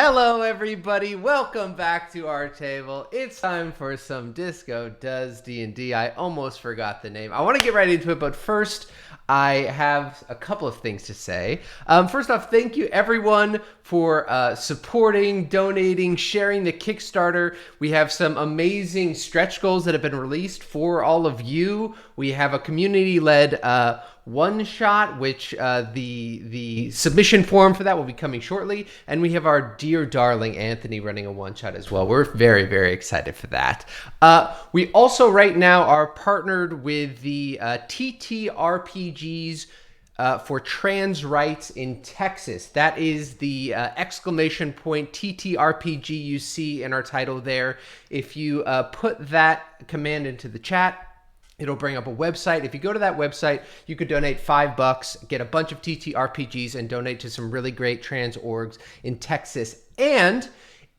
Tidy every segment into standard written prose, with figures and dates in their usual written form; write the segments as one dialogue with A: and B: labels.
A: Hello, everybody. Welcome back to our table. It's time for some Disco Does D&D. I almost forgot the name. I want to get right into it, but first, I have a couple of things to say. First off, thank you, everyone, for supporting, donating, sharing the Kickstarter. We have some amazing stretch goals that have been released for all of you. We have a community-led one shot, which the submission form for that will be coming shortly, and we have our dear darling Anthony running a one shot as well. We're very, very excited for that. We also right now are partnered with the TTRPGs for trans rights in Texas. That is the exclamation point TTRPG you see in our title there. If you put that command into the chat, it'll bring up a website. If you go to that website, you could donate $5, get a bunch of TTRPGs, and donate to some really great trans orgs in Texas. And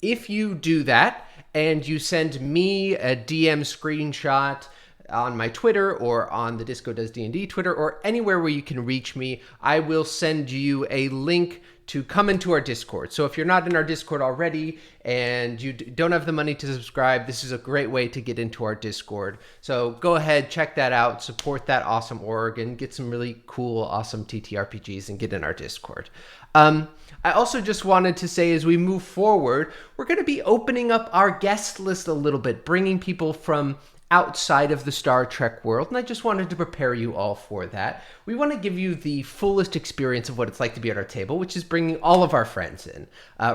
A: if you do that and you send me a DM screenshot on my Twitter or on the DiscoDoesDnD Twitter or anywhere where you can reach me, I will send you a link to come into our Discord. So if you're not in our Discord already and you don't have the money to subscribe, this is a great way to get into our Discord. So go ahead, check that out, support that awesome org, and get some really cool, awesome TTRPGs and get in our Discord. I also just wanted to say, as we move forward, we're going to be opening up our guest list a little bit, bringing people from outside of the Star Trek world, and I just wanted to prepare you all for that. We want to give you the fullest experience of what it's like to be at our table, which is bringing all of our friends in,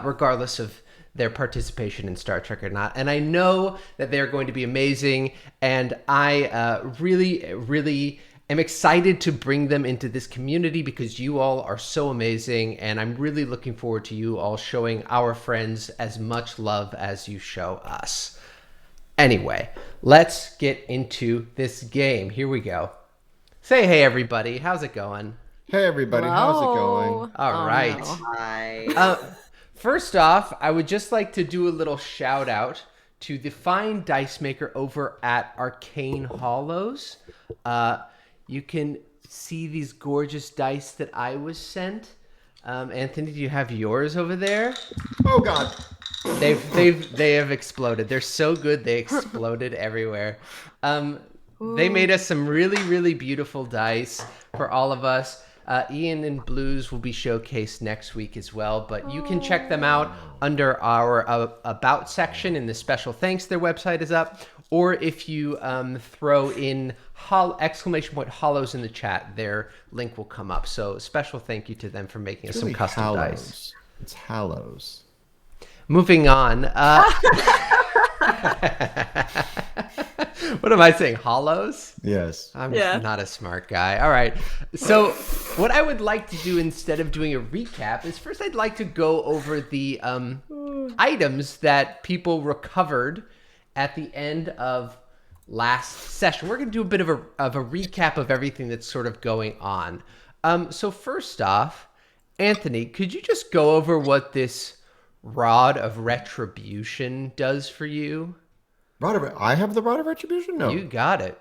A: regardless of their participation in Star Trek or not. And I know that they're going to be amazing, and I really, really am excited to bring them into this community because you all are so amazing, and I'm really looking forward to you all showing our friends as much love as you show us. Anyway, let's get into this game. Here we go. Say hey, everybody. How's it going?
B: Hey, everybody.
C: Hello.
B: How's it going?
A: All right.
C: No.
D: Hi.
A: First off, I would just like to do a little shout out to the fine dice maker over at Arcane Hollows. You can see these gorgeous dice that I was sent. Anthony, do you have yours over there?
B: Oh, God.
A: They have exploded. They're so good they exploded everywhere. They made us some really, really beautiful dice for all of us. Ian and Blues will be showcased next week as well, but you can check them out under our About section in the special thanks. Their website is up. Or if you throw in exclamation point hollows in the chat, their link will come up. So special thank you to them for making us some custom
B: Hallows.
A: dice.
B: It's Hallows.
A: Moving on. What am I saying? Hollows?
B: Yes.
A: I'm not a smart guy. All right. So what I would like to do instead of doing a recap is first I'd like to go over the items that people recovered at the end of last session. We're going to do a bit of a recap of everything that's sort of going on. So first off, Anthony, could you just go over what this Rod of Retribution does for you?
B: I have the Rod of Retribution? No.
A: You got it.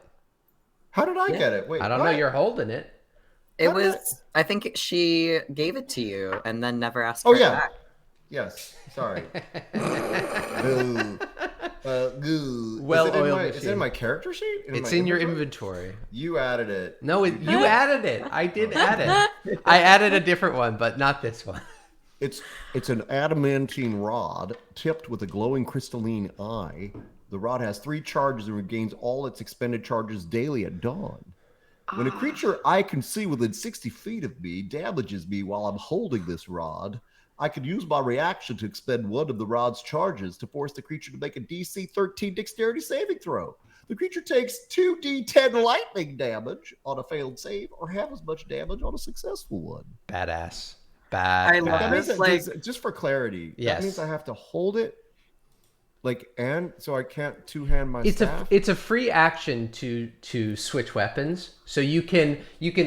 B: How did I get it? Wait,
A: I don't know. You're holding it.
D: It was, I think she gave it to you and then never asked
B: Oh,
D: for
B: yeah.
D: it back.
B: Yes. Sorry. Goo. Goo.
A: Well-oiled
B: Is it in my character sheet?
A: It's in your inventory.
B: You added it.
A: No, you added it. I did add it. I added a different one, but not this one.
B: It's an adamantine rod tipped with a glowing crystalline eye. The rod has 3 charges and regains all its expended charges daily at dawn. When a creature I can see within 60 feet of me damages me while I'm holding this rod, I can use my reaction to expend one of the rod's charges to force the creature to make a DC 13 dexterity saving throw. The creature takes 2d10 lightning damage on a failed save or half as much damage on a successful one.
A: Badass.
D: I love
B: That means
D: It's
B: that, just for clarity,
A: Yes.
B: that means I have to hold it and so I can't two-hand my staff?
A: It's a free action to switch weapons. So you can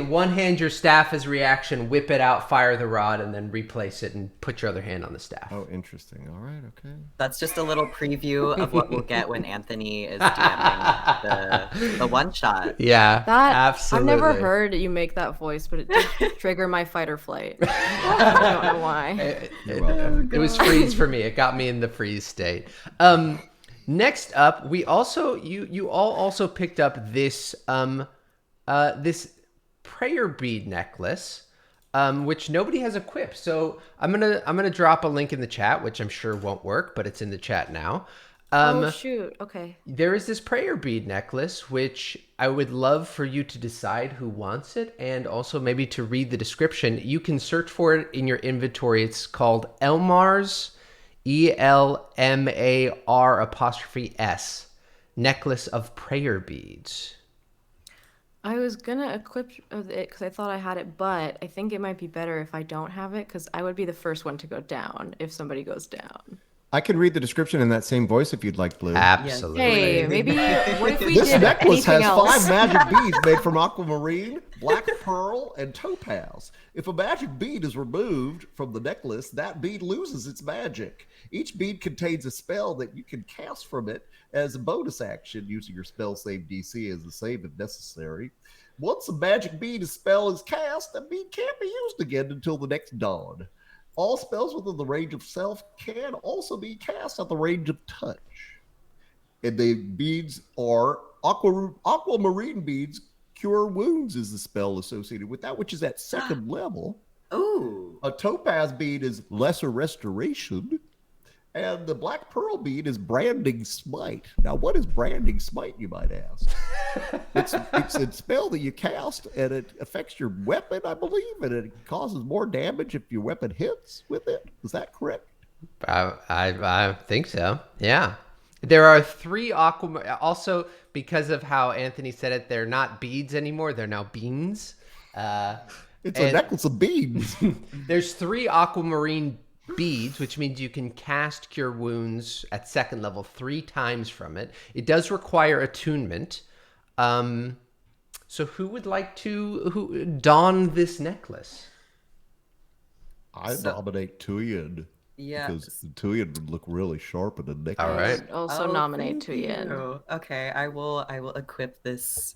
A: one hand your staff as reaction, whip it out, fire the rod, and then replace it and put your other hand on the staff.
B: Oh, interesting. All right, okay.
D: That's just a little preview of what we'll get when Anthony is DMing the one shot.
A: Yeah,
C: That
A: absolutely.
C: I've never heard you make that voice, but it did trigger my fight or flight. I don't know why.
A: It was freeze for me. It got me in the freeze state. Next up, we also you all also picked up this this prayer bead necklace, which nobody has equipped. So I'm gonna drop a link in the chat, which I'm sure won't work, but it's in the chat now.
C: Oh shoot! Okay.
A: There is this prayer bead necklace, which I would love for you to decide who wants it, and also maybe to read the description. You can search for it in your inventory. It's called Elmar's ELMAR' necklace of prayer beads.
C: I was gonna equip it because I thought I had it, but I think it might be better if I don't have it because I would be the first one to go down if somebody goes down.
B: I can read the description in that same voice if you'd like, Blue.
A: Absolutely.
C: Hey, maybe what if we
B: This
C: did
B: necklace has
C: anything else?
B: 5 magic beads made from aquamarine, black pearl, and topaz. If a magic bead is removed from the necklace, that bead loses its magic. Each bead contains a spell that you can cast from it as a bonus action, using your spell save DC as a save if necessary. Once a magic bead spell is cast, that bead can't be used again until the next dawn. All spells within the range of self can also be cast at the range of touch. And the beads are aquamarine beads. Cure wounds is the spell associated with that, which is at 2nd level.
D: Ooh.
B: A topaz bead is lesser restoration. And the black pearl bead is branding smite. Now, what is branding smite, you might ask? It's a spell that you cast, and it affects your weapon, I believe, and it causes more damage if your weapon hits with it. Is that correct?
A: I think so. Yeah. There are 3 aquamarine. Also, because of how Anthony said it, they're not beads anymore. They're now beans.
B: It's a necklace of beads.
A: There's 3 aquamarine beads, which means you can cast Cure Wounds at 2nd level 3 times from it. It does require attunement. So who would like to don this necklace?
B: I nominate Tuyen.
D: Yeah.
B: Because Tuyen would look really sharp in a necklace.
A: All right.
C: Also nominate Tuyen.
D: Okay, I will equip this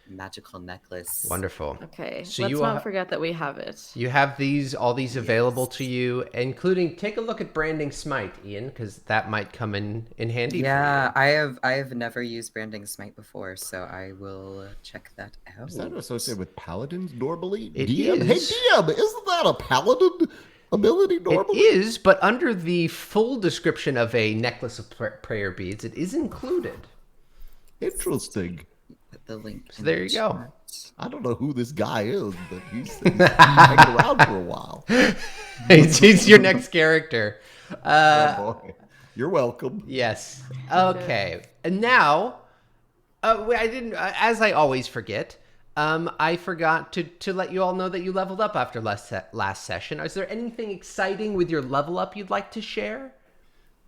D: magical necklace.
A: Wonderful.
C: Okay,
A: So
C: let's
A: you
C: not
A: all-
C: forget that we have it.
A: You have all these available to you, including take a look at branding smite, Ian, because that might come in handy.
D: Yeah,
A: for you.
D: I have never used branding smite before, so I will check that out.
B: Is that associated with paladins normally?
A: It
B: DM?
A: is.
B: Hey, DM, isn't that a paladin ability normally?
A: It is, but under the full description of a necklace of prayer beads, it is included.
B: Interesting.
D: Put the link.
A: So there you go.
B: I don't know who this guy is, but he's hanging around for a while.
A: He's your next character.
B: Oh boy. You're welcome.
A: Yes. Okay. And now, I didn't. As I always forget, I forgot to let you all know that you leveled up after last session. Is there anything exciting with your level up you'd like to share?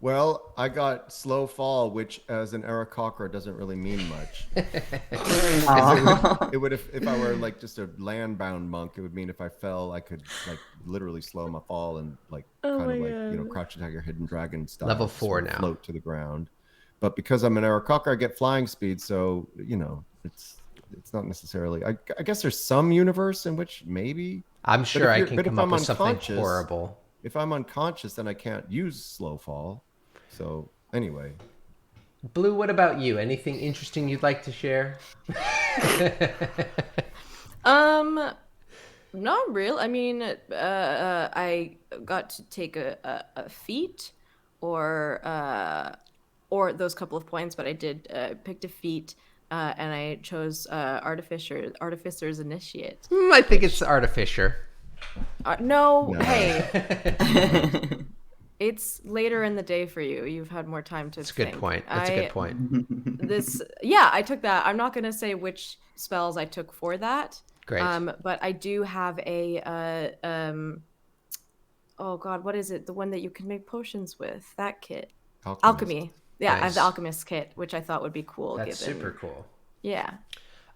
B: Well, I got slow fall, which as an Aarakocra doesn't really mean much. It would if I were like just a land-bound monk, it would mean if I fell, I could like literally slow my fall and like crouch attack your hidden dragon style.
A: Level 4
B: sort of
A: now.
B: Float to the ground. But because I'm an Aarakocra, I get flying speed, so it's not necessarily. I guess there's some universe in which maybe.
A: I'm sure I can
B: but if
A: come up
B: I'm
A: with something
B: unconscious-
A: horrible.
B: If I'm unconscious, then I can't use slow fall. So anyway.
A: Blue, what about you? Anything interesting you'd like to share?
C: Not real. I mean, I got to take a feat or those couple of points, but I did picked a feat, and I chose Artificer's Initiate.
A: I think it's Artificer.
C: No, hey. It's later in the day for you. You've had more time to
A: That's a
C: think.
A: good point. That's a good point.
C: I took that. I'm not going to say which spells I took for that.
A: Great.
C: But I do have a oh god, what is it? The one that you can make potions with. That kit. Alchemy. Yeah, I have
A: Nice.
C: the Alchemist kit, which I thought would be cool.
A: That's
C: given...
A: super cool.
C: Yeah.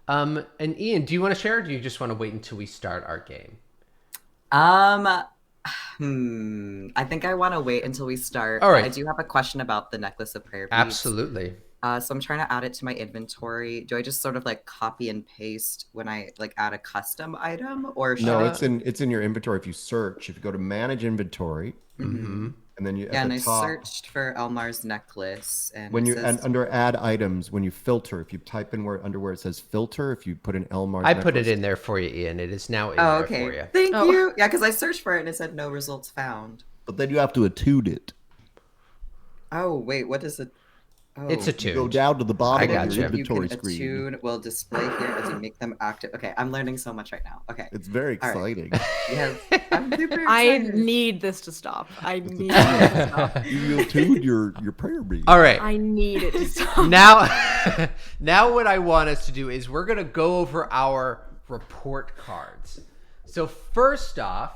A: And Ian, do you want to share, or do you just want to wait until we start our game?
D: I think I want to wait until we start.
A: All right.
D: I do have a question about the Necklace of Prayer Beads.
A: Absolutely.
D: So I'm trying to add it to my inventory. Do I just sort of like copy and paste when I like add a custom item, or should
B: No,
D: I...
B: it's in your inventory. If you search, if you go to manage inventory,
A: Mm-hmm.
B: and then you
D: Yeah,
B: at
D: and
B: the
D: I
B: top,
D: searched for Elmar's necklace, and
B: when
D: it
B: you
D: says...
B: and under add items, when you filter, if you type in where it says filter, if you put in Elmar's
A: I put it
B: necklace-
A: in there for you, Ian. It is now in
D: Oh,
A: there
D: okay.
A: for you.
D: Thank
C: Oh.
D: you. Yeah, because I searched for it and it said no results found.
B: But then you have to attune it.
D: Oh, wait, what is it? Oh.
A: It's
B: You
A: attuned.
B: go down to the
A: I
B: bottom
A: got
B: of
A: you.
B: your
D: You
B: inventory
D: can
B: screen.
D: attune will display here as you make them active. Okay, I'm learning so much right now. Okay.
B: It's very
D: All right.
B: exciting.
D: Yes, I'm super
C: I
D: excited.
C: need this to stop. I need it to stop.
B: You attune your prayer bead.
A: All right.
C: I need it to stop.
A: Now what I want us to do is we're going to go over our report cards. So first off,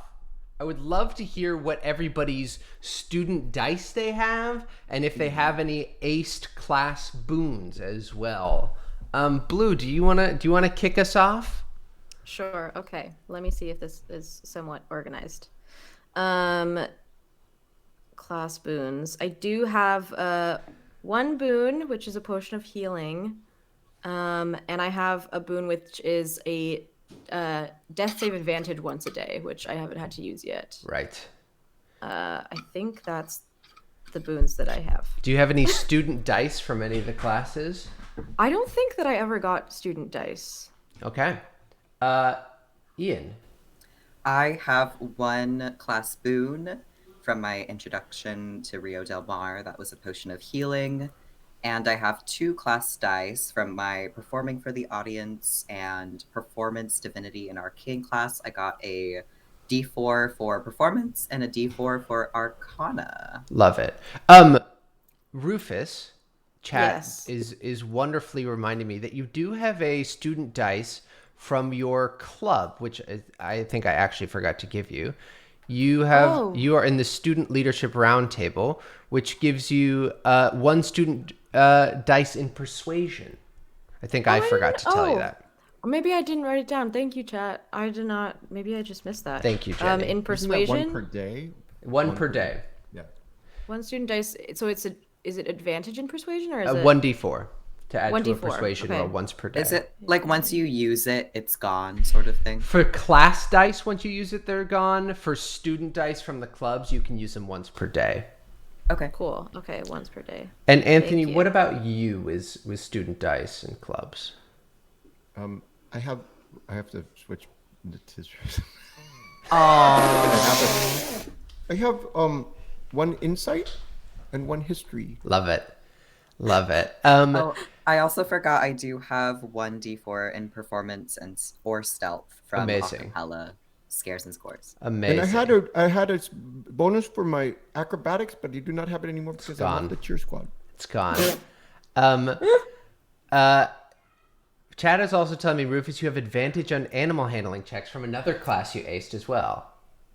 A: I would love to hear what everybody's student dice they have, and if they have any aced class boons as well. Blue, do you wanna kick us off?
C: Sure. Okay. Let me see if this is somewhat organized. Class boons. I do have one boon, which is a potion of healing, and I have a boon which is a death save advantage once a day, which I haven't had to use yet.
A: Right.
C: I think that's the boons that I have.
A: Do you have any student dice from any of the classes?
C: I don't think that I ever got student dice.
A: Okay. Ian.
D: I have one class boon from my introduction to Rio Del Mar. That was a potion of healing. And I have 2 class dice from my Performing for the Audience and Performance Divinity and Arcane class. I got a D4 for Performance and a D4 for Arcana.
A: Love it. Rufus, chat
C: Yes.
A: is wonderfully reminding me that you do have a student dice from your club, which I think I actually forgot to give you. You are in the Student Leadership Roundtable, which gives you 1 student dice in Persuasion. I think I forgot to tell you that.
C: Or maybe I didn't write it down. Thank you, chat. I did not. Maybe I just missed that.
A: Thank you, Jenny.
C: In
B: Isn't that
C: Persuasion,
B: one per day?
A: One per day.
B: Yeah.
C: 1 student dice. So is it advantage in Persuasion or is it
A: 1d4 to add to a
C: 1d4,
A: Persuasion
C: okay.
A: roll once per day.
D: Is it like once you use it, it's gone sort of thing?
A: For class dice, once you use it, they're gone. For student dice from the clubs, you can use them once per day.
D: Okay.
C: cool? Okay, once per day.
A: And Anthony,
C: you.
A: what about you with student dice and clubs?
B: I have to switch to Tisryn.
D: Oh.
B: I have 1 insight and 1 history.
A: Love it.
D: Oh, I also forgot I do have 1 D4 in Performance or Stealth from
A: Amazing.
D: Acapella Scares and Scores.
A: Amazing.
B: And I had a bonus for my acrobatics, but you do not have it anymore because I
A: gone.
B: left the cheer squad.
A: It's gone. Chad is also telling me, Rufus, you have advantage on animal handling checks from another class you aced as well.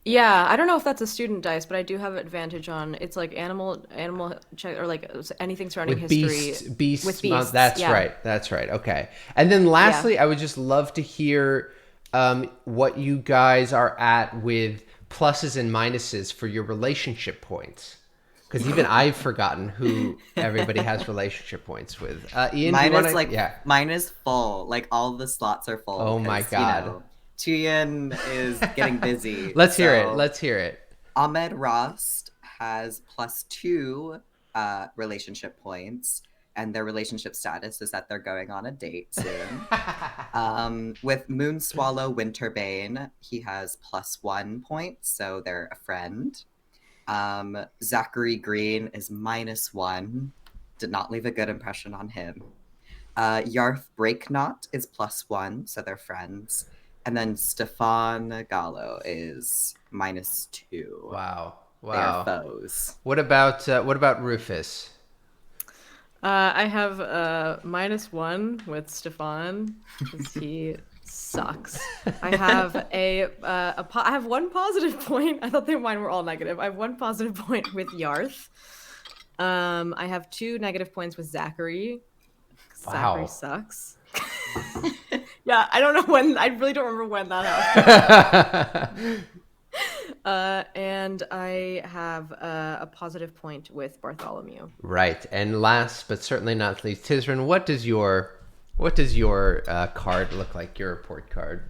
C: Yeah, I don't know if that's a student dice, but I do have advantage on. It's like animal check or like anything surrounding
A: With
C: history.
A: beasts.
C: With beasts,
A: That's
C: yeah.
A: right. That's right. Okay. And then lastly, I would just love to hear what you guys are at with pluses and minuses for your relationship points. Because even I've forgotten who everybody has relationship points with. Ian,
D: Mine
A: do you wanna,
D: is like
A: yeah.
D: mine is full. Like all the slots are full.
A: Oh my
D: 'cause,
A: God.
D: Tuyen is getting busy.
A: Let's hear
D: so
A: it. Let's hear it.
D: Ahmed Rost has +2 relationship points, and their relationship status is that they're going on a date soon. With Moonswallow Winterbane, he has +1 point, so they're a friend. Zachary Green is -1. Did not leave a good impression on him. Yarth Breaknot is +1, so they're friends. And then Stefan Gallo is -2.
A: Wow.
D: They are
A: Wow.
D: foes.
A: What about Rufus?
C: I have -1 with Stefan because he sucks. I have I have 1 positive point. I thought mine were all negative. I have 1 positive point with Yarth. I have 2 negative points with Zachary.
A: Wow.
C: Zachary sucks. Yeah, I don't know when. I really don't remember when that happened. And I have a positive point with Bartholomew.
A: Right. And last but certainly not least, Tisryn, what does your card look like? Your report card.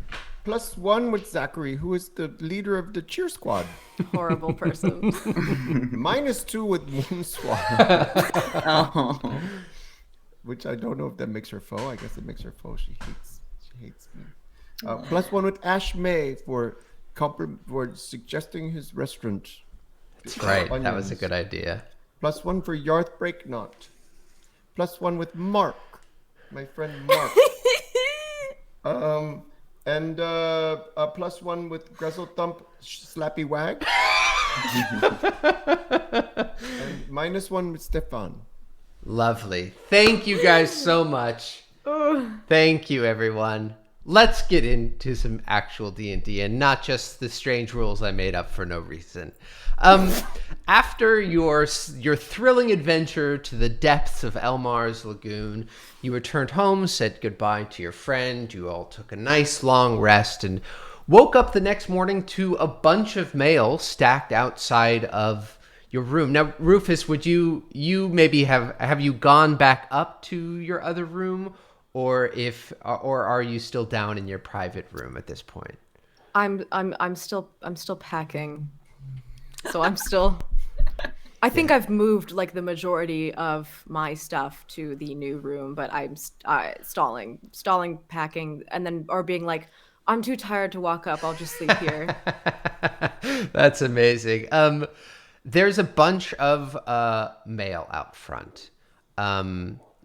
B: +1 with Zachary, who is the leader of the cheer squad.
C: Horrible person.
B: -2 with Moon Swab,
D: Oh.
B: which I don't know if that makes her foe. I guess it makes her foe. She hates me. +1 with Ash May for suggesting his restaurant.
A: That's right. That was a
B: Onions.
A: good idea.
B: +1 for Yarth Breaknot. +1 with Mark, my friend Mark. And a +1 with Grezel Thump Slappy Wag. And -1 with Stefan.
A: Lovely. Thank you guys so much. Thank you, everyone. Let's get into some actual D&D and not just the strange rules I made up for no reason. After your thrilling adventure to the depths of Elmar's Lagoon, you returned home, said goodbye to your friend, you all took a nice long rest, and woke up the next morning to a bunch of mail stacked outside of your room. Now, Rufus, would you maybe have you gone back up to your other room, or are you still down in your private room at this point?
C: I'm still packing. So I'm still I think I've moved like the majority of my stuff to the new room, but I'm stalling packing, and then or being like, I'm too tired to walk up. I'll just sleep here.
A: That's amazing. There's a bunch of mail out front.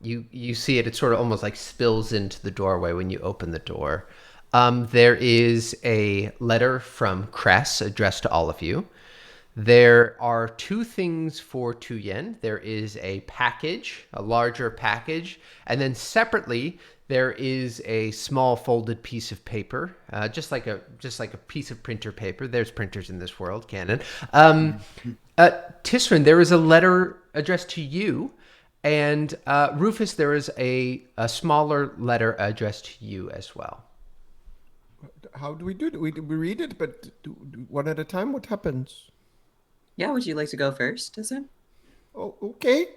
A: You see it. It sort of almost like spills into the doorway when you open the door. There is a letter from Cress addressed to all of you. There are 2 things for Tuyen. There is a package, a larger package, and then separately there is a small folded piece of paper, just like a piece of printer paper. There's printers in this world, canon. Tisryn, there is a letter addressed to you, and Rufus, there is a smaller letter addressed to you as well.
B: How do we do it? We read it, but one at a time? What happens?
D: Yeah, would you like to go first, Tisryn?
B: Oh, okay.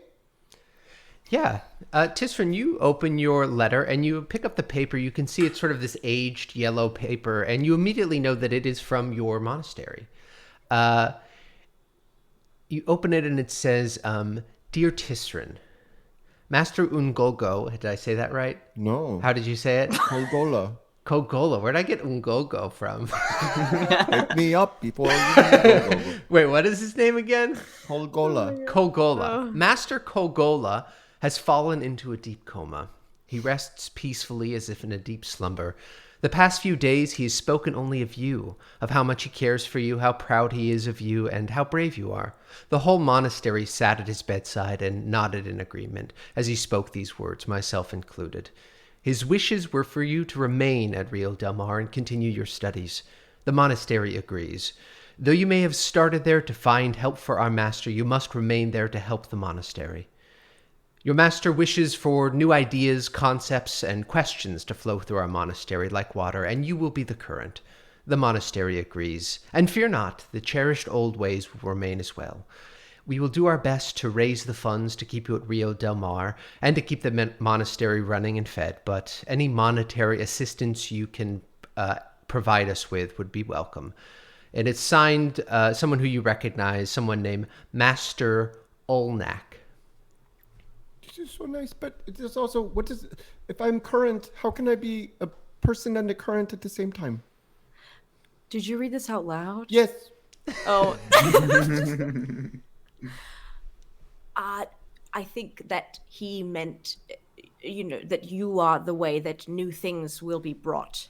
A: Yeah. Tisryn, you open your letter and you pick up the paper. You can see it's sort of this aged yellow paper, and you immediately know that it is from your monastery. You open it and it says, Dear Tisryn, Master Ungolgo, did I say that right?
B: No.
A: How did you say it?
B: Kolgola.
A: Kogola. Where'd I get Ungogo from?
B: Hit me up before you Kolgola.
A: Wait, what is his name again?
B: Kolgola.
A: Kogola. Master Kogola has fallen into a deep coma. He rests peacefully as if in a deep slumber. The past few days he has spoken only of you, of how much he cares for you, how proud he is of you, and how brave you are. The whole monastery sat at his bedside and nodded in agreement as he spoke these words, myself included. His wishes were for you to remain at Rio Del Mar and continue your studies. The monastery agrees. Though you may have started there to find help for our master, you must remain there to help the monastery. Your master wishes for new ideas, concepts, and questions to flow through our monastery like water, and you will be the current. The monastery agrees. And fear not, the cherished old ways will remain as well. We will do our best to raise the funds to keep you at Rio Del Mar and to keep the monastery running and fed, but any monetary assistance you can provide us with would be welcome. And it's signed someone who you recognize, someone named Master Olnak.
B: This is so nice, but it is also, if I'm current, how can I be a person and a current at the same time?
C: Did you read this out loud?
B: Yes.
C: Oh. I think that he meant, that you are the way that new things will be brought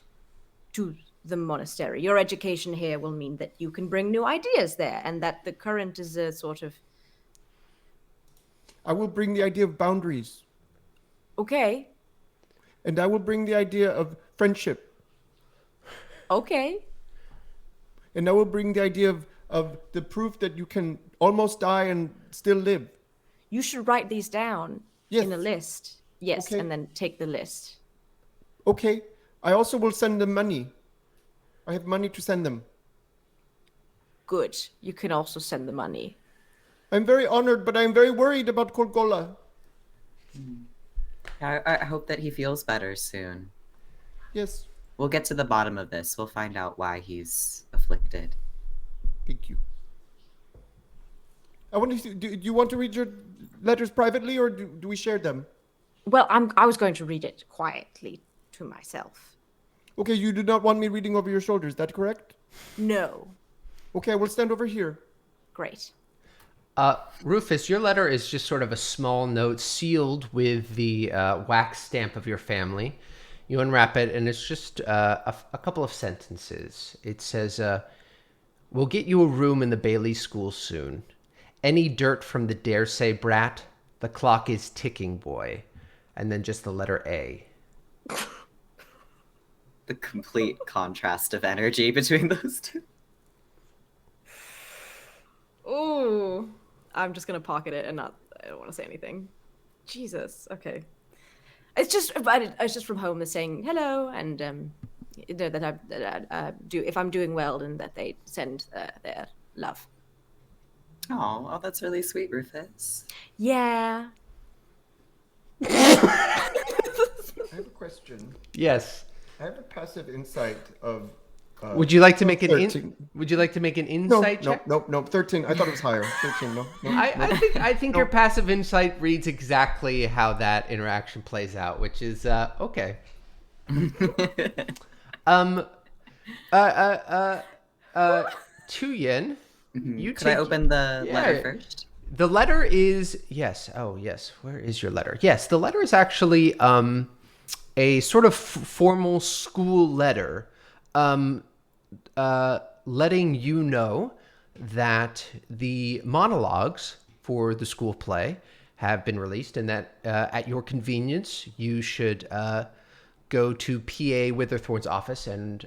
C: to the monastery. Your education here will mean that you can bring new ideas there, and that the current is a sort of...
B: I will bring the idea of boundaries.
C: Okay.
B: And I will bring the idea of friendship.
C: Okay.
B: And I will bring the idea of the proof that you can almost die and still live.
C: You should write these down
B: Yes.
C: in a list. Yes,
B: Okay.
C: and then take the list.
B: Okay. I also will send them money. I have money to send them.
C: Good. You can also send the money.
B: I'm very honored, but I'm very worried about Kolgola.
D: I hope that he feels better soon.
B: Yes.
D: We'll get to the bottom of this. We'll find out why he's afflicted.
B: Thank you. I want to. Do you want to read your letters privately, or do we share them?
C: Well, I was going to read it quietly to myself.
B: Okay, you do not want me reading over your shoulders. Is that correct?
C: No.
B: Okay, I will stand over here.
C: Great.
A: Rufus, your letter is just sort of a small note sealed with the wax stamp of your family. You unwrap it, and it's just a couple of sentences. It says, "We'll get you a room in the Bailey School soon. Any dirt from the dare say brat, the clock is ticking, boy." And then just the letter A.
D: The complete contrast of energy between those two.
C: Ooh. I'm just going to pocket it and I don't want to say anything. Jesus. Okay. It's just from home. They're saying hello and that I do if I'm doing well and that they send their love.
D: Oh, that's really sweet, Rufus.
C: Yeah.
B: I have a question.
A: Yes.
B: I have a passive insight of.
A: Would you like to make
B: 13.
A: Would you like to make an insight check?
B: No. 13. I thought it was higher. 13. No.
A: I think your passive insight reads exactly how that interaction plays out, which is okay. Tuyen, you
D: Could I open the letter first?
A: The letter is yes. Oh yes. Where is your letter? Yes, the letter is actually a sort of formal school letter, letting you know that the monologues for the school play have been released, and that at your convenience you should go to PA Witherthorn's office and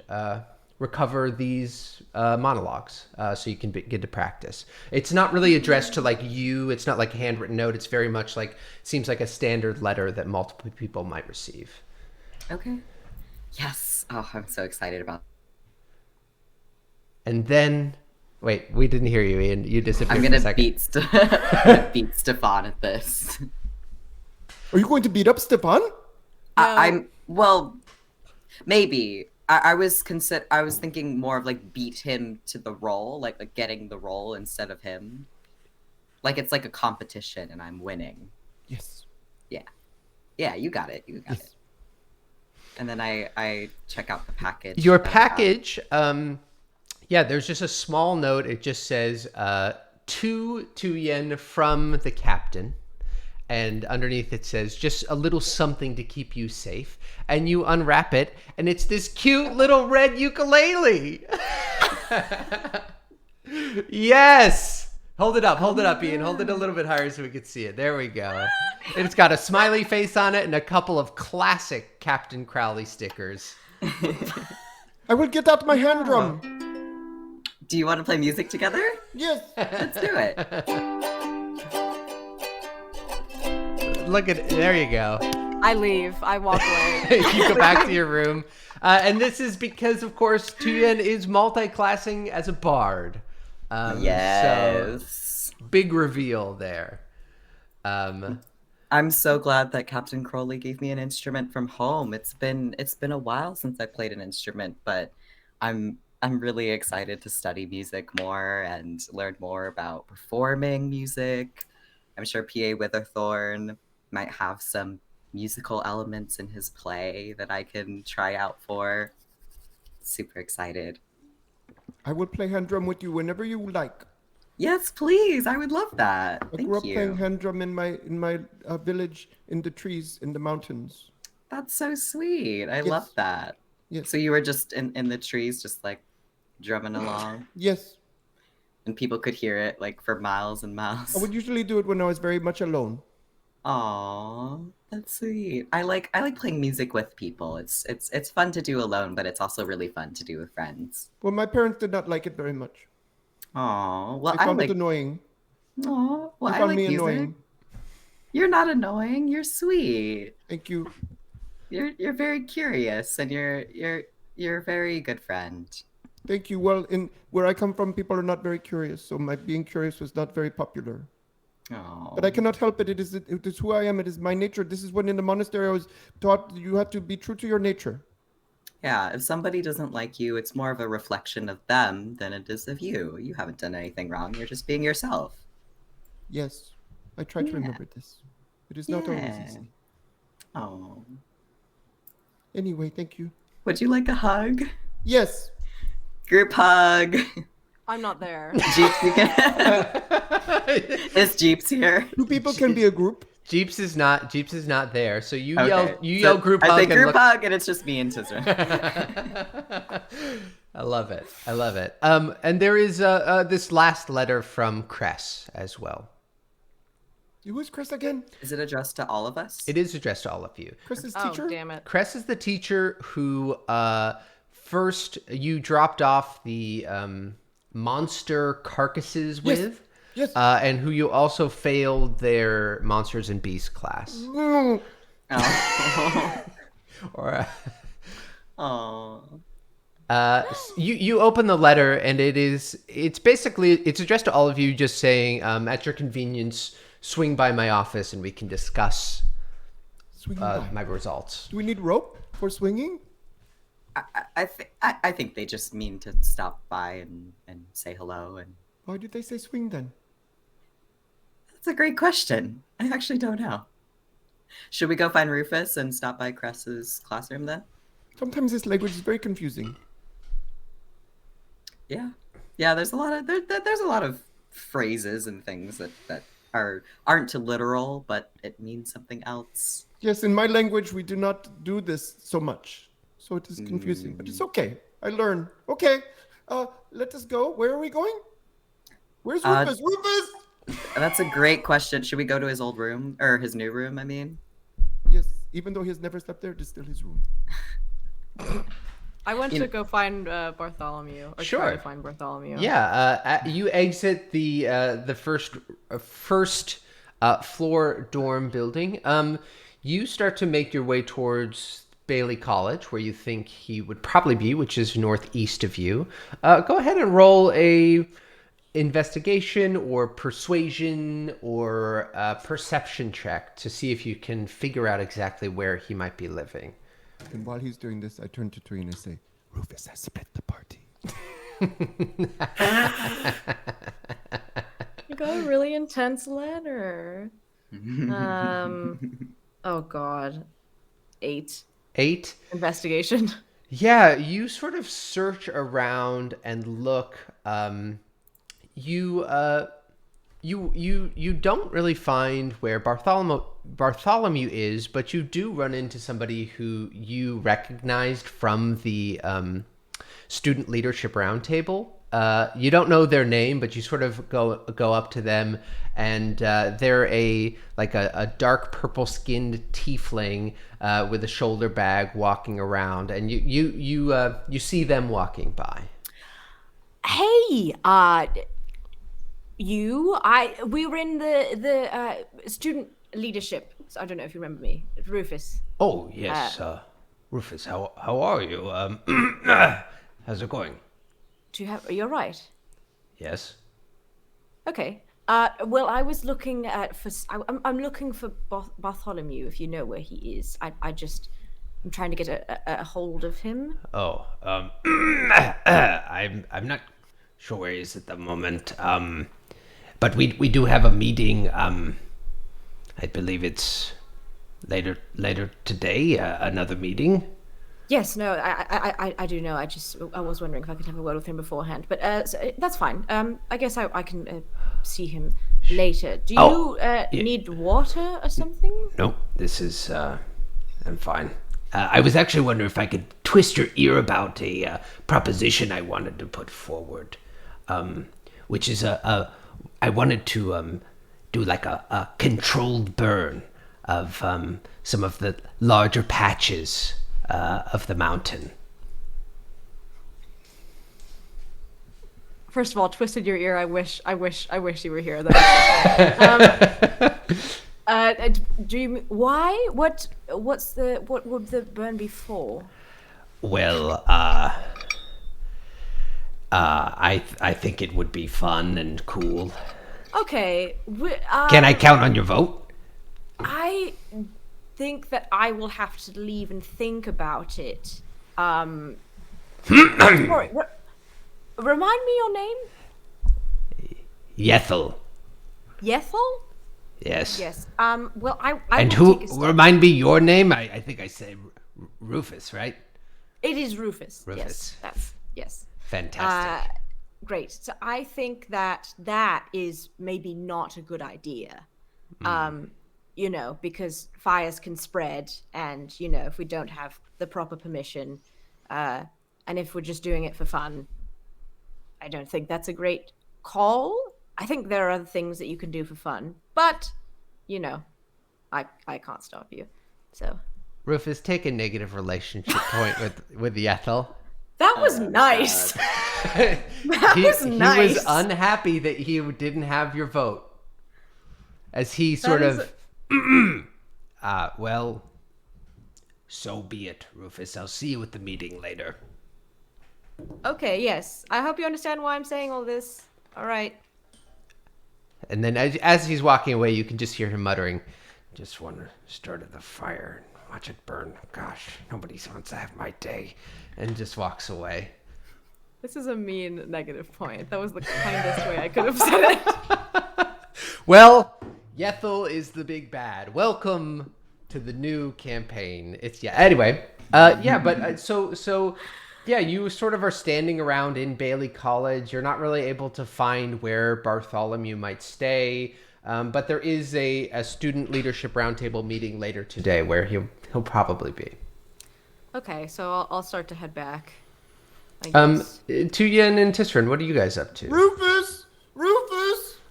A: recover these monologues so you can get to practice. It's not really addressed to like you. It's not like a handwritten note. It's very much like seems like a standard letter that multiple people might receive.
D: Okay. Yes. Oh, I'm so excited about.
A: And then, wait, we didn't hear you, Ian. You disappeared.
D: I'm
A: for a
D: gonna
A: second.
D: beat Stefan at this.
B: Are you going to beat up Stepan?
D: I'm well, maybe. I was thinking more of like beat him to the role, like getting the role instead of him. Like it's like a competition and I'm winning.
B: Yes.
D: Yeah, you got it. You got it. And then I check out the package.
A: Your package, yeah, there's just a small note. It just says, to Tuyen from the captain. And underneath it says, just a little something to keep you safe. And you unwrap it, and it's this cute little red ukulele. Yes! Hold it up, Ian. Hold it a little bit higher so we can see it. There we go. It's got a smiley face on it and a couple of classic Captain Crowley stickers.
B: I will get out my hand drum.
D: Do you want to play music together?
B: Yes.
D: Let's do it.
A: Look at it. There you go.
C: I leave. I walk away.
A: You go back to your room. And this is because, of course, Tuyen is multi-classing as a bard.
D: Yes.
A: So, big reveal there.
D: I'm so glad that Captain Crowley gave me an instrument from home. It's been a while since I played an instrument, but I'm really excited to study music more and learn more about performing music. I'm sure P.A. Witherthorn might have some musical elements in his play that I can try out for. Super excited.
B: I will play hand drum with you whenever you like.
D: Yes, please. I would love that.
B: I grew up playing hand drum in my village, in the trees, in the mountains.
D: That's so sweet. I love that.
B: Yes.
D: So you were just in the trees, just like drumming along?
B: Yes.
D: And people could hear it like for miles and miles.
B: I would usually do it when I was very much alone.
D: Aw, that's sweet. I like playing music with people. It's fun to do alone, but it's also really fun to do with friends.
B: Well, my parents did not like it very much.
D: Aw, well,
B: I found it annoying.
D: Aw, well,
B: They
D: I
B: found
D: like
B: me
D: music.
B: annoying.
D: You're not annoying. You're sweet.
B: Thank you.
D: You're very curious, and you're a very good friend.
B: Thank you. Well, in where I come from, people are not very curious, so my being curious was not very popular.
D: Oh.
B: But I cannot help it. It is who I am. It is my nature. This is when in the monastery I was taught you have to be true to your nature.
D: Yeah, if somebody doesn't like you, it's more of a reflection of them than it is of you. You haven't done anything wrong. You're just being yourself.
B: Yes, I try to remember this. It is not always easy.
D: Oh.
B: Anyway, thank you.
D: Would you like a hug?
B: Yes.
D: Group hug.
C: I'm not there.
D: Jeeps, you can. Is Jeeps here?
B: Two people can be a group.
A: Jeeps is not there. So you
D: Okay.
A: yell group hug.
D: I say
A: and
D: group
A: look-
D: hug, and it's just me and Tisryn.
A: I love it. And there is this last letter from Cress as well.
B: Who is Chris again?
D: Is it addressed to all of us?
A: It is addressed to all of you.
B: Chris's
C: Oh,
B: teacher?
C: damn it.
A: Cress is the teacher who first you dropped off the monster carcasses with.
B: Yes.
A: And who you also failed their monsters and beasts class.
B: Mm.
D: Oh.
A: Or
D: Oh.
A: you open the letter and it's addressed to all of you, just saying at your convenience, swing by my office and we can discuss
B: Swinging by.
A: my results.
B: Do we need rope for swinging?
D: I think they just mean to stop by and say hello. And
B: Why did they say swing then?
D: that's a great question. I actually don't know. Should we go find Rufus and stop by Cress's classroom then?
B: Sometimes this language is very confusing.
D: Yeah. There's a lot of phrases and things that aren't literal, but it means something else.
B: Yes, in my language, we do not do this so much. So it is confusing, but it's okay. I learn. Okay, let us go. Where are we going? Where's Rufus? Rufus!
D: That's a great question. Should we go to his old room or his new room? I mean,
B: Yes, even though he has never slept there, it is still his room.
C: I want to go find Bartholomew. Or
A: Sure.
C: try to find Bartholomew.
A: Yeah, you exit the first floor dorm building. You start to make your way towards Bailey College, where you think he would probably be, which is northeast of you. Go ahead and roll a investigation or persuasion or perception check to see if you can figure out exactly where he might be living.
B: And while he's doing this, I turn to Tuyen and say, Rufus has split the party.
C: You got a really intense letter. Oh god. 8.
A: 8.
C: Investigation.
A: Yeah, you sort of search around and look. You don't really find where Bartholomew is, but you do run into somebody who you recognized from the student leadership roundtable. You don't know their name, but you sort of go up to them, and they're a dark purple skinned tiefling with a shoulder bag walking around, and you see them walking by.
C: Hey, we were in the student leadership. So I don't know if you remember me, Rufus.
A: Oh yes, Rufus. How are you? How's it going?
C: You're right.
A: Yes.
C: Okay. Well, I was looking I'm looking for Bartholomew. If you know where he is, I'm trying to get a hold of him.
A: Oh, I'm not sure where he is at the moment. But we do have a meeting. I believe it's later today. Another meeting.
C: Yes, no, I do know. I was wondering if I could have a word with him beforehand, but so, that's fine. I guess I can see him later. Do you need water or something?
A: No, this is. I'm fine. I was actually wondering if I could twist your ear about a proposition I wanted to put forward, which is I wanted to do like a controlled burn of some of the larger patches of the mountain.
C: First of all, twisted your ear. I wish you were here. Why? What would the burn be for?
A: Well, I think it would be fun and cool.
C: Okay.
A: Can I count on your vote?
C: I think that I will have to leave and think about it. Sorry, remind me your name?
A: Yethel.
C: Yethel?
A: Yes.
C: Yes. Well, I
A: And
C: will
A: who?
C: take a step.
A: Remind me your name. I think I said Rufus, right?
C: It is Rufus.
A: Rufus.
C: Yes. That's yes.
A: Fantastic.
C: Great. So I think that is maybe not a good idea. Because fires can spread, and if we don't have the proper permission, and if we're just doing it for fun, I don't think that's a great call. I think there are other things that you can do for fun, but I can't stop you. So
A: Rufus, take a negative relationship point with Yethel.
C: that was nice. That was nice.
A: He was unhappy that he didn't have your vote. As he sort of, well, so be it, Rufus. I'll see you at the meeting later.
C: Okay, yes. I hope you understand why I'm saying all this. All right.
A: And then as he's walking away, you can just hear him muttering, just want to start the fire and watch it burn. Gosh, nobody wants to have my day. And just walks away.
C: This is a mean negative point. That was the kindest way I could have said it.
A: Well, Yethel is the big bad. Welcome to the new campaign. Anyway, you sort of are standing around in Bailey College. You're not really able to find where Bartholomew might stay, but there is a student leadership roundtable meeting later today where he'll probably be.
C: Okay, so I'll start to head back.
A: Tuyen and Tisryn, what are you guys up to?
B: Rufus!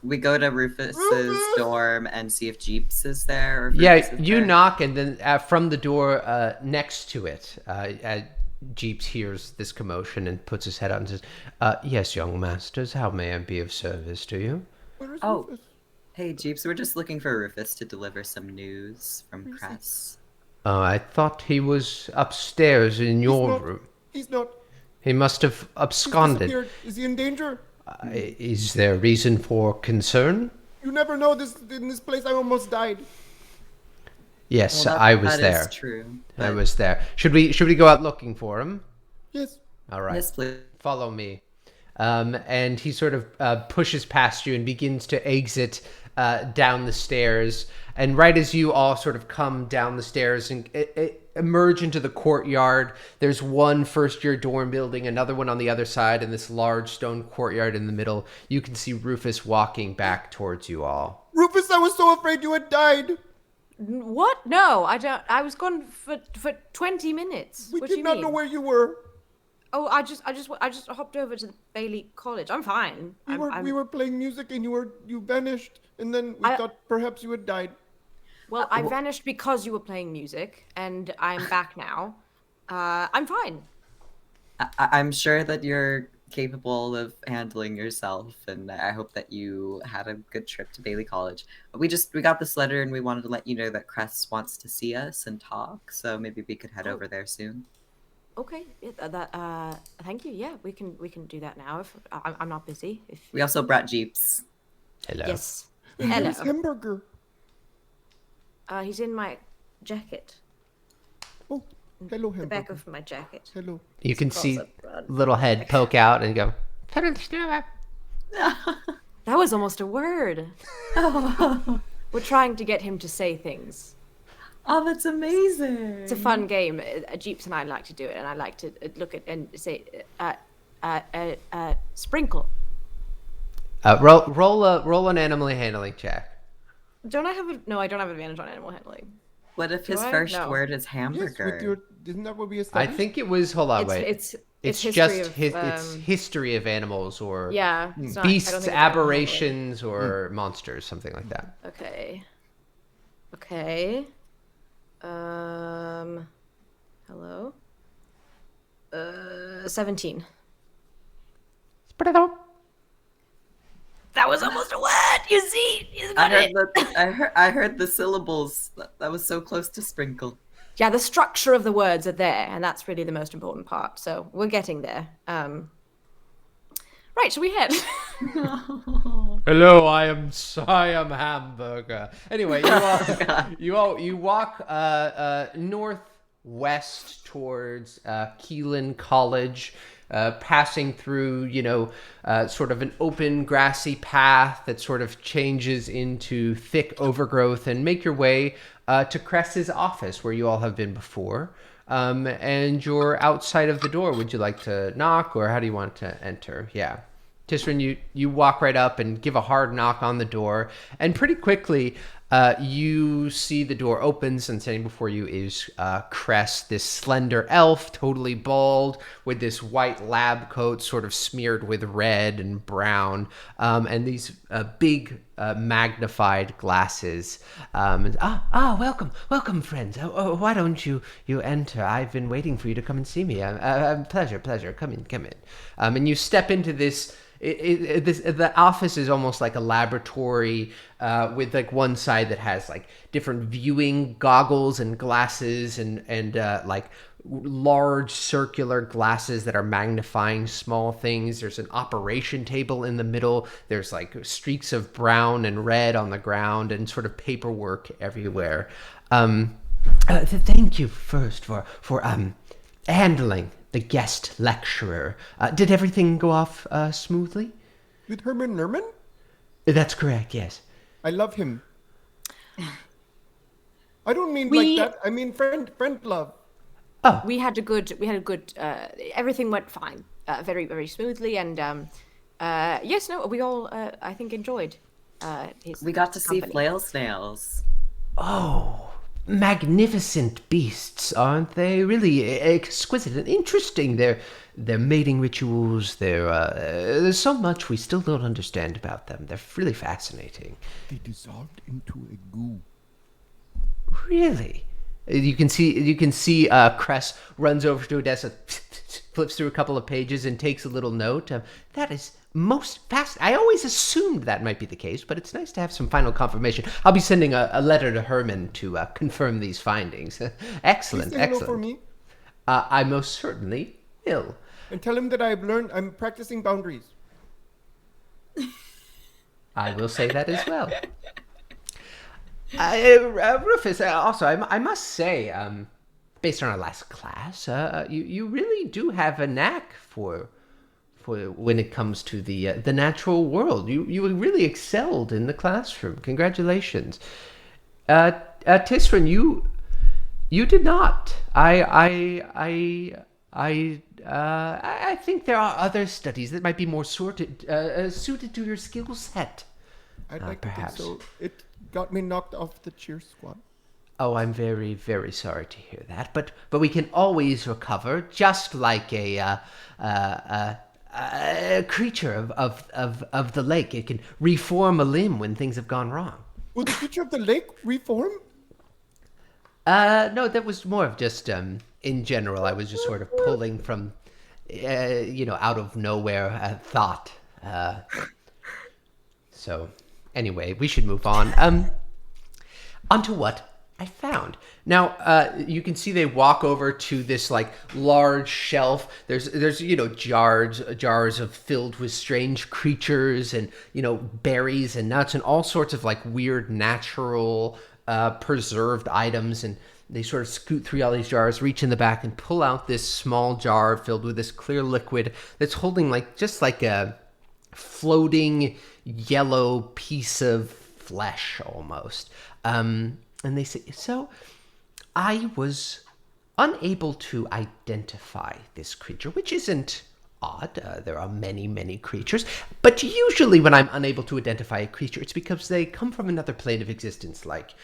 D: We go to Rufus's dorm and see if Jeeps is there. Or if
A: Yeah,
D: Rufus is
A: you
D: there.
A: knock, and then from the door next to it, Jeeps hears this commotion and puts his head out and says, yes, young masters, how may I be of service to you?
B: Where is
D: Oh.
B: Rufus?
D: Hey, Jeeps, we're just looking for Rufus to deliver some news from Cress.
A: I thought he was upstairs in your room.
B: He's not.
A: He must have
B: He's
A: absconded.
B: disappeared. Is he in danger?
A: Is there reason for concern?
B: You never know. In this place, I almost died.
A: Yes,
D: Well,
A: I was
D: that
A: there.
D: is true.
A: I
D: but-
A: was there. Should we go out looking for him?
B: Yes.
A: All right.
D: Yes, please.
A: Follow me. And he sort of pushes past you and begins to exit down the stairs. And right as you all sort of come down the stairs and emerge into the courtyard, there's one first-year dorm building, another one on the other side, and this large stone courtyard in the middle. You can see Rufus walking back towards you all.
B: Rufus, I was so afraid you had died.
C: What? No, I don't. I was gone for 20 minutes.
B: We
C: What
B: did
C: do you
B: not
C: mean?
B: know where you were.
C: Oh, I just hopped over to the Bailey College. I'm fine.
B: We were playing music and you vanished, and then we thought perhaps you had died.
C: Well, I vanished because you were playing music, and I'm back now. I'm fine.
D: I'm sure that you're capable of handling yourself, and I hope that you had a good trip to Bailey College. We got this letter, and we wanted to let you know that Cress wants to see us and talk, so maybe we could head over there soon.
C: Okay. Thank you. Yeah, we can do that now. If I'm not busy.
D: We also brought Jeeps.
A: Hello.
C: Yes.
B: And
C: Hello.
B: where's Hamburger?
C: He's in my jacket.
B: Oh, hello, Hamburger.
C: The back of my jacket.
B: Hello.
A: You can
C: Scrolls
A: see
C: up, run.
A: little head poke out and go,
C: That was almost a word. We're trying to get him to say things.
D: Oh, that's amazing.
C: It's a fun game. Jeeps and I like to do it, and I like to look at and say, sprinkle.
A: roll an animal handling check.
C: Don't I have no? I don't have advantage on animal handling.
D: What if his
C: I?
D: first
C: No.
D: word is
B: Yes,
D: hamburger?
B: isn't that what we
A: I
B: established?
A: think it was. Hold on, wait.
C: It's
A: It's
C: history
A: just
C: of,
A: it's history of animals or
C: yeah. It's not, I don't
A: beasts,
C: think it's animal handling.
A: aberrations, or monsters, something like that.
C: Okay. Okay. Hello. 17. That was almost a word. You see? He's
D: I
C: got
D: heard
C: it.
D: I heard the syllables. That was so close to sprinkle.
C: Yeah, the structure of the words are there, and that's really the most important part. So we're getting there. Right, shall we head?
A: Hello, I am Hamburger. Anyway, you walk northwest towards Keelan College, passing through sort of an open grassy path that sort of changes into thick overgrowth, and make your way to Cress's office, where you all have been before. And you're outside of the door. Would you like to knock, or how do you want to enter? Yeah. Tisryn, you walk right up and give a hard knock on the door, and pretty quickly you see the door opens, and standing before you is Cress, this slender elf, totally bald, with this white lab coat sort of smeared with red and brown, and these big magnified glasses. Welcome, friends. Why don't you enter? I've been waiting for you to come and see me. Pleasure. Come in. And you step into this. The office is almost like a laboratory with like one side that has like different viewing goggles and glasses and like large circular glasses that are magnifying small things. There's an operation table in the middle. There's like streaks of brown and red on the ground and sort of paperwork everywhere. Thank you first for handling the guest lecturer. Did everything go off smoothly?
B: With Herman Nerman?
A: That's correct, yes.
B: I love him. I don't mean like that. I mean friend love.
A: Oh.
C: We had a good everything went fine. Very, very smoothly, and we all I think enjoyed his
D: We got to see
C: company.
D: flail snails.
A: Oh, magnificent beasts, aren't they? Really exquisite and interesting. Their mating rituals. There's so much we still don't understand about them. They're really fascinating.
B: They dissolved into a goo.
A: Really? You can see Cress runs over to a desk, flips through a couple of pages, and takes a little note. That is most fast. I always assumed that might be the case, but it's nice to have some final confirmation. I'll be sending a letter to Herman to confirm these findings. Excellent.
B: Please say hello for me.
A: I most certainly will.
B: And tell him that I'm practicing boundaries.
A: I will say that as well. Rufus, also, I must say, based on our last class, you really do have a knack for when it comes to the natural world. You really excelled in the classroom. Congratulations. Tisryn, you did not. I think there are other studies that might be more suited to your skill set.
B: I'd like
A: perhaps.
B: to think so. It got me knocked off the cheer squad.
A: Oh, I'm very, very sorry to hear that. But we can always recover, just like a creature of the lake. It can reform a limb when things have gone wrong.
B: Will the creature of the lake reform?
A: No, that was more of just in general. I was just sort of pulling from, out of nowhere thought. So, anyway, we should move on. Onto what I found. Now, you can see they walk over to this like large shelf. There's jars filled with strange creatures and berries and nuts and all sorts of like weird natural preserved items. And they sort of scoot through all these jars, reach in the back, and pull out this small jar filled with this clear liquid that's holding just like a floating yellow piece of flesh almost. And they say, so I was unable to identify this creature, which isn't odd. There are many, many creatures. But usually when I'm unable to identify a creature, it's because they come from another plane of existence, like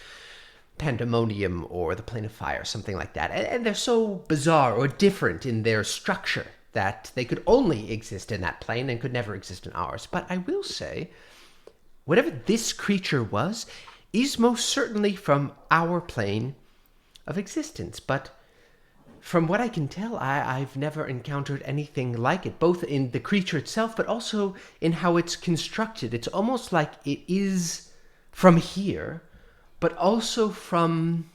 A: pandemonium or the plane of fire, something like that. And they're so bizarre or different in their structure that they could only exist in that plane and could never exist in ours. But I will say, whatever this creature was, is most certainly from our plane of existence. But from what I can tell, I've never encountered anything like it, both in the creature itself, but also in how it's constructed. It's almost like it is from here, but also from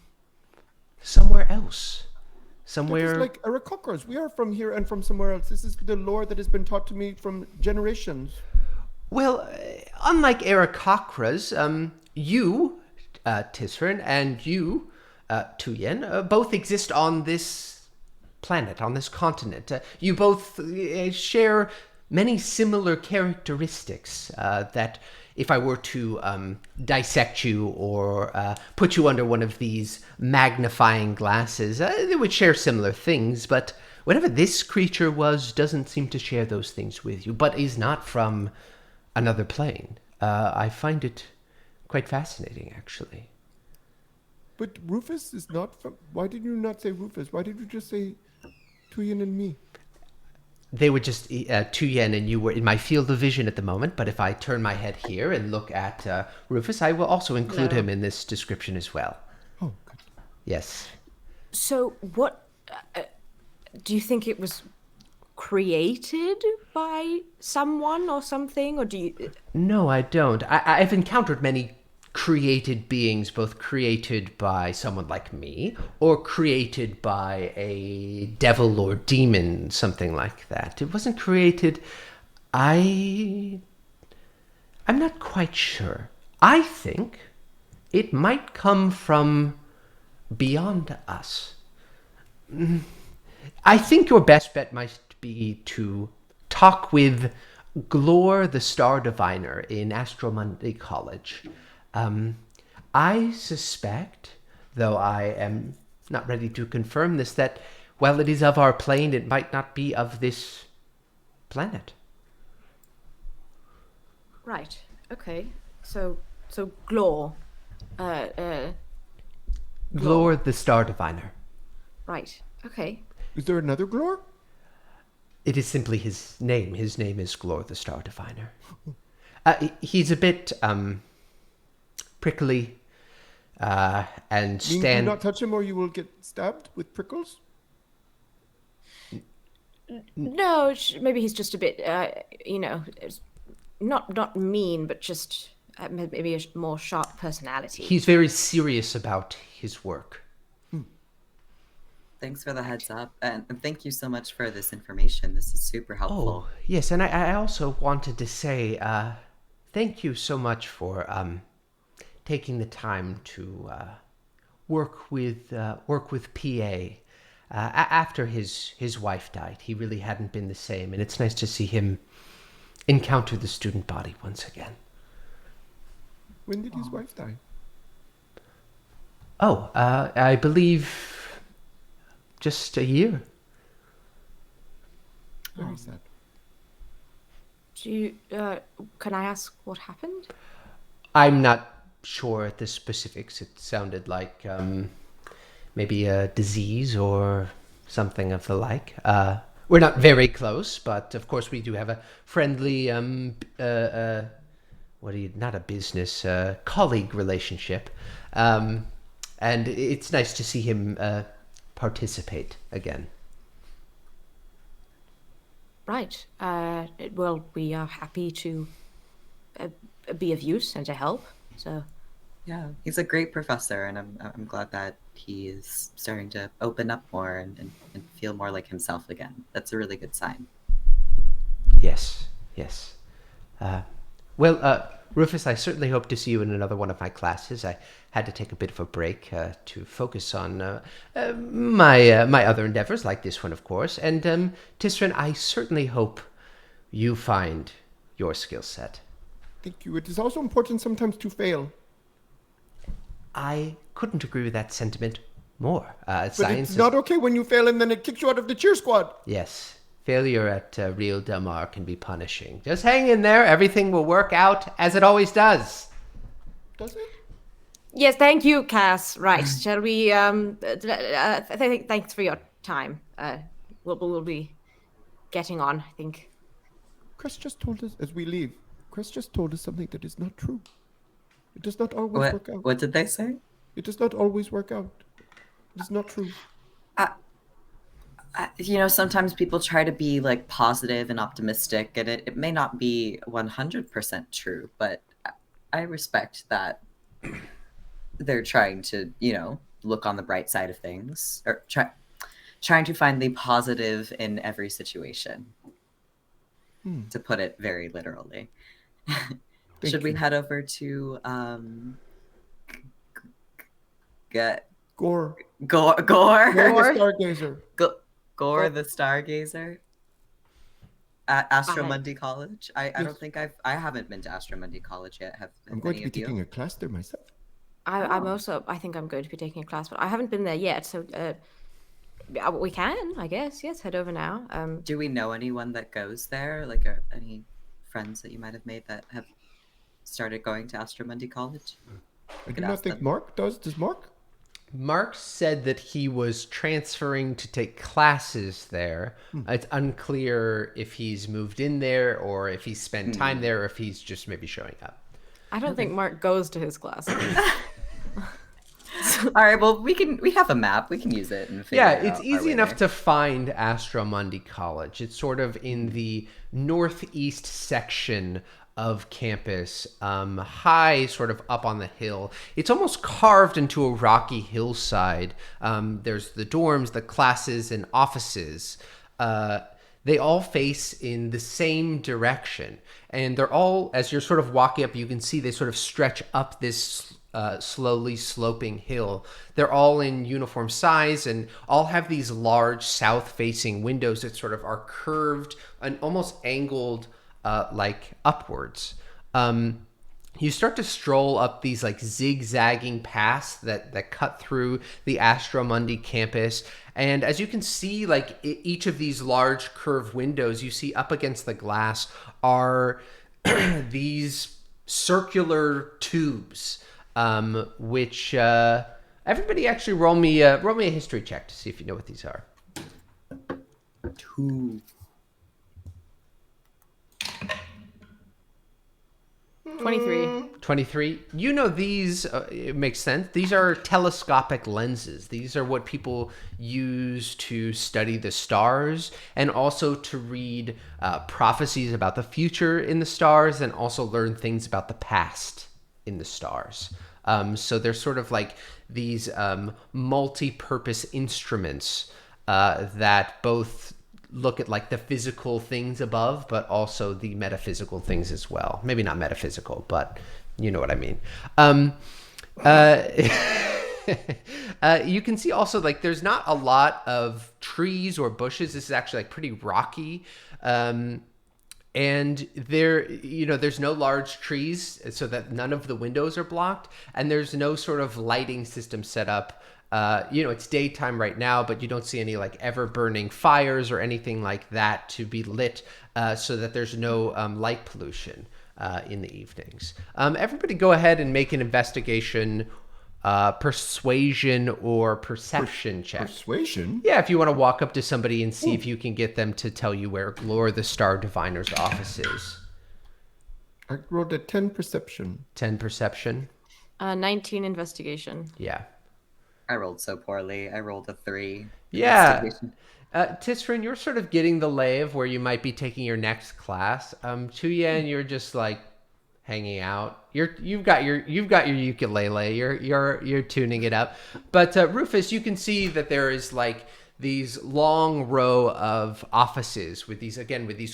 A: somewhere else. Somewhere...
B: That is like Aarakocras. We are from here and from somewhere else. This is the lore that has been taught to me from generations.
A: Well, unlike Aarakocras, you, Tisryn, and you, Tuyen, both exist on this planet, on this continent. You both share many similar characteristics that if I were to dissect you or put you under one of these magnifying glasses, they would share similar things, but whatever this creature was doesn't seem to share those things with you, but is not from another plane. I find it quite fascinating, actually.
B: But Rufus is not from... Why did you not say Rufus? Why did you just say Tuyen and me?
A: They were just Tuyen and you were in my field of vision at the moment, but if I turn my head here and look at Rufus, I will also include him in this description as well.
B: Oh, good.
A: Yes.
C: So what... do you think it was created by someone or something, or do you...
A: No, I don't. I've encountered many created beings, both created by someone like me or created by a devil or demon, something like that. It wasn't created... I'm not quite sure. I think it might come from beyond us. I think your best bet might be to talk with Glor the Star Diviner in Astromundi College. I suspect, though I am not ready to confirm this, that while it is of our plane, it might not be of this planet.
C: Right. Okay. So Glor.
A: Glor the Star Diviner.
C: Right. Okay.
B: Is there another Glor?
A: It is simply his name. His name is Glor the Star Diviner. He's a bit prickly and
B: Do not touch him or you will get stabbed with prickles?
C: No, maybe he's just a bit, not mean, but just maybe a more sharp personality.
A: He's very serious about his work.
D: Thanks for the heads up, and thank you so much for this information. This is super helpful.
A: Oh, yes, and I also wanted to say thank you so much for taking the time to work with PA. After his wife died, he really hadn't been the same, and it's nice to see him encounter the student body once again.
B: When did his wife die?
A: Oh, I believe just a year.
B: Very sad.
C: Do you, can I ask what happened?
A: I'm not sure at the specifics. It sounded like maybe a disease or something of the like. We're not very close, but of course we do have a friendly, not a business, colleague relationship. And it's nice to see him participate again. Right.
C: Well, we are happy to be of use and to help. So,
D: yeah, he's a great professor, and I'm glad that he is starting to open up more and feel more like himself again. That's a really good sign.
A: Yes. Well, Rufus, I certainly hope to see you in another one of my classes. I had to take a bit of a break to focus on my other endeavors, like this one, of course. And Tisryn, I certainly hope you find your skill set.
B: Thank you. It is also important sometimes to fail.
A: I couldn't agree with that sentiment more.
B: But it's not okay when you fail and then it kicks you out of the cheer squad.
A: Yes. Failure at Real Delmar can be punishing. Just hang in there. Everything will work out as it always does.
B: Does it?
C: yes, thank you, Cass. Right. Shall we, thanks for your time. We'll be getting on, I think.
B: Chris just told us, as we leave, Chris just told us something that is not true. It does not always work out.
D: What did they say?
B: It does not always work out. It is not true.
D: Sometimes people try to be like positive and optimistic, and it may not be 100% true, but I respect that they're trying to, look on the bright side of things, or trying to find the positive in every situation, to put it very literally. Should we head over to
B: Gore.
D: Gore
B: The Stargazer.
D: Gore the Stargazer at Astromundi College? I don't think I haven't been to Astromundi College yet.
B: I'm going to be taking a class there myself.
C: I think I'm going to be taking a class, but I haven't been there yet. So we can, I guess. Yes, head over now.
D: Do we know anyone that goes there? Like, any friends that you might have made that have started going to Astromundi College?
B: I do not think Mark does. Does Mark?
A: Mark said that he was transferring to take classes there. It's unclear if he's moved in there or if he's spent time there or if he's just maybe showing up.
C: I don't think Mark goes to his classes.
D: All right, well, we have a map. We can use it. And
A: it's easy enough to find Astromundi College. It's sort of in the northeast section of campus, high, sort of up on the hill. It's almost carved into a rocky hillside. There's the dorms, the classes, and offices. They all face in the same direction. And they're all, as you're sort of walking up, you can see they sort of stretch up this slowly sloping hill. They're all in uniform size and all have these large south-facing windows that sort of are curved and almost angled like upwards. You start to stroll up these like zigzagging paths that cut through the Astromundi campus. And as you can see, like each of these large curved windows you see up against the glass are these circular tubes, which everybody actually roll me a history check to see if you know what these are.
D: 2.
C: 23.
A: You know these, it makes sense. These are telescopic lenses. These are what people use to study the stars and also to read prophecies about the future in the stars and also learn things about the past in the stars. So they're sort of like these multi-purpose instruments that both look at like the physical things above, but also the metaphysical things as well. Maybe not metaphysical, but you know what I mean. You can see also like there's not a lot of trees or bushes. This is actually like pretty rocky. And there's no large trees so that none of the windows are blocked, and there's no sort of lighting system set up. It's daytime right now, but you don't see any like ever burning fires or anything like that to be lit, so that there's no light pollution in the evenings. Everybody go ahead and make an investigation, persuasion or perception check.
B: Persuasion?
A: Yeah, if you want to walk up to somebody and see if you can get them to tell you where Glor the Star Diviner's office is.
B: I rolled a 10 perception.
A: 10 perception.
C: 19 investigation.
A: Yeah.
D: I rolled so poorly. I rolled a 3.
A: Yeah. Tisryn, you're sort of getting the lay of where you might be taking your next class. Tuyen, you're just like hanging out. You've got your ukulele. You're tuning it up. But Rufus, you can see that there is like these long row of offices with these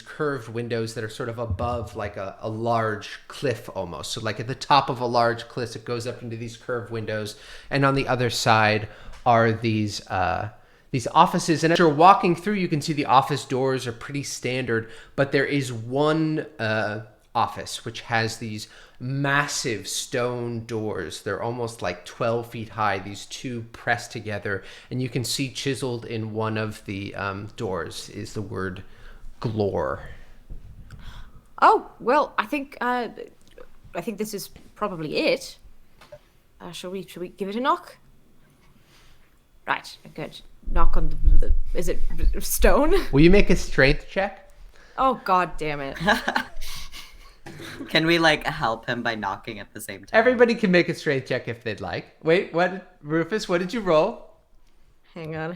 A: curved windows that are sort of above like a large cliff almost. So like at the top of a large cliff, it goes up into these curved windows, and on the other side are these offices. And as you're walking through, you can see the office doors are pretty standard, but there is one office which has these massive stone doors. They're almost like 12 feet high, these two pressed together, and you can see chiseled in one of the doors is the word Glor.
C: Oh, well, I think this is probably it. Shall we give it a knock? Right, good. Knock on the is it stone?
A: Will you make a strength check?
C: Oh, god damn it.
D: Can we like help him by knocking at the same time?
A: Everybody can make a strength check if they'd like. Wait, what? Rufus, what did you roll?
C: Hang on.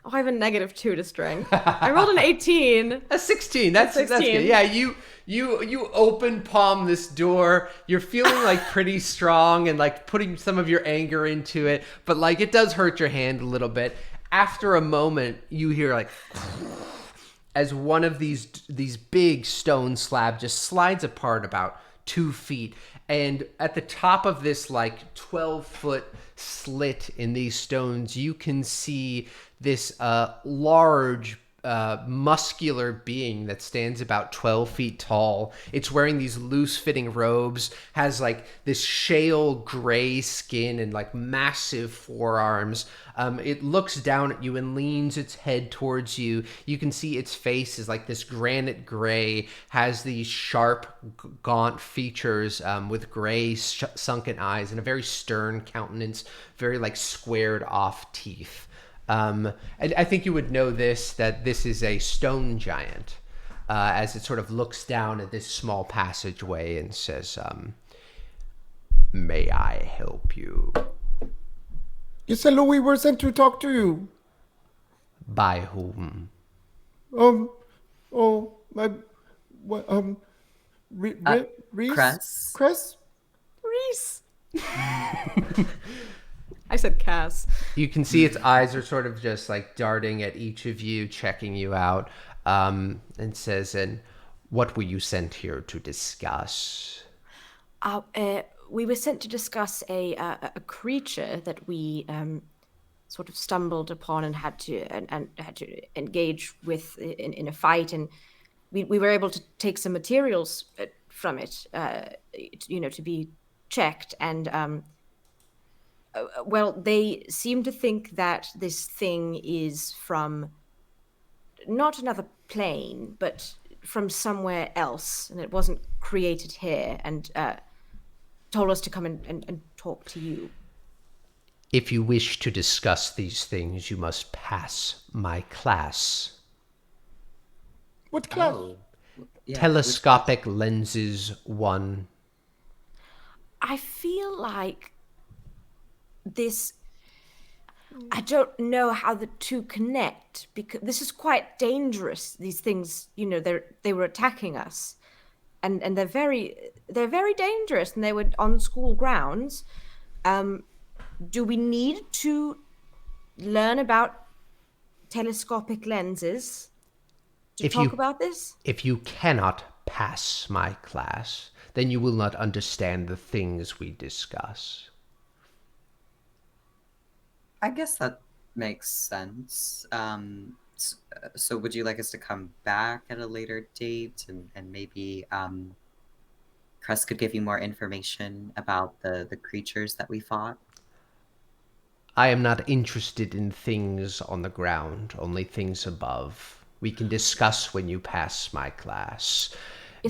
C: Oh, I have a -2 to strength. I rolled an 18.
A: A 16. That's
C: 16.
A: good. Yeah, you open palm this door. You're feeling like pretty strong and like putting some of your anger into it, but like it does hurt your hand a little bit. After a moment, you hear like as one of these big stone slab just slides apart about 2 feet, and at the top of this like 12-foot slit in these stones, you can see this large muscular being that stands about 12 feet tall. It's wearing these loose-fitting robes, has like this shale gray skin and like massive forearms. It looks down at you and leans its head towards you. You can see its face is like this granite gray, has these sharp, gaunt features with gray sunken eyes and a very stern countenance, very like squared off teeth. And I think you would know that this is a stone giant, as it sort of looks down at this small passageway and says, "May I help you?"
B: Yes, hello, we were sent to talk to you.
A: By whom?
B: Reese?
D: Cress?
C: Reese. I said Cass.
A: You can see its eyes are sort of just like darting at each of you, checking you out, and says, "And what were you sent here to discuss?"
C: We were sent to discuss a creature that we sort of stumbled upon and had to engage with in a fight, and we were able to take some materials from it, to be checked, and well, they seem to think that this thing is from not another plane, but from somewhere else, and it wasn't created here, and told us to come and talk to you.
A: If you wish to discuss these things, you must pass my class.
B: What class?
D: Oh. Yeah,
A: Telescopic Lenses 1.
C: I feel like I don't know how the two connect, because this is quite dangerous. These things, they were attacking us, and they're very dangerous, and they were on school grounds. Do we need to learn about telescopic lenses to talk about this?
A: If you cannot pass my class, then you will not understand the things we discuss.
D: I guess that makes sense. So would you like us to come back at a later date and maybe Cress could give you more information about the creatures that we fought?
A: I am not interested in things on the ground, only things above. We can discuss when you pass my class.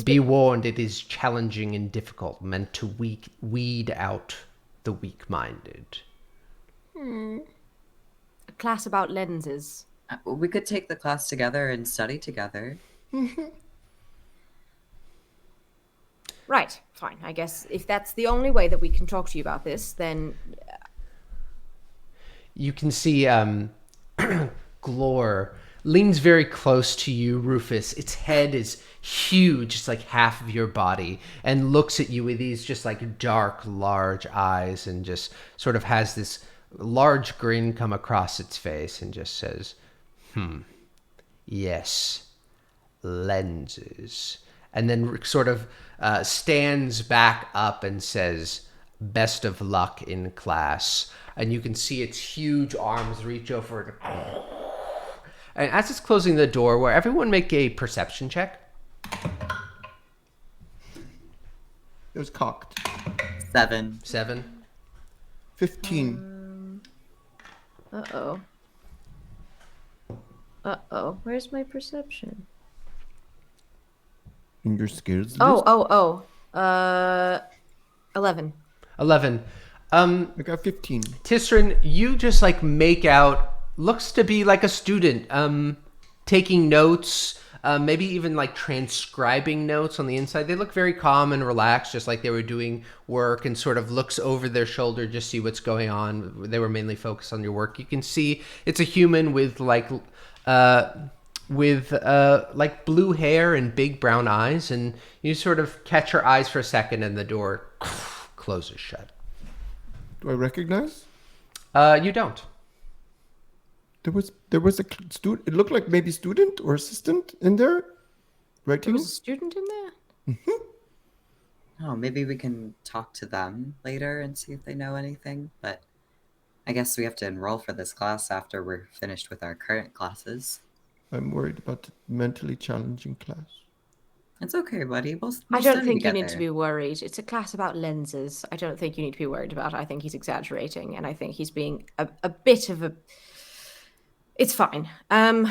A: Be warned, it is challenging and difficult, meant to weed out the weak-minded.
C: A class about lenses.
D: We could take the class together and study together.
C: Right, fine. I guess if that's the only way that we can talk to you about this, then...
A: You can see Glor leans very close to you, Rufus. Its head is huge, it's like half of your body, and looks at you with these just like dark, large eyes, and just sort of has this large grin come across its face and just says, yes, lenses. And then sort of stands back up and says, best of luck in class. And you can see its huge arms reach over. And as it's closing the door, where everyone make a perception check.
B: It was cocked.
D: 7.
B: 15.
C: Uh-oh. Where's my perception?
B: In your skills list?
C: 11.
A: 11.
B: I got 15.
A: Tisryn, you just like make out, looks to be like a student, taking notes, maybe even like transcribing notes on the inside. They look very calm and relaxed, just like they were doing work, and sort of looks over their shoulder just see what's going on. They were mainly focused on your work. You can see it's a human with like blue hair and big brown eyes, and you sort of catch her eyes for a second, and the door closes shut.
B: Do I recognize?
A: You don't.
B: There was a student. It looked like maybe student or assistant in there,
C: There
B: writing.
C: was a student in there?
D: Oh, maybe we can talk to them later and see if they know anything. But I guess we have to enroll for this class after we're finished with our current classes.
B: I'm worried about the mentally challenging class.
D: It's okay, buddy. We'll
C: I don't
D: study
C: think you need
D: together.
C: to be worried. It's a class about lenses. I don't think you need to be worried about it. I think he's exaggerating, and I think he's being a bit of a... It's fine. I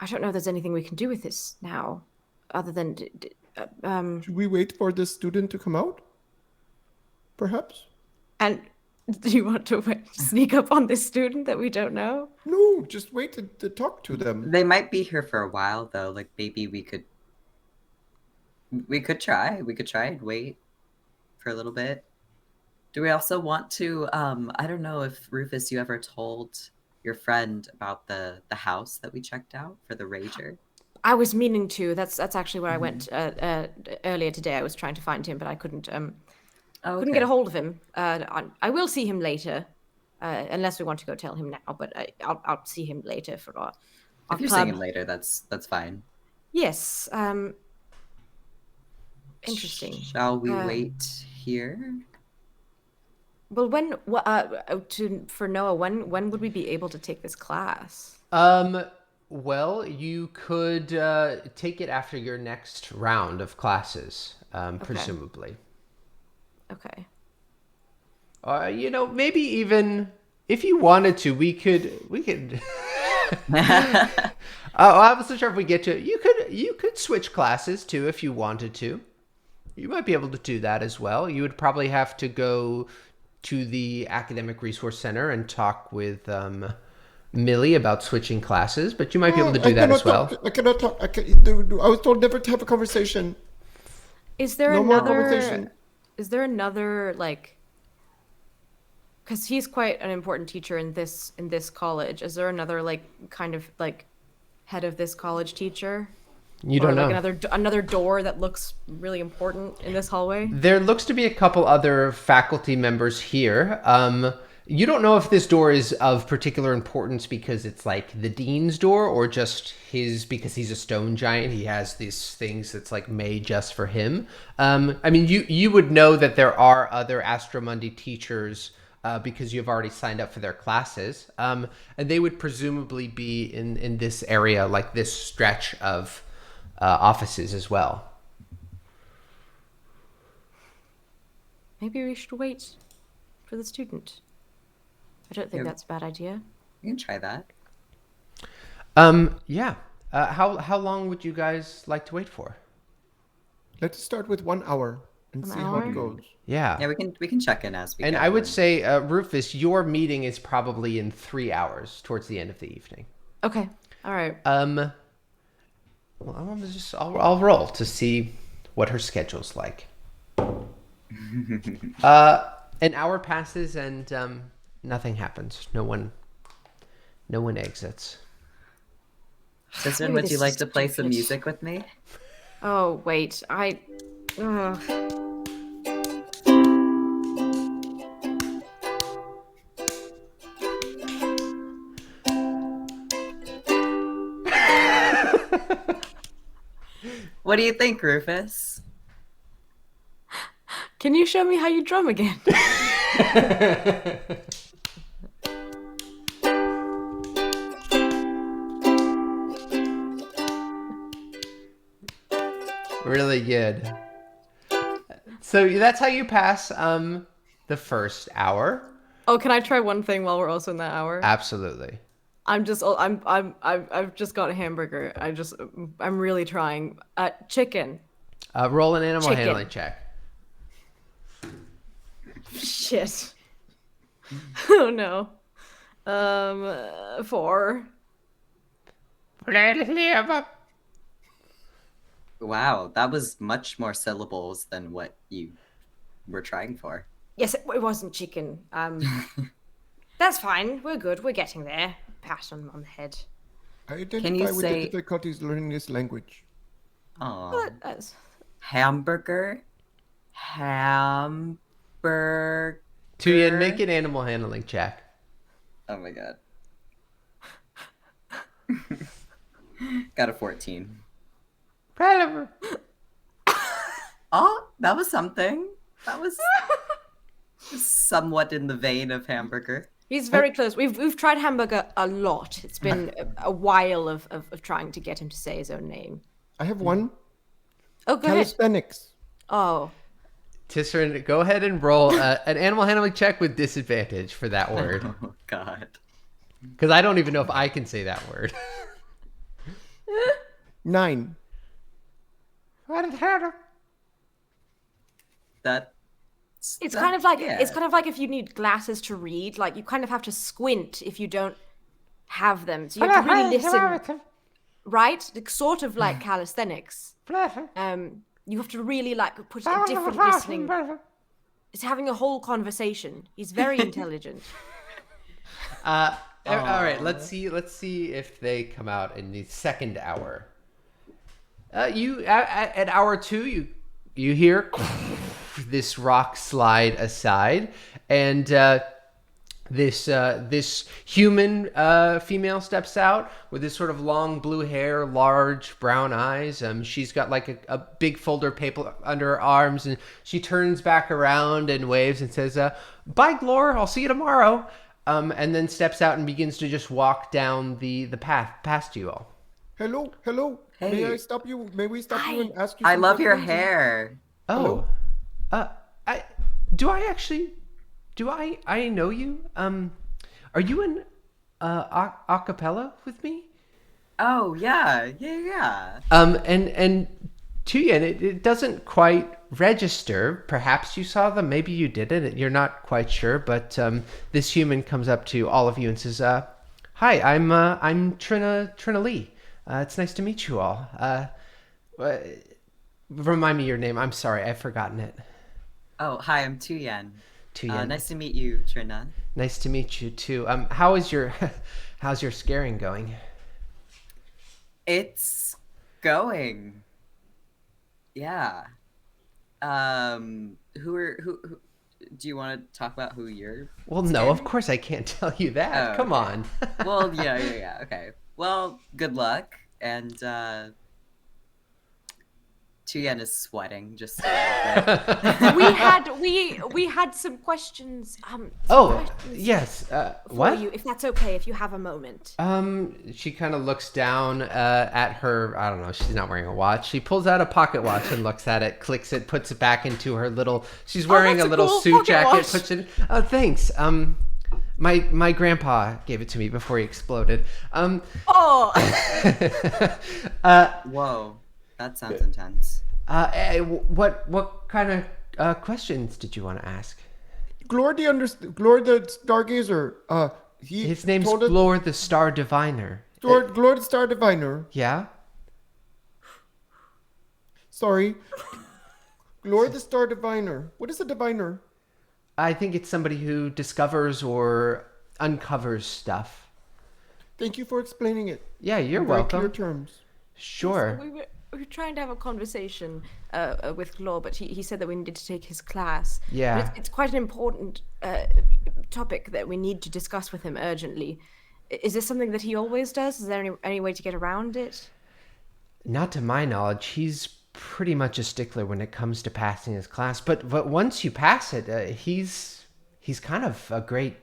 C: don't know if there's anything we can do with this now, other than...
B: Should we wait for this student to come out? Perhaps?
C: And do you want to sneak up on this student that we don't know?
B: No, just wait to talk to them.
D: They might be here for a while, though. Like, maybe we could try. We could try and wait for a little bit. Do we also want to, I don't know if, Rufus, you ever told your friend about the house that we checked out for the Rager?
C: I was meaning to. That's actually where I went earlier today. I was trying to find him, but I couldn't couldn't get a hold of him. I will see him later, unless we want to go tell him now. But I'll see him later for our
D: If you're
C: club.
D: seeing him later, that's fine.
C: Yes. Interesting.
D: Shall we wait here?
C: Well, for Noah, when would we be able to take this class?
A: Well, you could take it after your next round of classes, presumably.
C: Okay.
A: Maybe even if you wanted to, we could. I wasn't sure if we get to it. You could switch classes too if you wanted to. You might be able to do that as well. You would probably have to go to the Academic Resource Center and talk with Millie about switching classes, but you might be able to do that as well.
B: I cannot talk. I was told never to have a conversation.
C: Is there
B: No more conversation.
C: Is there another like? Because he's quite an important teacher in this college. Is there another kind of head of this college teacher?
A: You don't know.
C: Another door that looks really important in this hallway?
A: There looks to be a couple other faculty members here. You don't know if this door is of particular importance because it's like the dean's door, or just because he's a stone giant. He has these things that's like made just for him. I mean, you would know that there are other Astromundi teachers because you've already signed up for their classes. And they would presumably be in this area, like this stretch of offices as well.
C: Maybe we should wait for the student. I don't think that's a bad idea.
D: You can try that.
A: Yeah. How long would you guys like to wait for?
B: Let's start with 1 hour and see how it goes.
A: Yeah.
D: Yeah, we can check in as we
A: And
D: go.
A: I would say, Rufus, your meeting is probably in 3 hours towards the end of the evening.
C: Okay. All right.
A: Well, I'll roll to see what her schedule's like. An hour passes and nothing happens. No one exits.
D: Tisryn,
C: Maybe
D: would
C: this
D: you like
C: is
D: to play some
C: stupid.
D: music with me?
C: Oh wait,
D: What do you think, Rufus?
C: Can you show me how you drum again?
A: Really good. So that's how you pass the first hour.
C: Oh, can I try one thing while we're also in that hour?
A: Absolutely.
C: I've just got a hamburger. I'm really trying. Chicken.
A: Roll an animal
C: Chicken.
A: handling check.
C: Shit. Oh no. 4.
D: Wow, that was much more syllables than what you were trying for.
C: Yes, it wasn't chicken. That's fine. We're good. We're getting there. Pat on the head.
B: I
D: Can
B: identify
D: you
B: with the
D: say,
B: difficulties learning this language.
D: oh,
C: That's...
D: hamburger? Hamburger?
A: Tuyen, make an animal handling check.
D: Oh my god. Got a 14.
A: Whatever.
D: Oh, that was something. That was somewhat in the vein of hamburger.
C: He's very close. We've tried hamburger a lot. It's been a while of trying to get him to say his own name.
B: I have one.
C: Oh, go ahead.
B: Calisthenics.
C: Oh,
A: Tisryn, go ahead and roll an animal handling check with disadvantage for that word.
D: Oh god.
A: Because I don't even know if I can say that word.
B: 9.
D: That
C: it's kind of like
D: yeah.
C: it's kind of like if you need glasses to read. Like you kind of have to squint if you don't have them. So you have to really listen. Right? It's sort of like calisthenics. You have to really like put a different listening. It's having a whole conversation. He's very intelligent.
A: All right, let's see if they come out in the second hour. You at hour 2, you hear this rock slide aside, and this human female steps out with this sort of long blue hair, large brown eyes. She's got like a big folder of paper under her arms, and she turns back around and waves and says, "Bye, Glor. I'll see you tomorrow." And then steps out and begins to just walk down the path past you all.
B: Hello.
D: Hey.
B: May I stop you? May we stop you and ask you?
D: I
B: some
D: love your
B: questions?
D: hair.
A: Oh, do I know you? Are you in a cappella with me?
D: Oh yeah.
A: And Tuyen, it doesn't quite register. Perhaps you saw them, maybe you didn't. You're not quite sure, but this human comes up to all of you and says, "Hi, I'm Trina Lee. It's nice to meet you all. Remind me your name. I'm sorry, I've forgotten it."
D: Oh, hi, I'm Tuyen.
A: Tuyen.
D: Nice to meet you, Trina.
A: Nice to meet you too. How's your scaring going?
D: It's going. Yeah. Who do you want to talk about who you're
A: Well, no, of course I can't tell you that.
D: Oh,
A: Come
D: okay.
A: on.
D: Well, yeah. Okay. Well, good luck. And Tuyen is sweating just a little bit.
C: we had some questions.
A: Yes.
C: For
A: What?
C: you, if that's okay, if you have a moment.
A: She kind of looks down at her. I don't know. She's not wearing a watch. She pulls out a pocket watch and looks at it, clicks it, puts it back into her little. She's wearing
C: that's
A: a
C: a
A: little
C: cool
A: suit
C: pocket
A: jacket.
C: watch.
A: Puts it. Oh, thanks. My grandpa gave it to me before he exploded.
C: Oh,
D: Whoa, that sounds intense.
A: What kind of questions did you want to ask?
B: Glor the Stargazer.
A: His name's
B: told us-
A: Glor the Star Diviner.
B: Glor the Star Diviner.
A: Yeah?
B: Sorry. Glor the Star Diviner. What is a diviner?
A: I think it's somebody who discovers or uncovers stuff.
B: Thank you for explaining it.
A: Yeah, you're
B: in very
A: welcome.
B: clear terms.
A: Sure.
C: we were trying to have a conversation with Glor, but he said that we needed to take his class.
A: Yeah.
C: But it's quite an important topic that we need to discuss with him urgently. Is this something that he always does? Is there any way to get around it?
A: Not to my knowledge. He's pretty much a stickler when it comes to passing his class. But once you pass it, he's kind of a great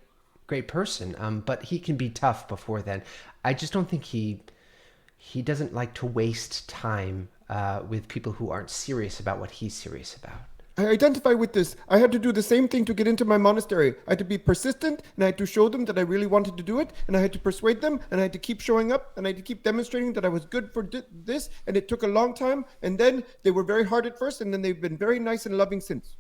A: person. But he can be tough before then. I just don't think he doesn't like to waste time with people who aren't serious about what he's serious about.
B: I identify with this. I had to do the same thing to get into my monastery. I had to be persistent, and I had to show them that I really wanted to do it, and I had to persuade them, and I had to keep showing up, and I had to keep demonstrating that I was good for this, and it took a long time, and then they were very hard at first, and then they've been very nice and loving since.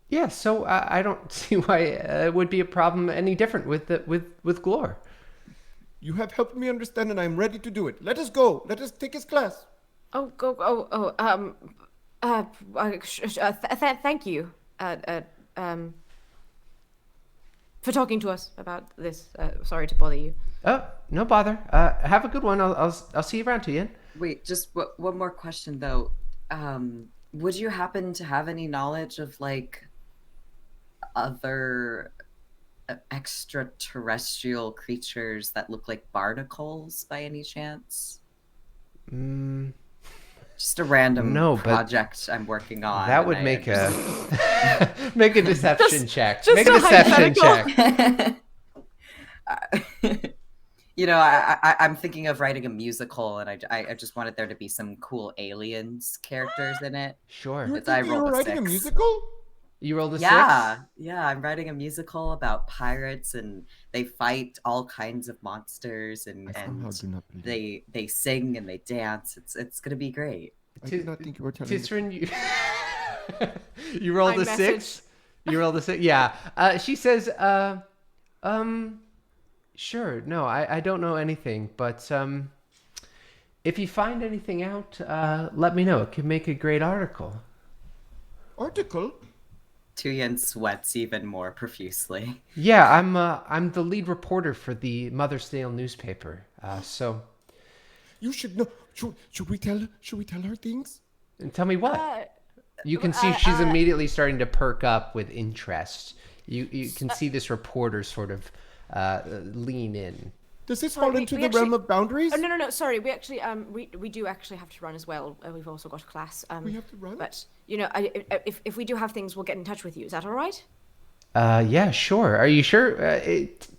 A: Yeah, so I don't see why it would be a problem any different with Glor.
B: You have helped me understand, and I am ready to do it. Let us go. Let us take his class.
C: Thank you. For talking to us about this. Sorry to bother you.
A: Oh, no bother. Have a good one. I'll see you around, Tuyen.
D: Wait, just one more question though. Would you happen to have any knowledge of like other extraterrestrial creatures that look like barnacles by any chance? Just a random project I'm working on.
A: That would make a make a deception check.
C: Just
A: make a deception check.
D: You know, I'm thinking of writing a musical, and I just wanted there to be some cool aliens characters in it.
A: Sure.
B: You're writing a musical?
A: You rolled a 6?
D: Yeah, I'm writing a musical about pirates, and they fight all kinds of monsters, and they sing and they dance. It's gonna be great.
B: I did not think you were telling
A: Tisryn, you rolled a 6? You rolled a 6? Yeah. She says, sure. No, I don't know anything, but if you find anything out, let me know. It could make a great article.
B: Article?
D: Tuyen sweats even more profusely.
A: Yeah, I'm the lead reporter for the Mother Snail newspaper. So
B: you should know. Should we tell her things?
A: And tell me what. You can see she's immediately starting to perk up with interest. You can see this reporter sort of lean in.
B: Does this fall into the realm of boundaries?
C: Oh, no. Sorry, we actually we do actually have to run as well. We've also got a class.
B: We have to run.
C: But you know, if we do have things, we'll get in touch with you. Is that all right?
A: Yeah, sure. Are you sure?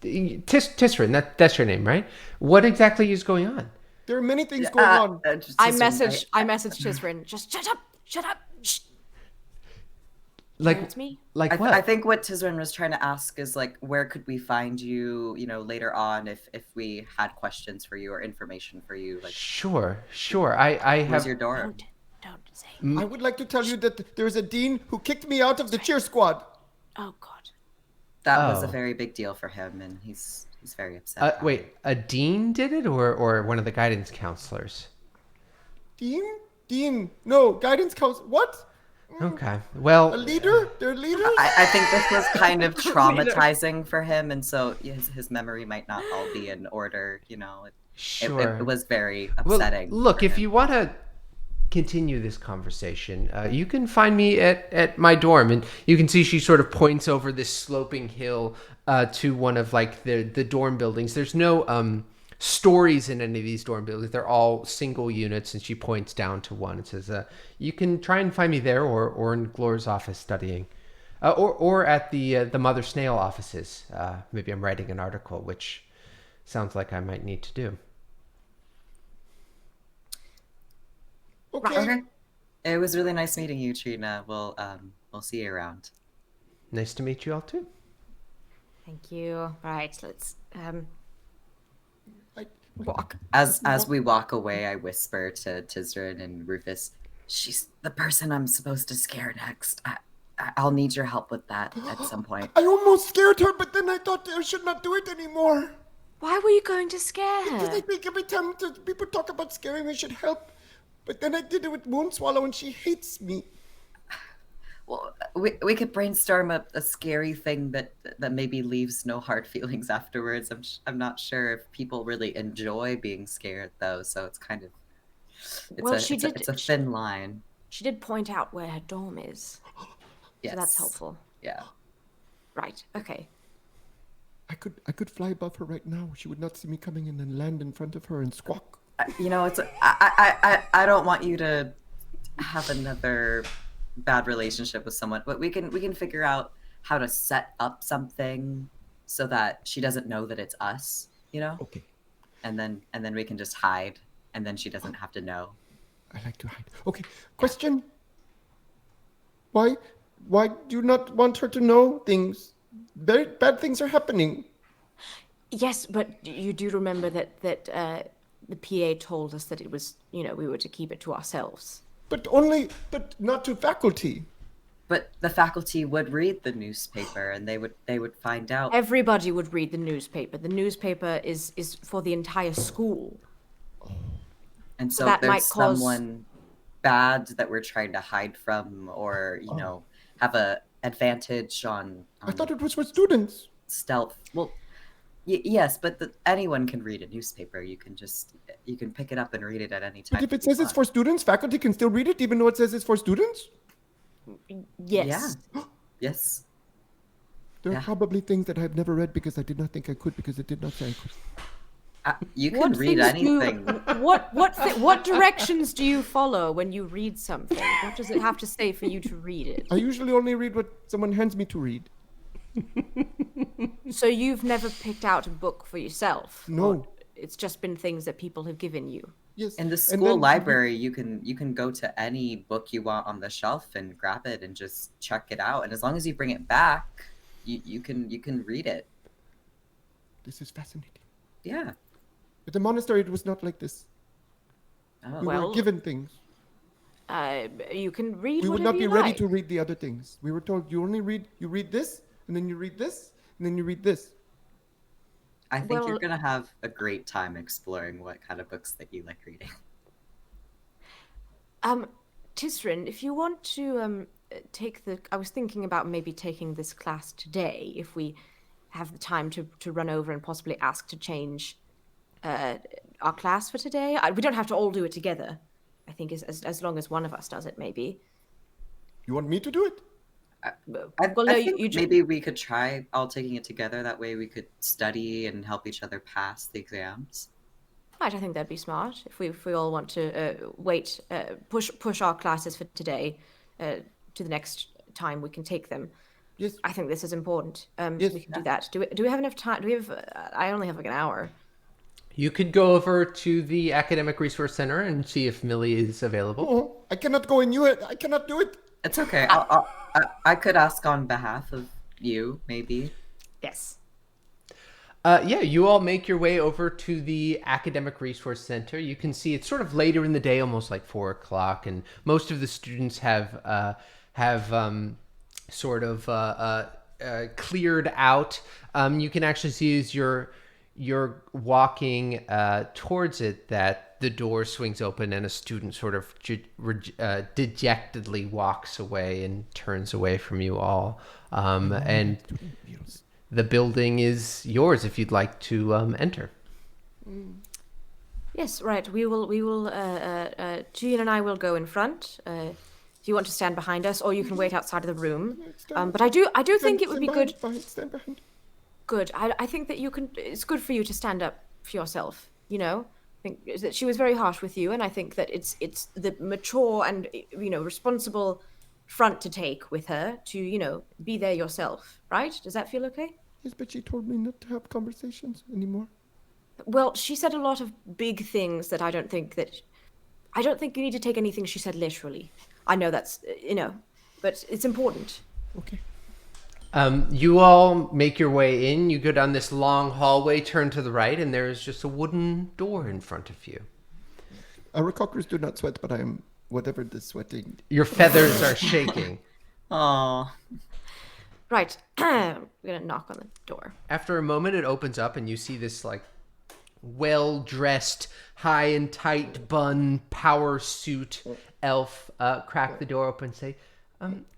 A: Tisryn, that's your name, right? What exactly is going on?
B: There are many things going on.
C: I messaged Tisryn. Just shut up. Shh.
A: Like
C: it's me.
A: Like what?
D: I think what Tisryn was trying to ask is like, where could we find you? You know, later on, if we had questions for you or information for you. Like,
A: sure. I have.
D: Where's your door?
C: Don't say.
B: I would like to tell you that there is a dean who kicked me out of the cheer squad.
C: Oh God.
D: That was a very big deal for him, and he's very upset.
A: Wait, a dean did it, or one of the guidance counselors?
B: Dean? No, guidance counselor. What?
A: Okay. Well,
B: a leader? They're leaders?
D: I think this was kind of traumatizing for him, and so his memory might not all be in order. You know, it was very upsetting.
A: Well, look, if you want to continue this conversation, you can find me at my dorm, and you can see she sort of points over this sloping hill to one of like the dorm buildings. There's no stories in any of these dorm buildings. They're all single units, and she points down to one and says, you can try and find me there or in Glor's office studying, or at the Mother Snail offices. Maybe I'm writing an article, which sounds like I might need to do.
B: Okay.
D: It was really nice meeting you, Trina. We'll see you around.
A: Nice to meet you all too.
C: Thank you. Right, let's walk.
D: As we walk away, I whisper to Tisryn and Rufus, "She's the person I'm supposed to scare next. I'll need your help with that at some point."
B: I almost scared her, but then I thought I should not do it anymore.
C: Why were you going to scare her?
B: Because I think every time people talk about scaring, I should help. But then I did it with Moonswallow, and she hates me.
D: Well, we could brainstorm a scary thing that maybe leaves no hard feelings afterwards. I'm not sure if people really enjoy being scared though, so it's kind of it's a thin line.
C: She did point out where her dorm is.
D: Yes.
C: So that's helpful.
D: Yeah.
C: Right. Okay.
B: I could fly above her right now. She would not see me coming in and land in front of her and squawk.
D: You know, I don't want you to have another bad relationship with someone, but we can figure out how to set up something so that she doesn't know that it's us, you know?
B: Okay.
D: And then we can just hide, and then she doesn't have to know.
B: I like to hide. Okay. Question. Why do you not want her to know things? Very bad things are happening.
C: Yes, but you do remember that the PA told us that it was, we were to keep it to ourselves.
B: But not to faculty.
D: But the faculty would read the newspaper, and they would find out.
C: Everybody would read the newspaper. The newspaper is for the entire school.
D: And so
C: that
D: there's
C: might cause...
D: someone bad that we're trying to hide from, or have a advantage on
B: I thought it was for students.
D: Stealth. Well, yes, but anyone can read a newspaper. You can pick it up and read it at any time.
B: But if it says it's for students, faculty can still read it even though it says it's for students?
C: Yes.
D: Yeah. Yes.
B: There are probably things that I've never read because I did not think I could because it did not say I could.
D: You can read anything.
C: What directions do you follow when you read something? What does it have to say for you to read it?
B: I usually only read what someone hands me to read.
C: So you've never picked out a book for yourself?
B: No.
C: It's just been things that people have given you?
B: Yes.
D: In the school library, you can go to any book you want on the shelf and grab it and just check it out. And as long as you bring it back, you can read it.
B: This is fascinating.
D: Yeah.
B: At the monastery, it was not like this.
D: Oh.
B: We were given things.
C: You can read.
B: We would not be ready to read the other things. We were told you read this, and then you read this, and then you read this.
D: I think you're gonna have a great time exploring what kind of books that you like reading.
C: Tisryn, if you want to I was thinking about maybe taking this class today, if we have the time to run over and possibly ask to change our class for today. We don't have to all do it together. I think as long as one of us does it, maybe.
B: You want me to do it?
D: I think maybe we could try all taking it together. That way we could study and help each other pass the exams.
C: Right, I think that'd be smart. If we all want to push our classes for today to the next time we can take them.
B: Yes.
C: I think this is important.
B: Yes.
C: We can do that. Do we have enough time? I only have like an hour.
A: You could go over to the Academic Resource Center and see if Millie is available.
B: Oh, I cannot go in you. I cannot do it.
D: It's okay. I could ask on behalf of you, maybe.
C: Yes.
A: Yeah, you all make your way over to the Academic Resource Center. You can see it's sort of later in the day, almost like 4 o'clock, and most of the students have sort of cleared out. You can actually see as you're walking towards it that the door swings open and a student sort of dejectedly walks away and turns away from you all. And the building is yours if you'd like to enter.
C: Yes, right. We will. Tuyen and I will go in front. If you want to stand behind us, or you can wait outside of the room. But I do think it would be good.
B: Stand behind.
C: Good. I think that you can. It's good for you to stand up for yourself. You know, I think that she was very harsh with you, and I think that it's the mature and responsible front to take with her to be there yourself. Right? Does that feel okay?
B: Yes, but she told me not to have conversations anymore.
C: Well, she said a lot of big things that I don't think you need to take anything she said literally. I know that's but it's important.
B: Okay.
A: You all make your way in. You go down this long hallway, turn to the right, and there is just a wooden door in front of you.
B: Our cockers do not sweat, but I am whatever the sweating.
A: Your feathers are shaking.
D: Aww.
C: Right. We're gonna knock on the door.
A: After a moment, it opens up, and you see this like well-dressed, high and tight bun, power suit elf crack the door open and say,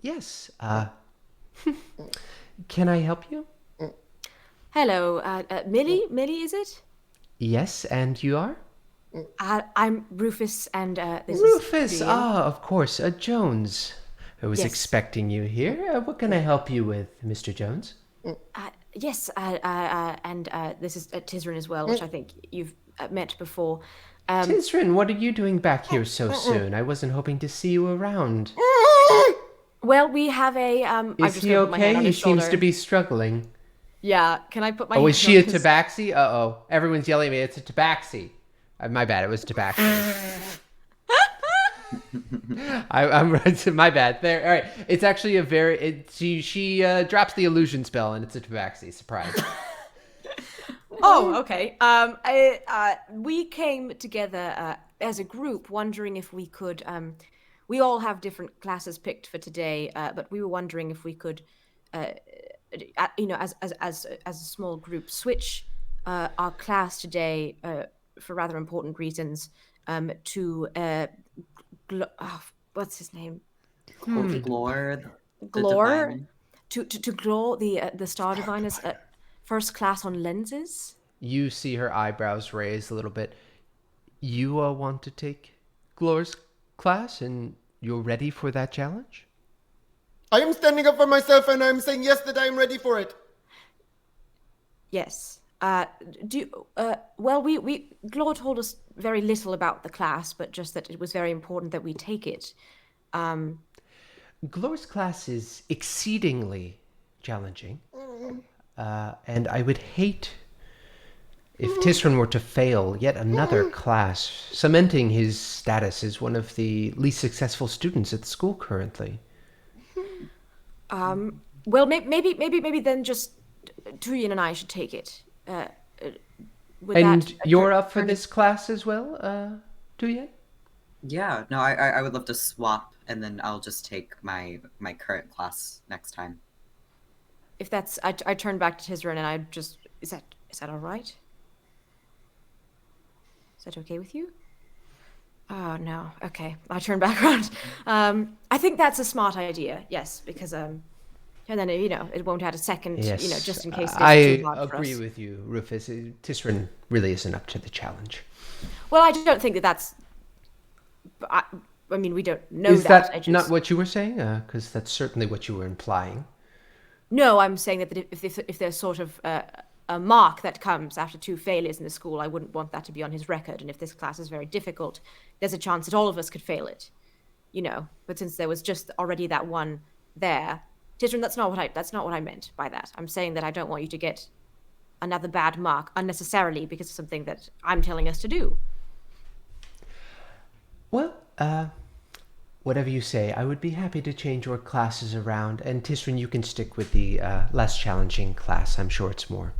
A: yes, can I help you?
C: Hello, Millie? Millie, is it?
A: Yes, and you are?
C: I'm Rufus, and this
A: Rufus!
C: is
A: Of course, Jones. I was expecting you here. What can I help you with, Mr. Jones?
C: Yes, and this is Tisryn as well, which I think you've met before.
A: Tisryn, what are you doing back here so soon? I wasn't hoping to see you around.
C: Well, we have a...
A: Is he okay? He seems to be struggling.
C: Yeah, can I put my...
A: Oh, is she a tabaxi? Uh-oh. Everyone's yelling at me. It's a tabaxi. My bad. It was tabaxi. I'm right. My bad. There. All right. It's actually a very... She drops the illusion spell, and it's a tabaxi. Surprise.
C: Oh, okay. We came together as a group, wondering if we could... we all have different classes picked for today, but we were wondering if we could, as a small group, switch our class today for rather important reasons to what's his name?
D: Glor, the
C: Glor,
D: divine.
C: to Glor, the Star Diviner's first class on lenses.
A: You see her eyebrows raise a little bit. You want to take Glor's class, and you're ready for that challenge?
B: I am standing up for myself, and I'm saying yes, that I am ready for it.
C: Yes. Well, Glor told us very little about the class, but just that it was very important that we take it.
A: Glor's class is exceedingly challenging, and I would hate if Tisryn were to fail yet another class, cementing his status as one of the least successful students at the school currently.
C: Well, maybe then just Tuyen and I should take it.
A: And you're up for this class as well, Tuyen?
D: Yeah, no, I would love to swap, and then I'll just take my current class next time.
C: If that's, I turn back to Tisryn and I just, is that all right? Is that okay with you? Oh no, okay. I turn back around. I think that's a smart idea. Yes, because and then it won't add a second.
A: Yes.
C: Just in case.
A: I
C: too hard for
A: agree
C: us.
A: with you, Rufus. Tisryn really isn't up to the challenge.
C: Well, I don't think that's. I mean, we don't know
A: Is
C: that.
A: that not what you were saying? Because that's certainly what you were implying.
C: No, I'm saying that if there's sort of a mark that comes after 2 failures in the school, I wouldn't want that to be on his record. And if this class is very difficult, there's a chance that all of us could fail it. But since there was just already that one there, Tisryn, that's not what I meant by that. I'm saying that I don't want you to get another bad mark unnecessarily because of something that I'm telling us to do.
A: Well, whatever you say, I would be happy to change your classes around. And Tisryn, you can stick with the less challenging class. I'm sure it's more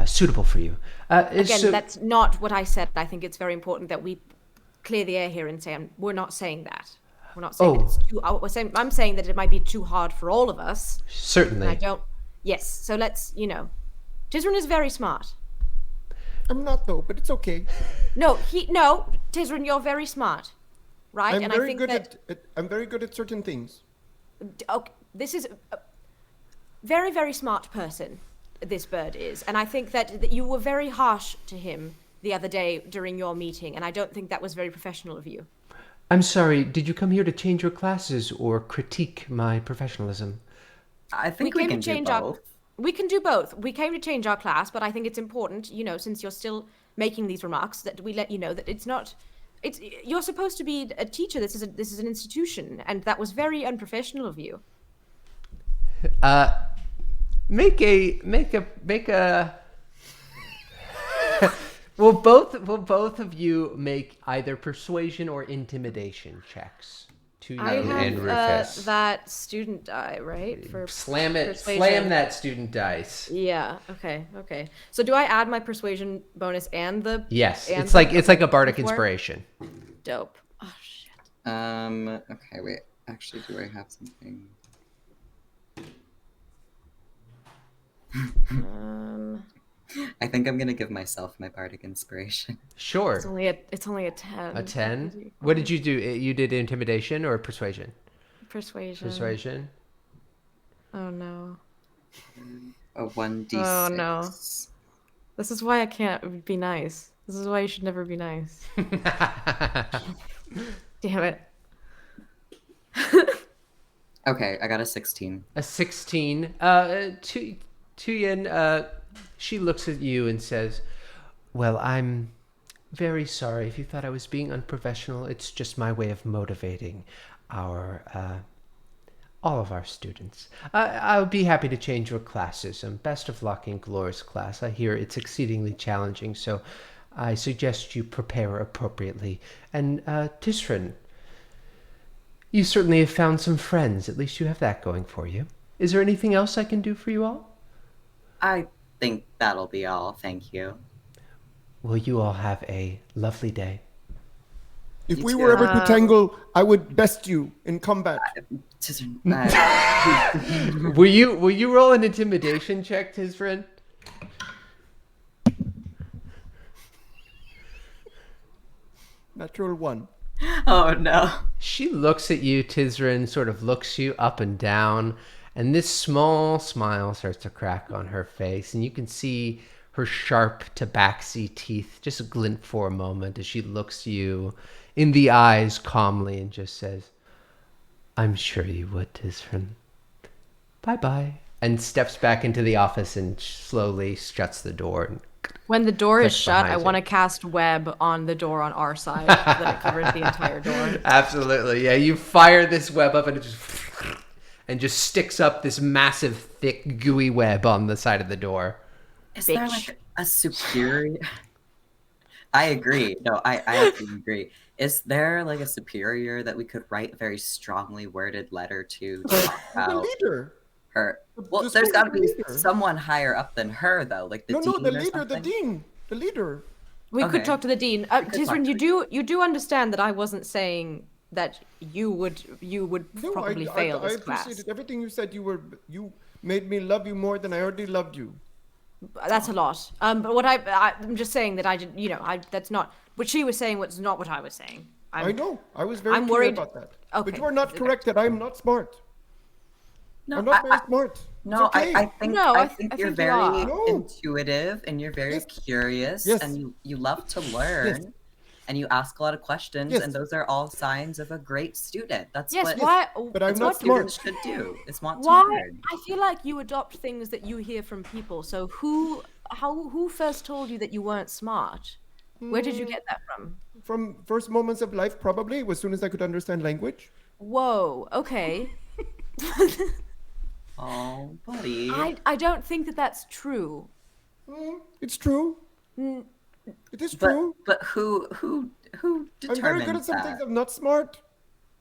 A: suitable for you.
C: Again, that's not what I said. I think it's very important that we clear the air here and say we're not saying that. We're not saying it's too. I'm saying that it might be too hard for all of us.
A: Certainly.
C: I don't. Yes. So let's. Tisryn is very smart.
B: I'm not though, but it's okay.
C: No, Tisryn, you're very smart, right?
B: I'm very good at certain things.
C: Okay, this is a very, very smart person. This bird is, and I think that you were very harsh to him the other day during your meeting, and I don't think that was very professional of you.
A: I'm sorry, did you come here to change your classes or critique my professionalism?
D: I think we can do both.
C: We can do both. We came to change our class, but I think it's important, since you're still making these remarks, that we let you know that it's not. You're supposed to be a teacher. This is an institution, and that was very unprofessional of you.
A: Make a. Will both of you make either persuasion or intimidation checks? Tuyen and Rufus.
C: That student die, right? For
A: Slam it.
C: persuasion.
A: Slam that student dice.
C: Yeah. Okay. So do I add my persuasion bonus and the?
A: Yes.
C: And
A: it's like a bardic inspiration.
C: Dope. Oh shit.
D: Okay. Wait. Actually, do I have something? I think I'm gonna give myself my bardic inspiration.
A: Sure.
C: It's only a 10.
A: A 10? What did you do? You did intimidation or persuasion?
C: Persuasion. Oh no.
D: A 1d6.
C: Oh no. This is why I can't be nice. This is why you should never be nice. Damn it.
D: Okay, I got a 16.
A: A 16. Tuyen, she looks at you and says, well, I'm very sorry if you thought I was being unprofessional. It's just my way of motivating all of our students. I'll be happy to change your classes, and best of luck in Glor's class. I hear it's exceedingly challenging, so I suggest you prepare appropriately. And Tisryn, you certainly have found some friends. At least you have that going for you. Is there anything else I can do for you all?
D: I think that'll be all. Thank you.
A: Will you all have a lovely day?
B: If we were ever to tangle, I would best you in combat.
A: Will you roll an intimidation check, Tisryn?
B: Natural 1.
D: Oh no.
A: She looks at you, Tisryn, sort of looks you up and down, and this small smile starts to crack on her face, and you can see her sharp tabaxi teeth just glint for a moment as she looks you in the eyes calmly and just says, I'm sure you would, Tisryn. Bye-bye. And steps back into the office and slowly shuts the door. And
C: When the door is
A: Clicks
C: shut,
A: behind
C: I
A: you.
C: want to cast web on the door on our side so that it covers the entire door.
A: Absolutely, yeah. You fire this web up and it just sticks up this massive, thick, gooey web on the side of the door.
D: Is there
C: Bitch.
D: like a superior? I agree. No, I absolutely agree. Is there like a superior that we could write a very strongly worded letter to talk
B: The
D: about
B: leader.
D: her? Well,
B: The
D: there's got to be
B: leader.
D: someone higher up than her, though, like the
B: No,
D: dean
B: the
D: or
B: leader, the
D: something?
B: dean. The leader.
C: We
D: Okay.
C: could talk to the dean.
D: could talk
C: Tisryn,
D: to
C: you do understand that I wasn't saying that you would
B: No,
C: probably
B: I
C: fail this
B: appreciated
C: class.
B: everything you said. You made me love you more than I already loved you.
C: That's a lot. But what I'm just saying that I did, that's not what she was saying. Was not what I was saying.
B: I know. I was very
C: I'm
B: clear
C: worried-
B: about that.
C: Okay,
B: But you are not
C: okay.
B: correct that I'm not smart.
D: No,
B: I'm not very smart.
D: No,
B: It's okay.
D: I think
C: No,
D: I
C: I
D: think
C: think
D: you're
C: you
D: very
C: are.
B: No.
D: intuitive and you're very
B: Yes.
D: curious
B: Yes.
D: and you love to learn and you ask a lot of questions
B: Yes.
D: and those are all signs of a great student. That's
C: Yes.
D: what
C: Why?
B: But I'm
D: that's
B: not
D: what students
B: smart.
D: should do. Is want to
C: Why?
D: learn.
C: I feel like you adopt things that you hear from people. So who first told you that you weren't smart? Where did you get that from?
B: From first moments of life, probably, as soon as I could understand language.
C: Whoa. Okay.
D: Oh, buddy.
C: I don't think that that's true.
B: It's true.
C: Mm.
B: It is
D: but
B: true.
D: but who
B: I'm
D: determines
B: very good at some
D: that?
B: things. I'm not smart.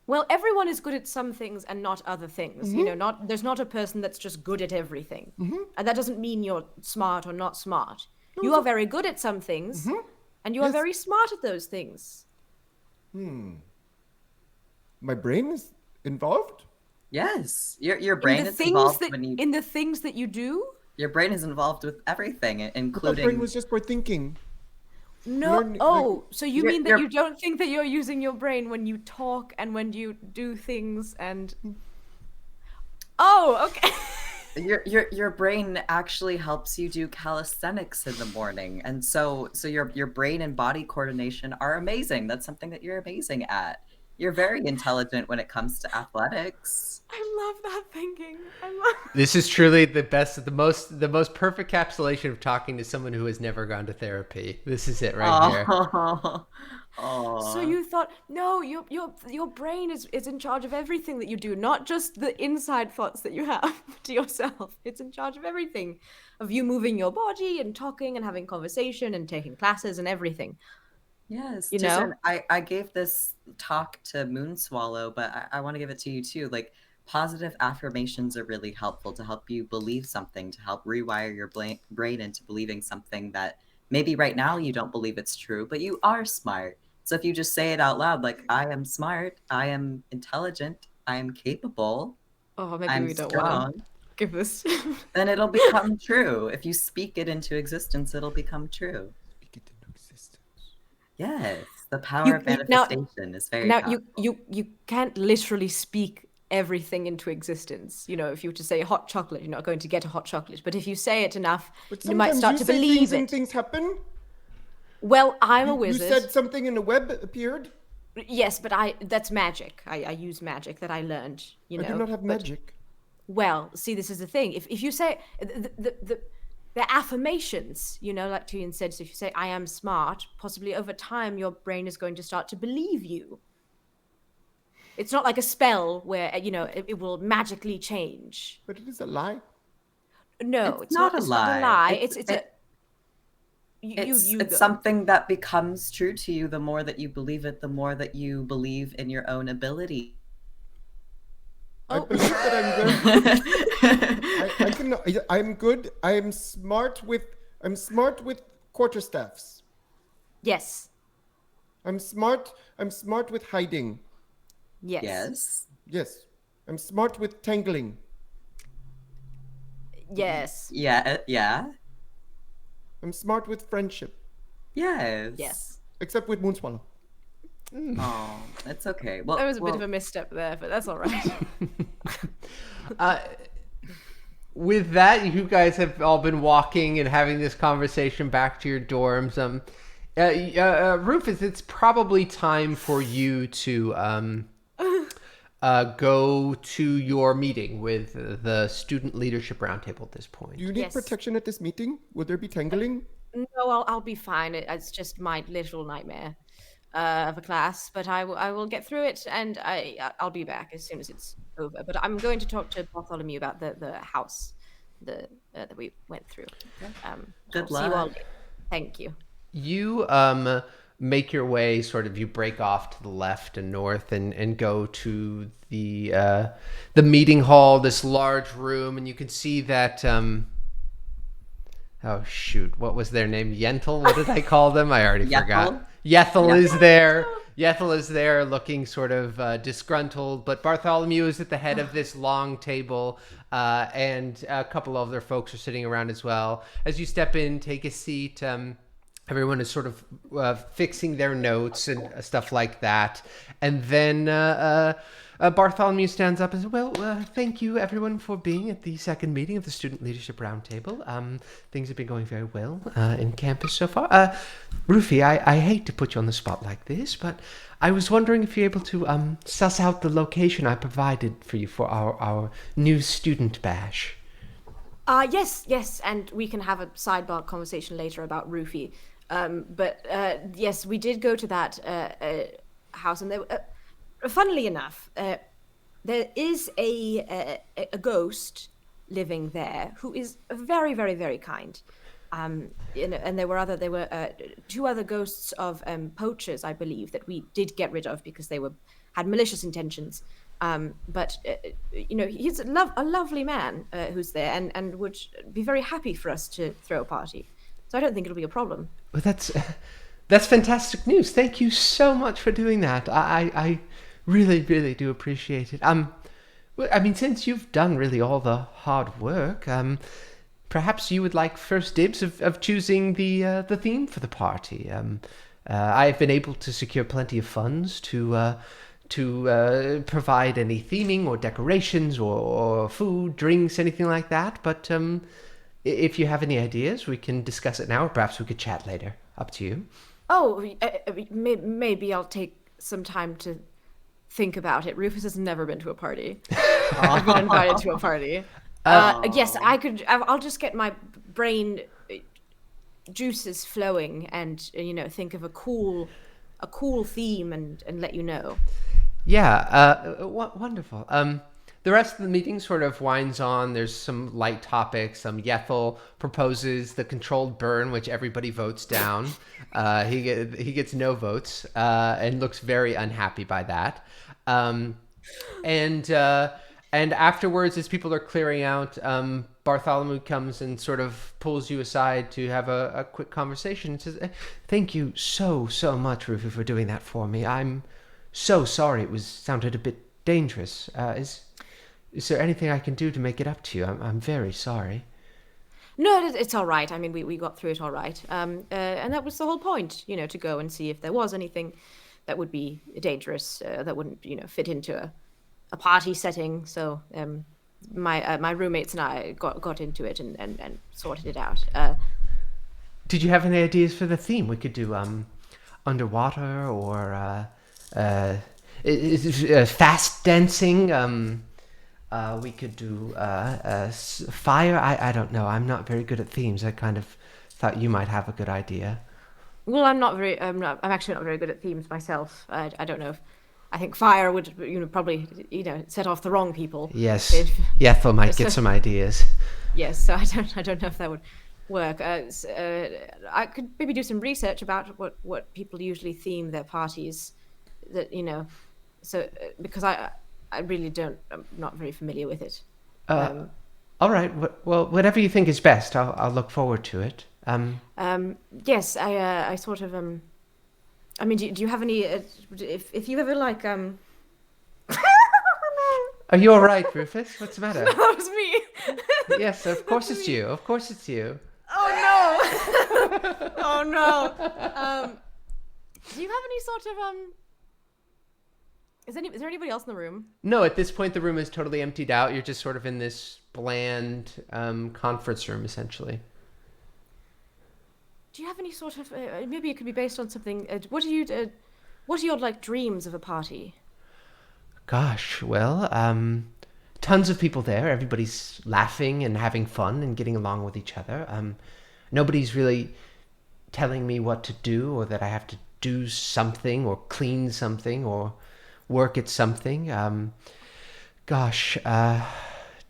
C: Well, everyone is good at some things and not other things.
B: Mm-hmm.
C: There's not a person that's just good at everything. And that doesn't mean you're smart or not smart. You are very good at some things, and you are
B: Yes.
C: very smart at those things.
B: My brain is involved.
D: Yes, your brain
C: in the
D: is
C: things
D: involved
C: that
D: when you.
C: in the things that you do.
D: Your brain is involved with everything,
B: But my brain
D: including.
B: was just for thinking.
C: No.
B: Learn, like-
C: Oh, so you
D: You're-
C: mean that
D: you're-
C: you don't think that you're using your brain when you talk and when you do things and. Oh, okay.
D: Your brain actually helps you do calisthenics in the morning, and so your brain and body coordination are amazing. That's something that you're amazing at. You're very intelligent when it comes to athletics.
C: I love that thinking. I love.
A: This is truly the best, the most perfect encapsulation of talking to someone who has never gone to therapy. This is it right here.
D: Oh,
C: So you thought no, your brain is in charge of everything that you do, not just the inside thoughts that you have to yourself. It's in charge of everything, of you moving your body and talking and having conversation and taking classes and everything.
D: Yes,
C: You know?
D: Tisryn, I gave this talk to Moonswallow, but I want to give it to you too. Like, positive affirmations are really helpful to help you believe something, to help rewire your brain into believing something that maybe right now you don't believe it's true, but you are smart. So if you just say it out loud, like, I am smart, I am intelligent, I am capable,
C: Oh, maybe
D: I'm
C: we don't want
D: strong,
C: to give this.
D: then it'll become true. If you speak it into existence, it'll become true.
B: Speak it into existence.
D: Yes, the power
C: You-
D: of
C: you- now-
D: manifestation is very
C: Now
D: powerful.
C: you can't literally speak everything into existence. If you were to say hot chocolate, you're not going to get a hot chocolate. But if you say it enough,
B: But
C: you might
B: sometimes
C: start
B: you
C: to
B: say
C: believe
B: things and
C: it.
B: things happen.
C: Well, I'm a
B: You
C: wizard.
B: said something in the web appeared.
C: Yes, but that's magic. I use magic that I learned.
B: I do not have
C: but-
B: magic.
C: Well, see, this is the thing. If you say the affirmations, like Tuyen said, so if you say I am smart, possibly over time your brain is going to start to believe you. It's not like a spell where it will magically change.
B: But it is a lie.
C: No,
D: It's not a
C: It's not a
D: lie.
C: lie.
D: It's-
C: It's a. You
D: It's
C: go.
D: something that becomes true to you the more that you believe it, the more that you believe in your own ability.
B: I
C: Oh.
B: believe that I'm good. I can. I'm good. I'm smart with quarterstaffs.
C: Yes.
B: I'm smart with hiding.
C: Yes.
D: Yes.
B: Yes. I'm smart with tangling.
C: Yes.
D: Yeah. Yeah.
B: I'm smart with friendship.
D: Yes.
C: Yes.
B: Except with Moonswallow.
D: Oh, it's okay. Well,
C: There was a bit of a misstep there, but that's all right.
A: With that, you guys have all been walking and having this conversation back to your dorms. Rufus, it's probably time for you to go to your meeting with the Student Leadership Roundtable at this point.
B: Do you need protection at this meeting? Would there be tangling?
C: No, I'll be fine. It's just my little nightmare of a class, but I will get through it, and I'll be back as soon as it's over. But I'm going to talk to Bartholomew about the house that we went through.
D: Good
C: See you all
D: luck.
C: later. Thank you.
A: You make your way, sort of, you break off to the left and north and go to the meeting hall, this large room, and you can see that oh shoot, what was their name? Yentl? What did I call them? I already forgot. Yethel is there. Yethel is there looking sort of disgruntled, but Bartholomew is at the head of this long table, and a couple of other folks are sitting around as well. As you step in, take a seat, everyone is sort of fixing their notes and stuff like that. And then Bartholomew stands up and says, well, thank you everyone for being at the second meeting of the Student Leadership Roundtable. Things have been going very well in campus so far. Rufy, I hate to put you on the spot like this, but I was wondering if you're able to suss out the location I provided for you for our new student bash.
C: Yes, and we can have a sidebar conversation later about Rufy. But yes, we did go to that house, and there, funnily enough, there is a ghost living there who is very, very, very kind. And there were two other ghosts of poachers, I believe, that we did get rid of because they had malicious intentions. But he's a lovely man who's there, and would be very happy for us to throw a party. So I don't think it'll be a problem.
A: Well, that's fantastic news. Thank you so much for doing that. I really, really do appreciate it. I mean, since you've done really all the hard work, perhaps you would like first dibs of choosing the theme for the party. I've been able to secure plenty of funds to provide any theming or decorations or food, drinks, anything like that. But if you have any ideas, we can discuss it now, or perhaps we could chat later. Up to you.
C: Oh, maybe I'll take some time to think about it. Rufus has never been to a party. I've been invited to a party. Yes, I'll just get my brain juices flowing and think of a cool theme and let you know.
A: Yeah, wonderful. The rest of the meeting sort of winds on. There's some light topics. Yethel proposes the controlled burn, which everybody votes down. He gets no votes and looks very unhappy by that. And afterwards, as people are clearing out, Bartholomew comes and sort of pulls you aside to have a quick conversation and says, "Thank you so much, Rufus, for doing that for me. I'm so sorry. It sounded a bit dangerous. Is there anything I can do to make it up to you? I'm very sorry."
C: No, it's all right. I mean, we got through it all right. And that was the whole point, to go and see if there was anything that would be dangerous, that wouldn't, fit into a party setting. So my roommates and I got into it and sorted it out.
A: Did you have any ideas for the theme? We could do underwater or fast dancing. We could do fire. I don't know. I'm not very good at themes. I kind of thought you might have a good idea.
C: Well, I'm actually not very good at themes myself. I don't know if. I think fire would, probably, set off the wrong people.
A: Yes. Yethel might get some ideas.
C: Yes. So I don't know if that would work. I could maybe do some research about what people usually theme their parties. That so because I really don't. I'm not very familiar with it.
A: All right. Well, whatever you think is best, I'll look forward to it.
C: Yes, I sort of I mean, do you have any? If you ever like
A: Are you all right, Rufus? What's the matter?
C: That was me.
A: Yes, of course it's you. Of course it's you.
C: Oh no! Oh no! Do you have any sort of Is there anybody else in the room?
A: No, at this point the room is totally emptied out. You're just sort of in this bland conference room, essentially.
C: Do you have any sort of maybe it could be based on something? What are your like dreams of a party?
A: Gosh, well, tons of people there. Everybody's laughing and having fun and getting along with each other. Nobody's really telling me what to do or that I have to do something or clean something or work at something.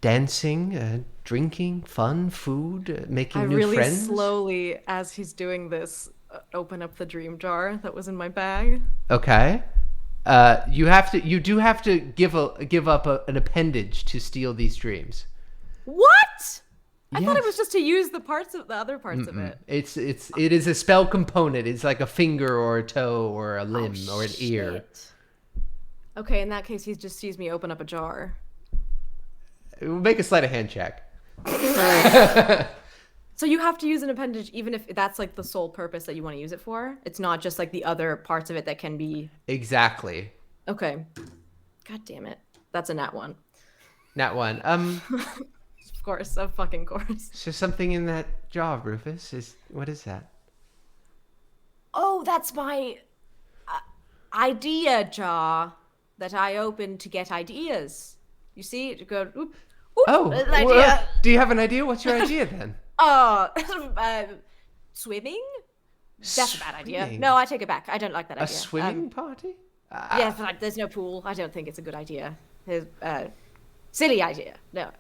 A: Dancing, drinking, fun, food, making new
C: really
A: friends.
C: slowly, as he's doing this, open up the dream jar that was in my bag.
A: Okay. You do have to give up an appendage to steal these dreams.
C: What? I thought it
A: Yes.
C: was just to use the other parts of it.
A: It is a spell component. It's like a finger or a toe or a limb or an ear.
C: Shit. Okay, in that case, he just sees me open up a jar.
A: Make a sleight of hand check.
C: So you have to use an appendage even if that's like the sole purpose that you want to use it for? It's not just like the other parts of it that can be...
A: Exactly.
C: Okay. God damn it. That's a nat one.
A: Nat one.
C: Of course, of fucking course.
A: So something in that jaw, Rufus. What is that?
C: Oh, that's my idea jar that I opened to get ideas. You see, to go. Oop, oop,
A: Oh,
C: an
A: well,
C: idea.
A: do you have an idea? What's your idea then?
C: Swimming. That's a bad idea.
A: Swimming?
C: No, I take it back. I don't like that
A: A
C: idea.
A: swimming party?
C: Yeah, but there's no pool. I don't think it's a good idea. Silly idea. No.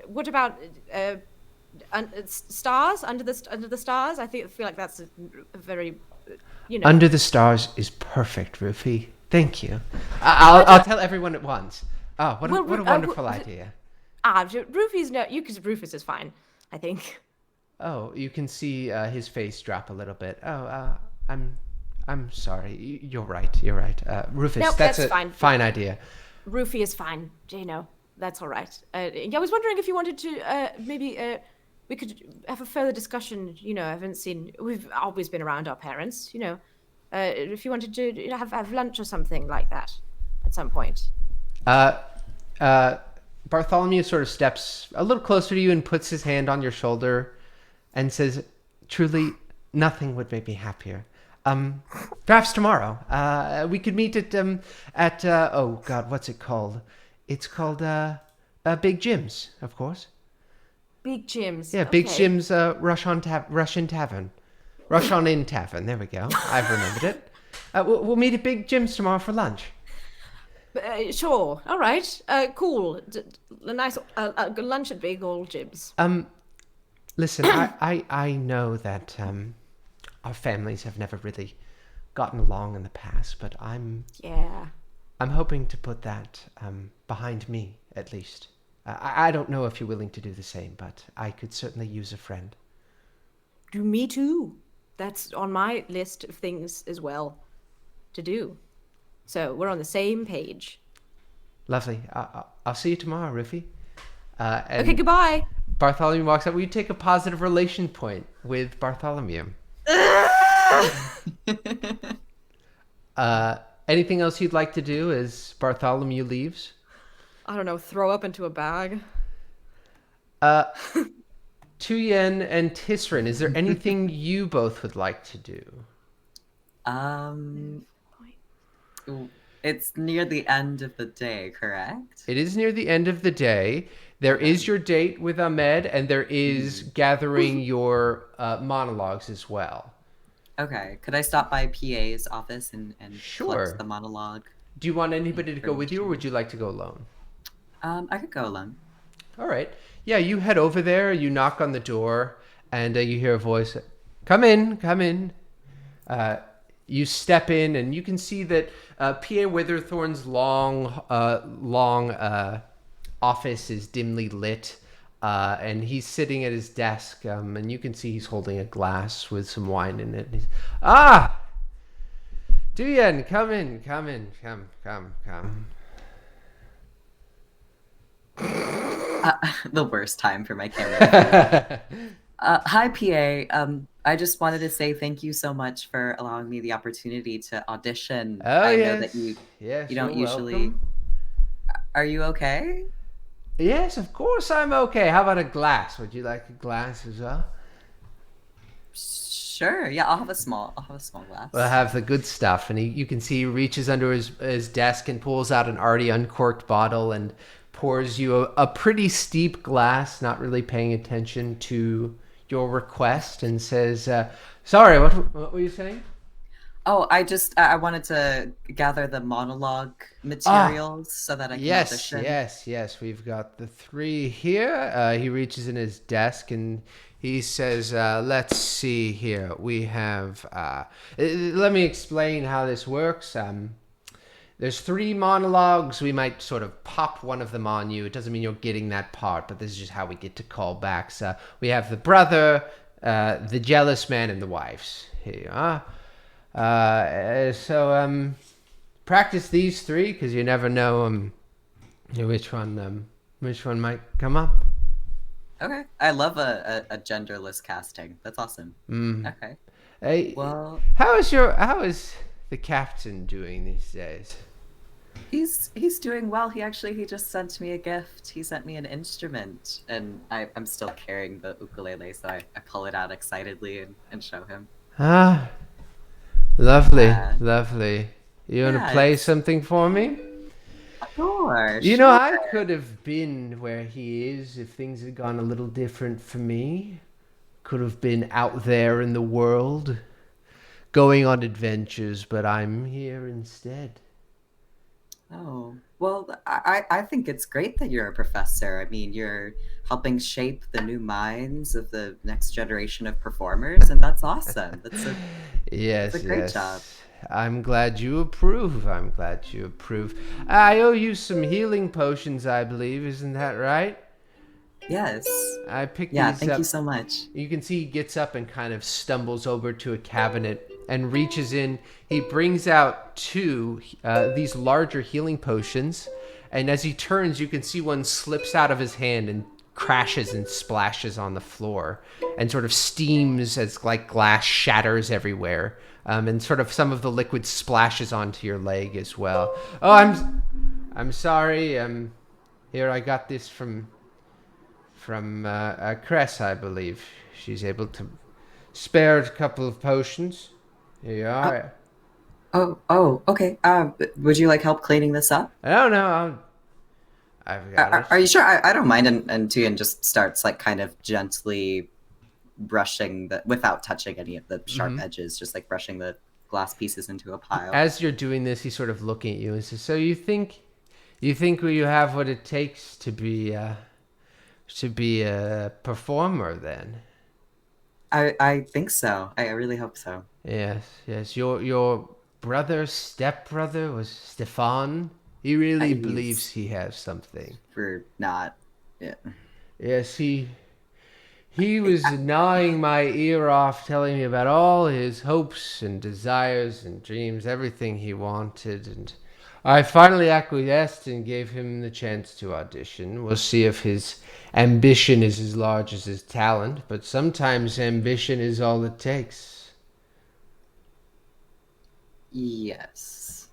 C: What about stars under the stars? I feel like that's a very,
A: Under the stars is perfect, Rufy. Thank you. I'll tell everyone at once. Oh, what a wonderful idea.
C: Rufus is fine, I think.
A: Oh, you can see his face drop a little bit. Oh, I'm sorry. You're right. Rufus,
C: No,
A: that's
C: that's
A: a
C: fine.
A: fine idea.
C: Rufy is fine. That's all right. I was wondering if you wanted to maybe we could have a further discussion. We've always been around our parents. If you wanted to have lunch or something like that at some point.
A: Bartholomew sort of steps a little closer to you and puts his hand on your shoulder and says, "Truly, nothing would make me happier. Perhaps tomorrow. We could meet at oh God, what's it called? It's called Big Jim's, of course.
C: Big Jim's.
A: Yeah, Big
C: Okay.
A: Jim's Russian Tavern. Russian Inn Tavern. There we go. I've remembered it. We'll meet at Big Jim's tomorrow for lunch.
C: Sure. All right. Cool. A nice lunch at Big Old Jim's.
A: Listen, I know that our families have never really gotten along in the past, but I'm hoping to put that behind me, at least. I don't know if you're willing to do the same, but I could certainly use a friend.
C: Me too. That's on my list of things as well to do. So we're on the same page.
A: Lovely. I'll see you tomorrow, Rufy.
C: Okay, goodbye.
A: Bartholomew walks up. Will you take a positive relation point with Bartholomew? Anything else you'd like to do as Bartholomew leaves?
C: I don't know, throw up into a bag.
A: Tuyen and Tisryn, is there anything you both would like to do?
D: It's near the end of the day, correct?
A: It is near the end of the day. There is your date with Ahmed, and there is gathering your monologues as well.
D: Okay. Could I stop by PA's office and
A: Sure.
D: collect the monologue?
A: Do you want anybody to go with you, or would you like to go alone?
D: I could go alone.
A: All right. Yeah, you head over there, you knock on the door, and you hear a voice, "Come in, come in." You step in, and you can see that P.A. Witherthorn's long office is dimly lit, and he's sitting at his desk, and you can see he's holding a glass with some wine in it. And he's, Tuyen, come in, come.
D: The worst time for my camera. Hi, PA. I just wanted to say thank you so much for allowing me the opportunity to audition.
A: Oh,
D: I know that
A: yes. Yes,
D: you
A: you're
D: don't usually.
A: welcome.
D: Are you okay?
A: Yes, of course I'm okay. How about a glass? Would you like a glass as well?
D: Sure. Yeah, I'll have a small
A: We'll
D: glass.
A: have the good stuff. And you can see he reaches under his desk and pulls out an already uncorked bottle and pours you a pretty steep glass, not really paying attention to your request, and says, sorry, what were you saying?
D: Oh, I wanted to gather the monologue
A: Ah,
D: materials so that I can
A: yes,
D: audition.
A: yes, yes. We've got the three here. He reaches in his desk and he says, let's see here. We have. Let me explain how this works. There's three monologues. We might sort of pop one of them on you. It doesn't mean you're getting that part, but this is just how we get to callbacks. We have the brother, the jealous man, and the wives. Here you are. Practice these three because you never know which one might come up.
D: Okay. I love a genderless casting. That's awesome. Okay.
A: Hey,
D: Well,
A: how is the captain doing these days?
D: he's doing well. He just sent me a gift. He sent me an instrument, and I'm still carrying the ukulele, so I pull it out excitedly and show him.
A: Ah, lovely,
D: Yeah.
A: lovely. You want to
D: Yeah,
A: play
D: it's
A: something for me?
D: sure,
A: You know,
D: sure.
A: I could have been where he is if things had gone a little different for me. Could have been out there in the world, going on adventures, but I'm here instead.
D: Oh, well, I think it's great that you're a professor. I mean, you're helping shape the new minds of the next generation of performers, and that's awesome. That's a
A: Yes,
D: great job.
A: yes. I'm glad you approve. I'm glad you approve. I owe you some healing potions, I believe. Isn't that right?
D: Yes.
A: I picked
D: Yeah,
A: these
D: thank you
A: up.
D: so much.
A: You can see he gets up and kind of stumbles over to a cabinet and reaches in. He brings out two these larger healing potions, and as he turns, you can see one slips out of his hand and crashes and splashes on the floor, and sort of steams as like glass shatters everywhere, and sort of some of the liquid splashes onto your leg as well. Oh, I'm sorry. Here I got this from Cress, I believe. She's able to spare a couple of potions. Here you
D: Oh,
A: are.
D: oh, okay. Would you like help cleaning this up?
A: I don't know. I've got it.
D: Are you sure? I don't mind. And Tuyen just starts like kind of gently brushing without touching any of the sharp edges, just like brushing the glass pieces into a pile.
A: As you're doing this, he's sort of looking at you and says, "So you think you have what it takes to be a performer, then?"
D: I think so. I really hope so.
A: Yes, yes. Your brother, stepbrother, was Stefan. He really believes
D: He's
A: he has something.
D: for not. Yeah.
A: Yes, he was gnawing my ear off, telling me about all his hopes and desires and dreams, everything he wanted, and I finally acquiesced and gave him the chance to audition. We'll see if his ambition is as large as his talent, but sometimes ambition is all it takes.
D: Yes.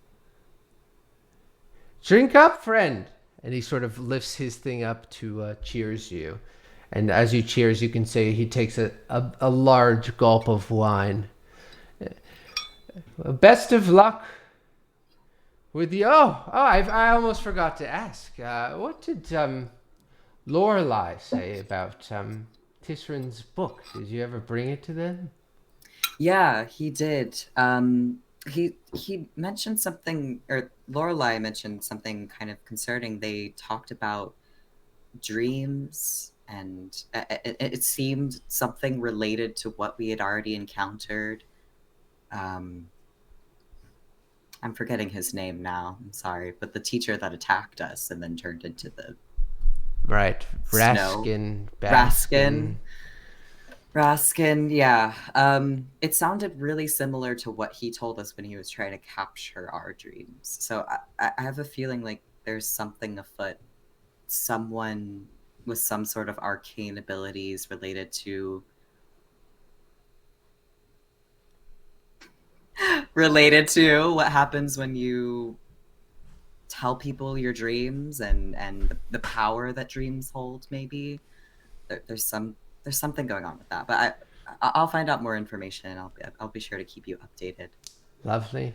A: Drink up, friend! And he sort of lifts his thing up to cheers you. And as you cheers, you can say he takes a large gulp of wine. Well, best of luck with you. I almost forgot to ask. What did Lorelei say about Tisryn's book? Did you ever bring it to them?
D: Yeah, he did. He mentioned something, or Lorelai mentioned something kind of concerning. They talked about dreams, and it seemed something related to what we had already encountered. Um, I'm forgetting his name now. I'm sorry, but the teacher that attacked us and then turned into the
A: Right,
D: snow.
A: Raskin,
D: Raskin.
A: Baskin.
D: Raskin, yeah. It sounded really similar to what he told us when he was trying to capture our dreams. So I have a feeling like there's something afoot. Someone with some sort of arcane abilities related to related to what happens when you tell people your dreams and the power that dreams hold. Maybe there's something going on with that, but I'll find out more information. I'll be sure to keep you updated.
A: Lovely.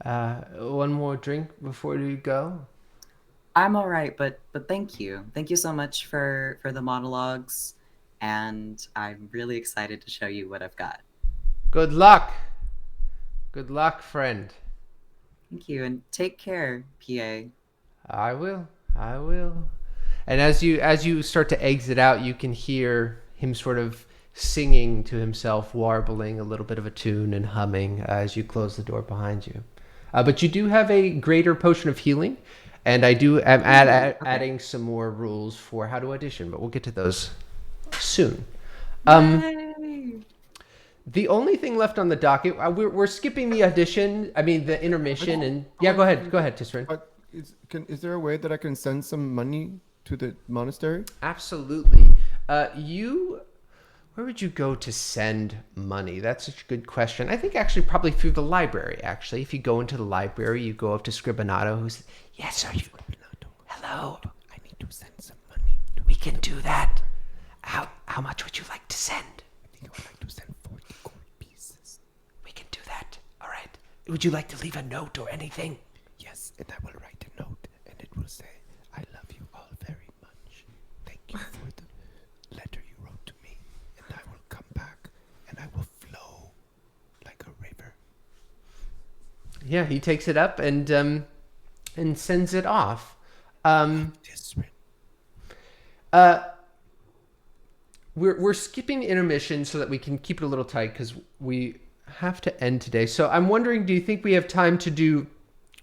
A: One more drink before you go.
D: I'm all right, but thank you so much for the monologues, and I'm really excited to show you what I've got.
A: Good luck, friend.
D: Thank you, and take care, PA.
A: I will. And as you start to exit out, you can hear him sort of singing to himself, warbling a little bit of a tune and humming as you close the door behind you. But you do have a greater potion of healing, and I do am adding some more rules for how to audition, but we'll get to those soon. The only thing left on the docket, we're skipping the audition. I mean the intermission, and go ahead, Tisryn.
B: Is there a way that I can send some money to the monastery?
A: Absolutely. Where would you go to send money? That's such a good question. I think actually probably through the library, actually. If you go into the library, you go up to Scribanato, who's, yes, are you? Hello.
B: I need to send some money.
A: We can do that. How much would you like to send?
B: I think I would like to send 40 gold pieces.
A: We can do that. All right. Would you like to leave a note or anything?
B: Yes, and I will write a note, and it will say, I love you all very much. Thank you for the letter you wrote to me, and I will come back, and I will flow like a river.
A: Yeah, he takes it up and sends it off.
B: Tisryn.
A: We're skipping intermission so that we can keep it a little tight because we have to end today. So I'm wondering, do you think we have time to do?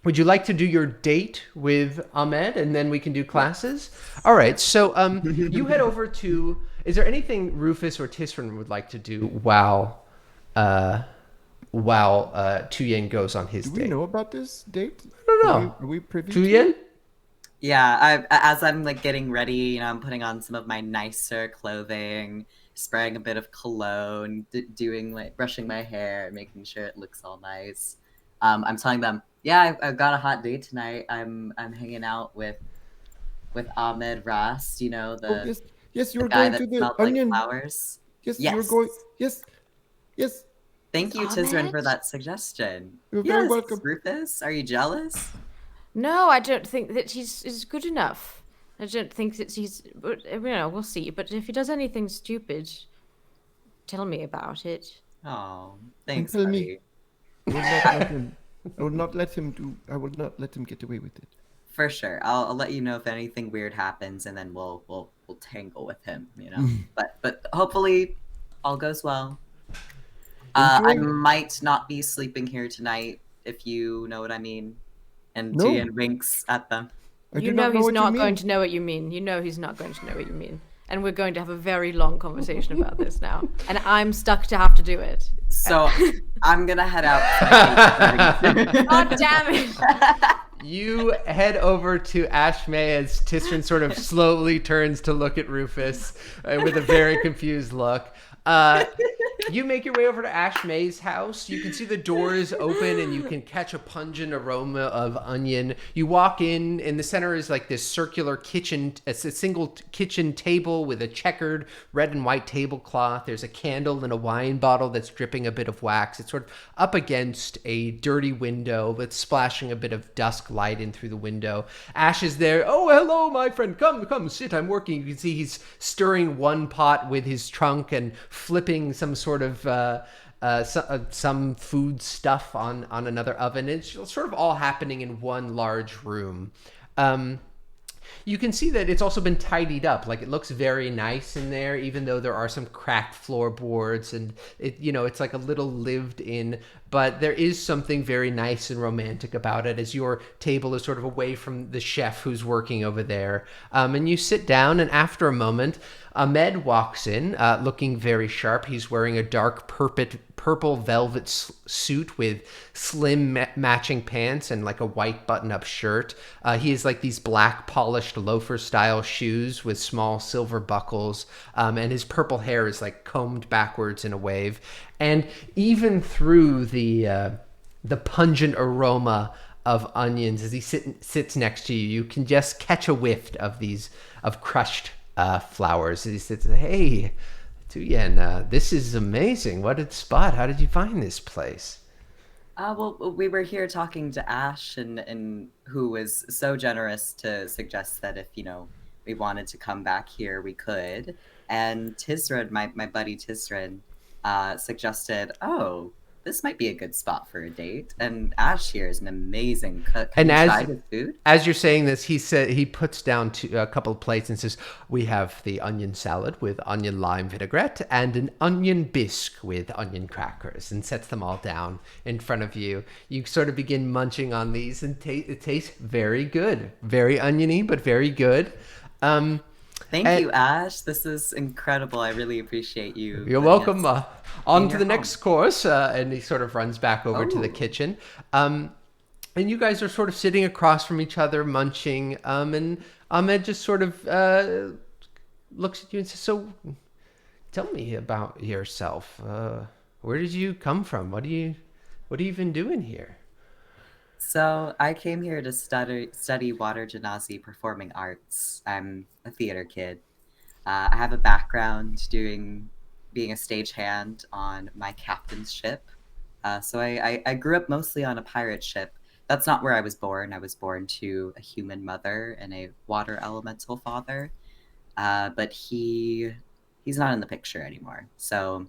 A: Would you like to do your date with Ahmed and then we can do classes? All right. So you head over to. Is there anything Rufus or Tisryn would like to do while Tuyen goes on his date?
B: Do we know about this date?
A: I don't know.
B: Are we privy
A: Tuyen?
B: to it?
D: Yeah, as I'm like getting ready, I'm putting on some of my nicer clothing, spraying a bit of cologne, doing like brushing my hair, making sure it looks all nice. I'm telling them, yeah, I've got a hot date tonight. I'm hanging out with Ahmed Rast, the
B: Yes, you're
D: guy
B: going
D: that
B: to the
D: smelled
B: onion.
D: like flowers.
B: Yes,
D: Yes.
B: you're going. Yes.
D: Thank you,
C: Ahmed?
D: Tisryn, for that suggestion.
B: You're very
D: Yes,
B: welcome.
D: Rufus, are you jealous?
C: No, I don't think that he's good enough. I don't think that he's. But we'll see. But if he does anything stupid, tell me about it.
D: Oh, thanks,
B: tell me.
D: buddy.
B: I will not let him get away with it.
D: For sure, I'll let you know if anything weird happens, and then we'll tangle with him. But hopefully, all goes well. I might not be sleeping here tonight, if you know what I mean. And
B: No.
D: Tuyen winks at them.
C: You know he's not going to know what you mean. You know he's not going to know what you mean. And we're going to have a very long conversation about this now. And I'm stuck to have to do it.
D: So I'm gonna head out.
C: God damn it!
A: You head over to Ashmay as Tisryn sort of slowly turns to look at Rufus with a very confused look. You make your way over to Ashmay's house. You can see the doors open and you can catch a pungent aroma of onion. You walk in the center is like this circular kitchen. It's a single kitchen table with a checkered red and white tablecloth. There's a candle and a wine bottle that's dripping a bit of wax. It's sort of up against a dirty window that's splashing a bit of dusk light in through the window. Ash is there. Oh, hello, my friend. Come, sit. I'm working. You can see he's stirring one pot with his trunk and flipping some sort of some food stuff on another oven. It's sort of all happening in one large room. You can see that it's also been tidied up. Like, it looks very nice in there, even though there are some cracked floorboards and it's like a little lived in, but there is something very nice and romantic about it as your table is sort of away from the chef who's working over there. And you sit down, and after a moment, Ahmed walks in, looking very sharp. He's wearing a dark purple velvet suit with slim matching pants and like a white button-up shirt. He has like these black polished loafer-style shoes with small silver buckles, and his purple hair is like combed backwards in a wave. And even through the pungent aroma of onions as he sits next to you, you can just catch a whiff of crushed flowers. He says, "Hey, Tuyen, this is amazing. What a spot. How did you find this place?"
D: Well, we were here talking to Ash, and who was so generous to suggest that if, we wanted to come back here, we could. And Tisryn, my buddy Tisryn, suggested, oh, this might be a good spot for a date. And Ash here is an amazing cook. Have
A: And
D: you tried his food?
A: as you're saying this, he puts down a couple of plates and says, "We have the onion salad with onion lime vinaigrette and an onion bisque with onion crackers," and sets them all down in front of you. You sort of begin munching on these, and it tastes very good, very oniony, but very good.
D: Thank you, Ash. This is incredible. I really appreciate you.
A: You're welcome. On to the
D: home.
A: next course, and he sort of runs back over to the kitchen. And you guys are sort of sitting across from each other, munching. And Ahmed just sort of looks at you and says, "So, tell me about yourself. Where did you come from? What are you even doing here?"
D: So I came here to study water genasi performing arts. I'm a theater kid. I have a background being a stagehand on my captain's ship. So I grew up mostly on a pirate ship. That's not where I was born. I was born to a human mother and a water elemental father. But he's not in the picture anymore. So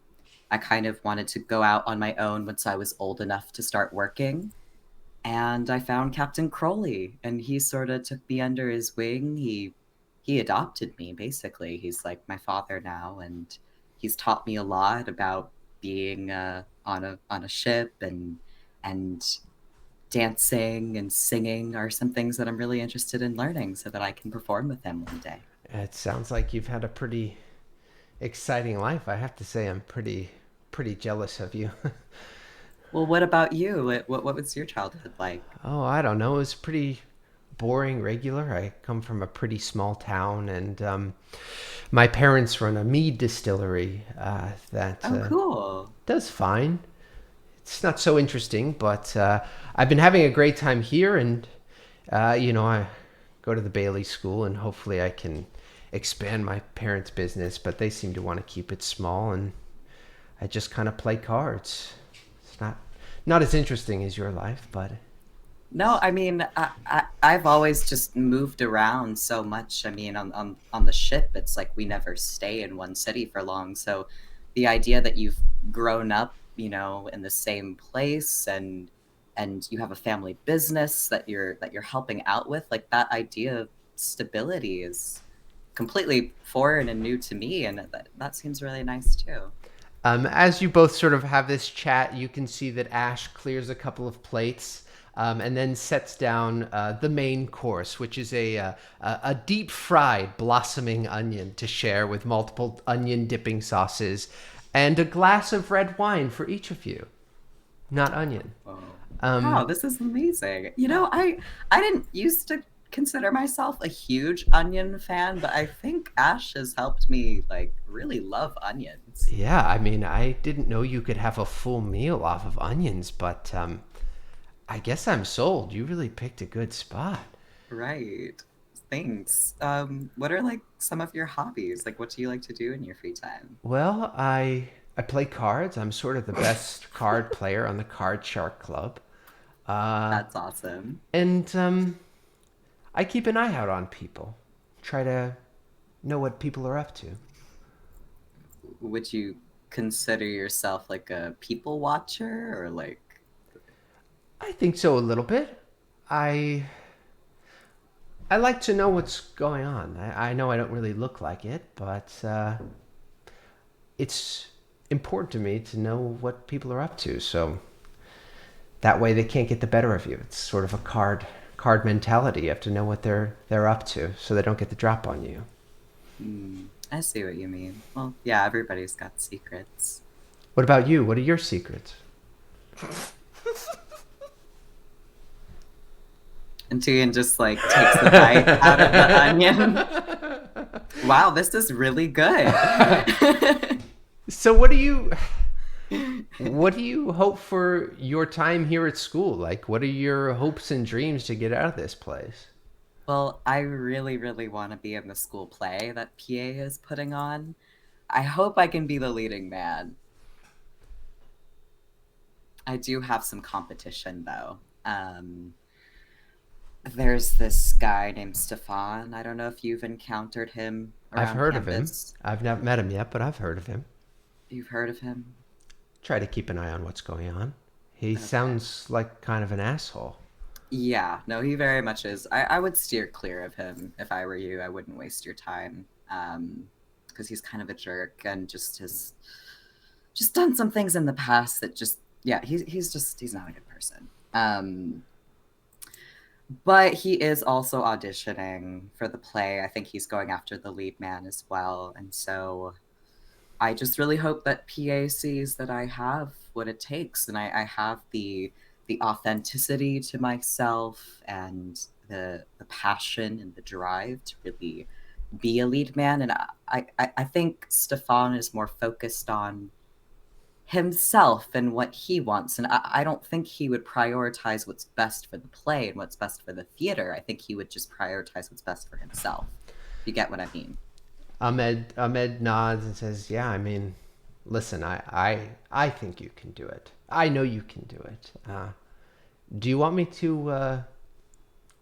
D: I kind of wanted to go out on my own once I was old enough to start working. And I found Captain Crowley, and he sort of took me under his wing. He adopted me, basically. He's like my father now, and he's taught me a lot about being on a ship, and dancing and singing are some things that I'm really interested in learning so that I can perform with him one day.
A: It sounds like you've had a pretty exciting life. I have to say, I'm pretty jealous of you.
D: Well, what about you? What was your childhood like?
A: Oh, I don't know. It was pretty boring, regular. I come from a pretty small town, and my parents run a mead distillery that
D: Cool.
A: does fine. It's not so interesting, but I've been having a great time here, and I go to the Bailey School, and hopefully I can expand my parents' business, but they seem to want to keep it small, and I just kind of play cards. It's not as interesting as your life, but
D: No, I mean, I've always just moved around so much. I mean, on the ship, it's like we never stay in one city for long. So the idea that you've grown up, in the same place, and you have a family business that you're helping out with, like that idea of stability is completely foreign and new to me, and that seems really nice too.
A: as you both sort of have this chat, you can see that Ash clears a couple of plates. And then sets down the main course, which is a deep fried blossoming onion to share with multiple onion dipping sauces, and a glass of red wine for each of you. Not onion.
D: Wow, this is amazing. I didn't used to consider myself a huge onion fan, but I think Ash has helped me really love onions.
A: Yeah, I mean, I didn't know you could have a full meal off of onions, but I guess I'm sold. You really picked a good spot.
D: Right. Thanks. What are some of your hobbies? What do you like to do in your free time?
A: Well, I play cards. I'm sort of the best card player on the Card Shark Club.
D: That's awesome.
A: And I keep an eye out on people. Try to know what people are up to.
D: Would you consider yourself a people watcher, or
A: I think so a little bit. I like to know what's going on. I know I don't really look like it, but it's important to me to know what people are up to. So that way they can't get the better of you. It's sort of a card mentality. You have to know what they're up to so they don't get the drop on you.
D: I see what you mean. Well, yeah, everybody's got secrets.
A: What about you? What are your secrets?
D: And Tuyen just like takes the bite out of the onion. Wow, this is really good.
A: So what do you hope for your time here at school? Like, what are your hopes and dreams to get out of this place?
D: Well, I really, really want to be in the school play that PA is putting on. I hope I can be the leading man. I do have some competition, though. There's this guy named Stefan. I don't know if you've encountered him around
A: I've heard
D: campus.
A: of him. I've not met him yet, but I've heard of him.
D: You've heard of him?
A: Try to keep an eye on what's going on. He sounds like kind of an asshole.
D: Yeah, no, he very much is. I would steer clear of him if I were you. I wouldn't waste your time. Because he's kind of a jerk and just has just done some things in the past that just, yeah, he's not a good person. But he is also auditioning for the play. I think he's going after the lead man as well. And so I just really hope that PA sees that I have what it takes, and I have the authenticity to myself and the passion and the drive to really be a lead man. And I think Stefan is more focused on himself and what he wants. And I don't think he would prioritize what's best for the play and what's best for the theater. I think he would just prioritize what's best for himself. You get what I mean?
A: Ahmed nods and says, yeah, I mean, listen, I think you can do it. I know you can do it. Do you want me to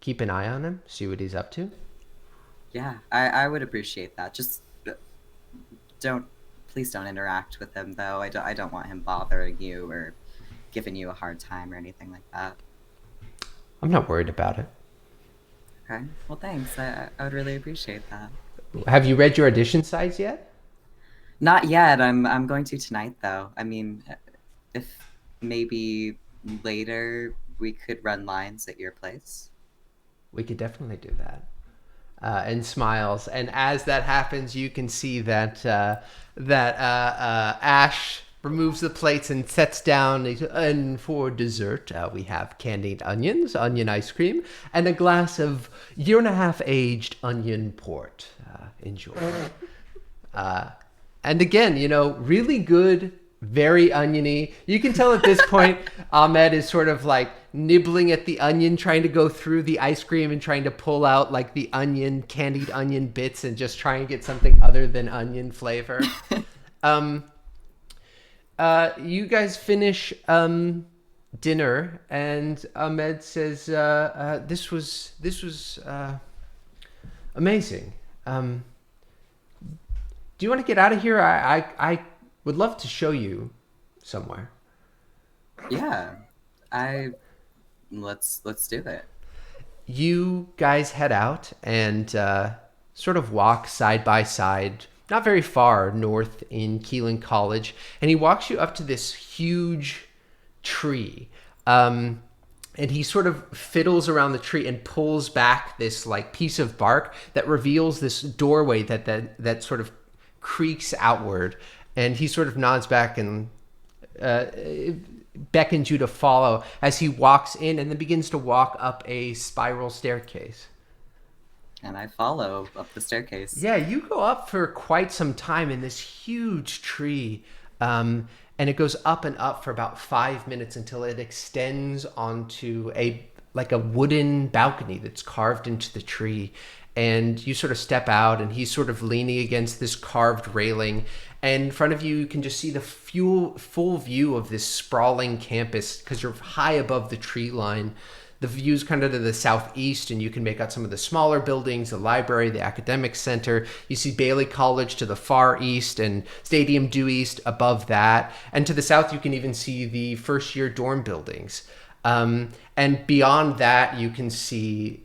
A: keep an eye on him, see what he's up to?
D: Yeah, I would appreciate that. Just please don't interact with him, though. I don't want him bothering you or giving you a hard time or anything like that.
A: I'm not worried about it.
D: Okay, well, thanks. I would really appreciate that.
A: Have you read your audition sides yet?
D: Not yet. I'm going to tonight, though. I mean, if maybe later we could run lines at your place.
A: We could definitely do that. And smiles. And as that happens, you can see that Ash removes the plates and sets down. And for dessert, we have candied onions, onion ice cream, and a glass of 1.5-year aged onion port. Enjoy. And again, really good, very oniony. You can tell at this point, Ahmed is sort of like nibbling at the onion, trying to go through the ice cream and trying to pull out like the candied onion bits and just try and get something other than onion flavor. You guys finish dinner, and Ahmed says, "This was amazing. Do you want to get out of here? I would love to show you somewhere."
D: Yeah, let's do it.
A: You guys head out and sort of walk side by side, not very far north in Keelan College, and he walks you up to this huge tree. And he sort of fiddles around the tree and pulls back this like piece of bark that reveals this doorway that sort of creaks outward. And he sort of nods back and beckons you to follow as he walks in and then begins to walk up a spiral staircase.
D: And I follow up the staircase.
A: Yeah, you go up for quite some time in this huge tree. And it goes up and up for about 5 minutes until it extends onto a wooden balcony that's carved into the tree. And you sort of step out, and he's sort of leaning against this carved railing. And in front of you, you can just see the full view of this sprawling campus because you're high above the tree line. The view's kind of to the southeast, and you can make out some of the smaller buildings, the library, the academic center. You see Bailey College to the far east and Stadium due east above that. And to the south, you can even see the first-year dorm buildings. And beyond that, you can see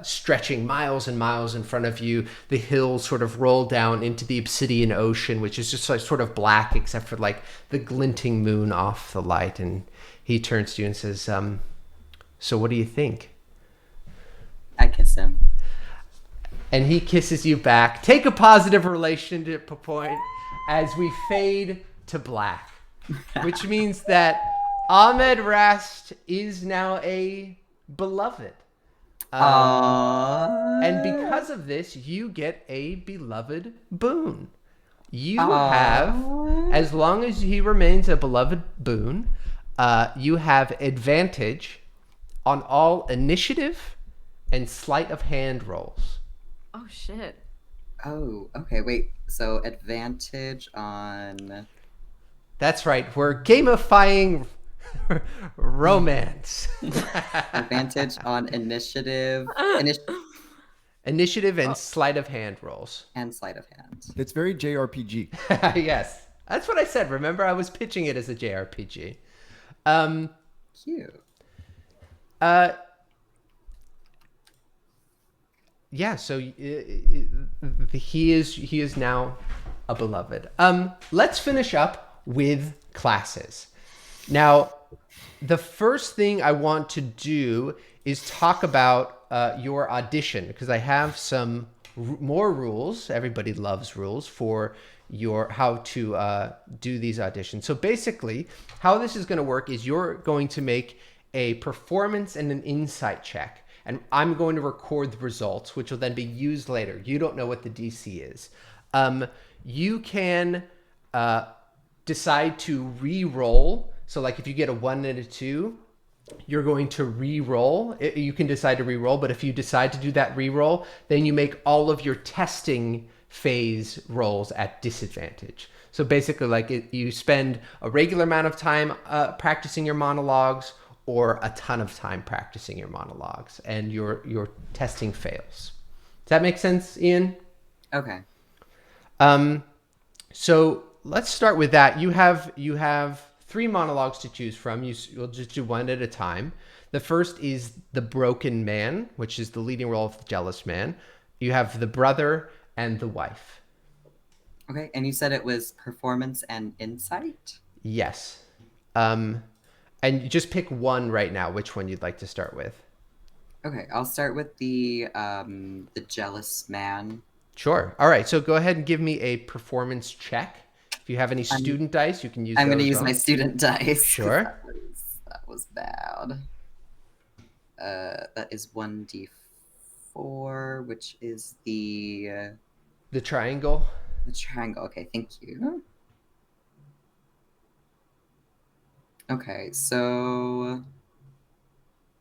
A: stretching miles and miles in front of you, the hills sort of roll down into the obsidian ocean, which is just like sort of black except for like the glinting moon off the light. And he turns to you and says, "So what do you think?"
D: I kiss him.
A: And he kisses you back. Take a positive relationship point as we fade to black. which means that Ahmed Rast is now a beloved. And because of this, you get a beloved boon. You have, as long as he remains a beloved boon, you have advantage on all initiative and sleight of hand rolls.
C: Oh shit.
D: Oh, okay. Wait. So advantage on.
A: That's right. We're gamifying romance.
D: Advantage on initiative.
A: Initiative and sleight of hand rolls.
D: And sleight of hand.
B: It's very JRPG.
A: Yes. That's what I said. Remember, I was pitching it as a JRPG.
D: Cute.
A: Yeah, so he is now a beloved. Let's finish up with classes. Now, the first thing I want to do is talk about your audition, because I have some more rules. Everybody loves rules for how to do these auditions. So basically, how this is going to work is you're going to make a performance and an insight check. And I'm going to record the results, which will then be used later. You don't know what the DC is. You can decide to re-roll. So like if you get a 1 and a 2, you're going to re-roll. You can decide to re-roll, but if you decide to do that re-roll, then you make all of your testing phase rolls at disadvantage. So basically like you spend a regular amount of time practicing your monologues, or a ton of time practicing your monologues, and your testing fails. Does that make sense, Ian?
D: Okay.
A: So let's start with that. You have 3 monologues to choose from. You'll just do one at a time. The first is the broken man, which is the leading role of the jealous man. You have the brother and the wife.
D: Okay, and you said it was performance and insight?
A: Yes. And you just pick one right now, which one you'd like to start with.
D: Okay, I'll start with the jealous man.
A: Sure. All right, so go ahead and give me a performance check. If you have any student dice, you can use
D: I'm
A: those.
D: going to use my student dice.
A: Sure.
D: That was bad. That is 1d4, which is the
A: triangle.
D: The triangle. Okay, thank you. Okay, so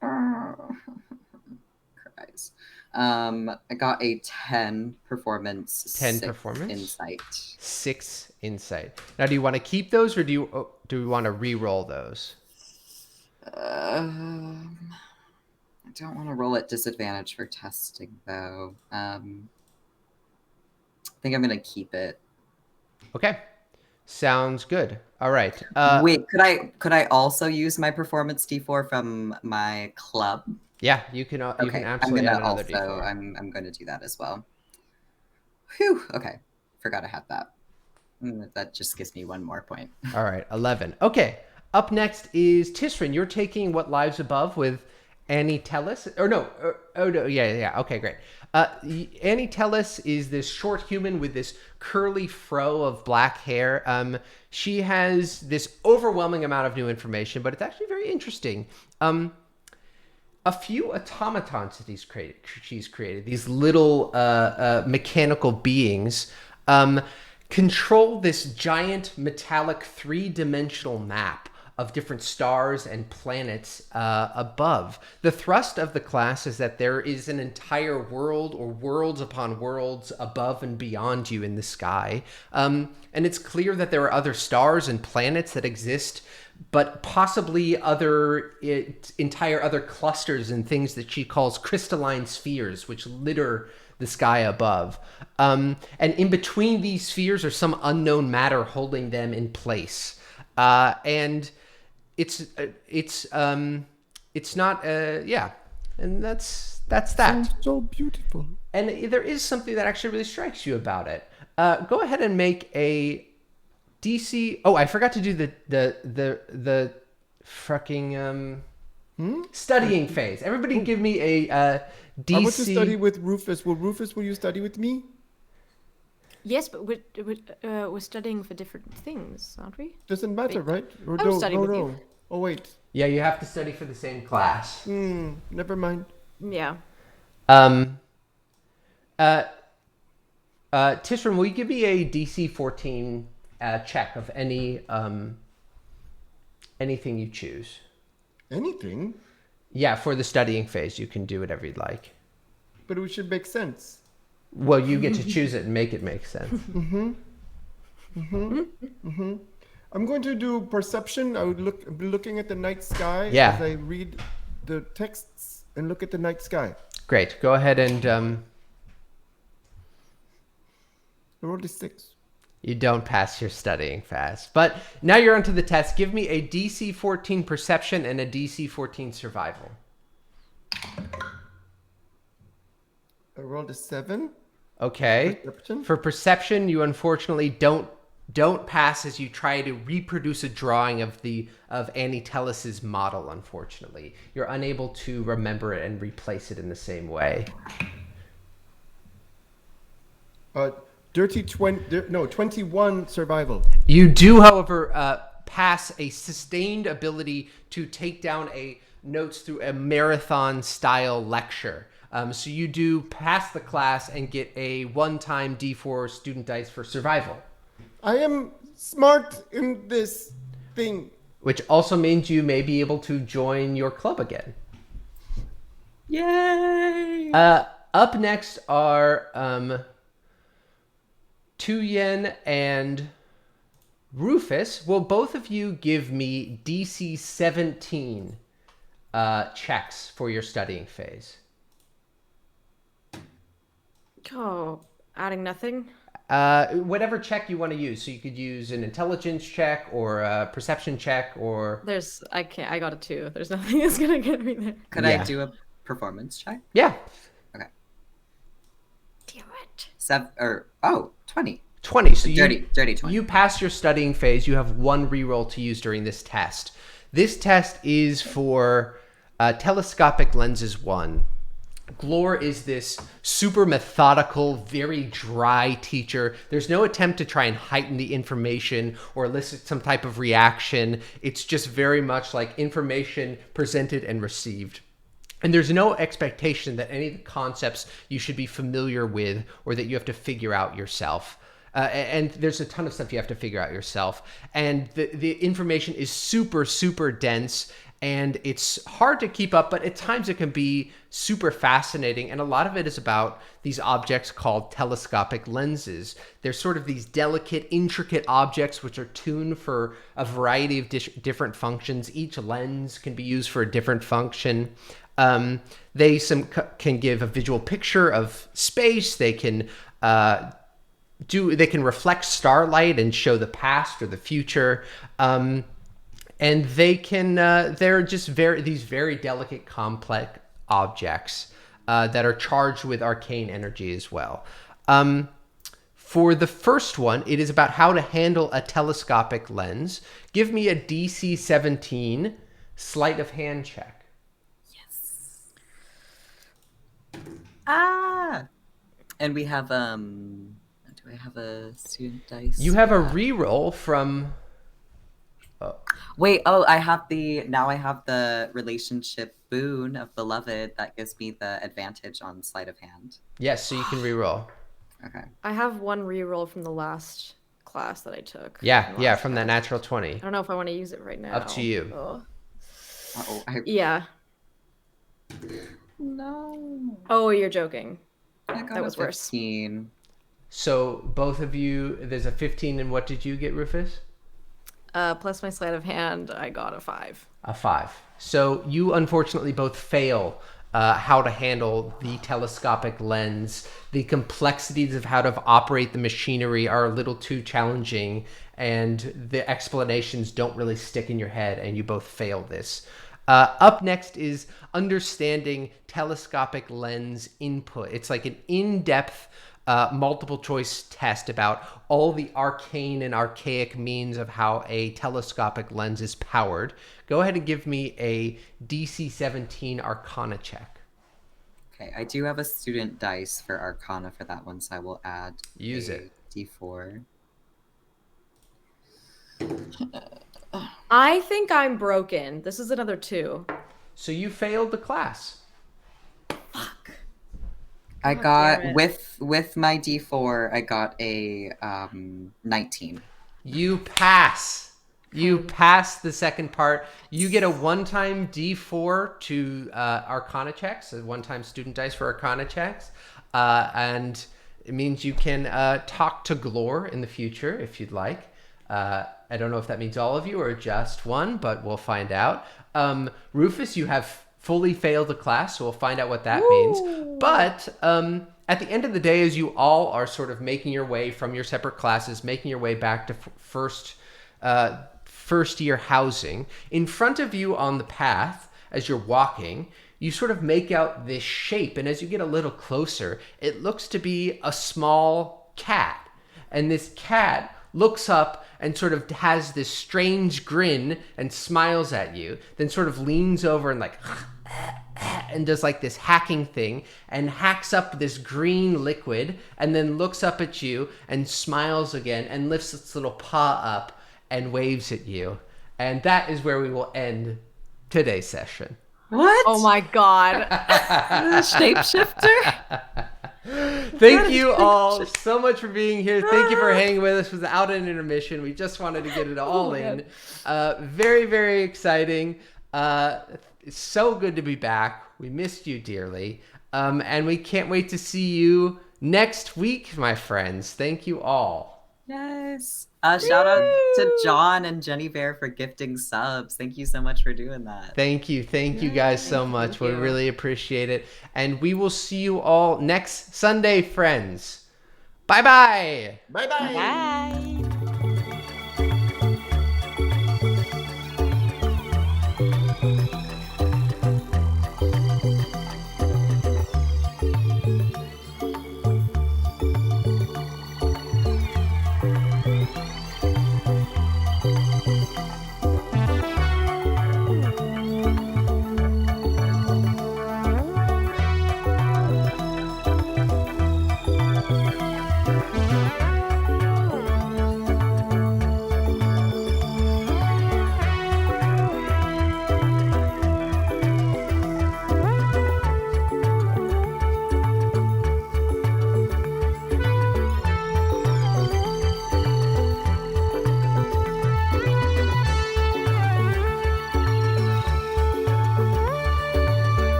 D: Christ. I got a 10 performance.
A: 10 performance.
D: Insight.
A: 6 insight. Now, do you want to keep those, or do we want to re-roll those?
D: I don't want to roll at disadvantage for testing, though. I think I'm gonna keep it.
A: Okay. Sounds good. All right.
D: Wait, could I also use my performance D4 from my club?
A: Yeah, you can. You
D: Okay,
A: can absolutely add another D4.
D: I'm going to do that as well. Whew. Okay, forgot I had that. That just gives me 1 more point.
A: All right, 11. Okay. Up next is Tisryn. You're taking What Lives Above with Annie Tellis. Or no. Oh no. Yeah. Okay, great. Annie Tellis is this short human with this curly fro of black hair. She has this overwhelming amount of new information, but it's actually very interesting. A few automatons that she's created, these little mechanical beings, control this giant metallic 3-dimensional map of different stars and planets above. The thrust of the class is that there is an entire world or worlds upon worlds above and beyond you in the sky. And it's clear that there are other stars and planets that exist, but possibly entire other clusters and things that she calls crystalline spheres, which litter the sky above. And in between these spheres are some unknown matter holding them in place. And it's not and that's that.
B: Sounds so beautiful.
A: And there is something that actually really strikes you about it. Go ahead and make a DC. Oh, I forgot to do the fucking studying phase. Everybody give me a DC.
B: I want to study with Rufus. Will you study with me?
C: Yes, but we're studying for different things, aren't we?
B: Doesn't matter, right? Or
C: I'm studying with you.
B: Oh wait.
A: Yeah, you have to study for the same class.
B: Never mind.
C: Yeah.
A: Tisryn, will you give me a DC 14 check of anything you choose?
B: Anything?
A: Yeah, for the studying phase, you can do whatever you'd like.
B: But it should make sense.
A: Well, you get to choose it and make it make sense.
B: I'm going to do perception. I would be looking at the night sky
A: Yeah.
B: as I read the texts and look at the night sky.
A: Great. Go ahead and
B: I rolled a 6.
A: you don't pass your studying fast. But now you're onto the test. Give me a DC 14 perception and a DC 14 survival.
B: I rolled a 7.
A: Okay.
B: Perception?
A: For perception, you unfortunately don't pass as you try to reproduce a drawing of Annie Tellis's model. Unfortunately, you're unable to remember it and replace it in the same way.
B: Dirty 21 survival.
A: You do, however, pass a sustained ability to take down notes through a marathon-style lecture. So you do pass the class and get a one-time D4 student dice for survival.
B: I am smart in this thing.
A: Which also means you may be able to join your club again.
D: Yay!
A: Up next are Tuyen and Rufus. Will both of you give me DC 17 checks for your studying phase?
C: Oh, adding nothing.
A: Whatever check you want to use. So you could use an intelligence check or a perception check or...
C: I got a 2. There's nothing that's gonna get me there.
D: Could I do a performance check?
A: Yeah.
D: Okay.
C: Damn it.
D: 20.
A: 20. So
D: Dirty 20.
A: You pass your studying phase. You have one reroll to use during this test. This test is for Telescopic Lenses 1. Glor is this super methodical, very dry teacher. There's no attempt to try and heighten the information or elicit some type of reaction. It's just very much like information presented and received. And there's no expectation that any of the concepts you should be familiar with or that you have to figure out yourself. And there's a ton of stuff you have to figure out yourself. And the information is super, super dense. And it's hard to keep up, but at times it can be super fascinating. And a lot of it is about these objects called telescopic lenses. They're sort of these delicate, intricate objects which are tuned for a variety of different functions. Each lens can be used for a different function. They can give a visual picture of space. They can reflect starlight and show the past or the future. And they're just these very delicate, complex objects that are charged with arcane energy as well. For the first one, it is about how to handle a telescopic lens. Give me a DC 17 sleight of hand check.
D: Yes. And we have do I have a student dice?
A: You have a reroll from...
D: Wait, I have the relationship boon of beloved that gives me the advantage on sleight of hand.
A: Yes, so you can reroll.
D: Okay.
C: I have one reroll from the last class that I took.
A: Yeah, from that natural 20.
C: I don't know if I want to use it right now.
A: Up to you.
C: Oh.
D: Yeah.
C: No. Oh, you're joking.
D: That was 15. Worse.
A: So both of you, there's a 15, and what did you get, Rufus?
C: Plus my sleight of hand, I got a 5.
A: A 5. So you unfortunately both fail how to handle the telescopic lens. The complexities of how to operate the machinery are a little too challenging, and the explanations don't really stick in your head, and you both fail this. Up next is understanding telescopic lens input. It's like an in-depth multiple choice test about all the arcane and archaic means of how a telescopic lens is powered. Go ahead and give me a DC 17 Arcana check.
D: Okay, I do have a student dice for Arcana for that one, so I will add
A: Use it.
D: D4.
C: I think I'm broken. This is another 2.
A: So you failed the class.
D: I
C: God
D: got
C: damn it.
D: with my D4. I got a 19.
A: You pass. You pass the second part. You get a one-time D4 to Arcana checks, a one-time student dice for Arcana checks, and it means you can talk to Glor in the future if you'd like. I don't know if that means all of you or just one, but we'll find out. Rufus, you have fully failed the class, so we'll find out what that means. But at the end of the day, as you all are sort of making your way from your separate classes, making your way back to first year housing, in front of you on the path, as you're walking, you sort of make out this shape. And as you get a little closer, it looks to be a small cat. And this cat looks up and sort of has this strange grin and smiles at you, then sort of leans over and like and does like this hacking thing and hacks up this green liquid and then looks up at you and smiles again and lifts its little paw up and waves at you. And that is where we will end today's session.
D: What?
C: Oh my god.
D: Shapeshifter?
A: Thank you all so much for being here. Thank you for hanging with us without an intermission. We just wanted to get it all in. Very, very exciting. It's so good to be back. We missed you dearly. And we can't wait to see you next week, my friends. Thank you all.
D: Yes. Shout out to John and Jenny Bear for gifting subs. Thank you so much for doing that.
A: Thank you. Thank you guys so much. We really appreciate it. And we will see you all next Sunday, friends. Bye-bye.
B: Bye-bye.
C: Bye.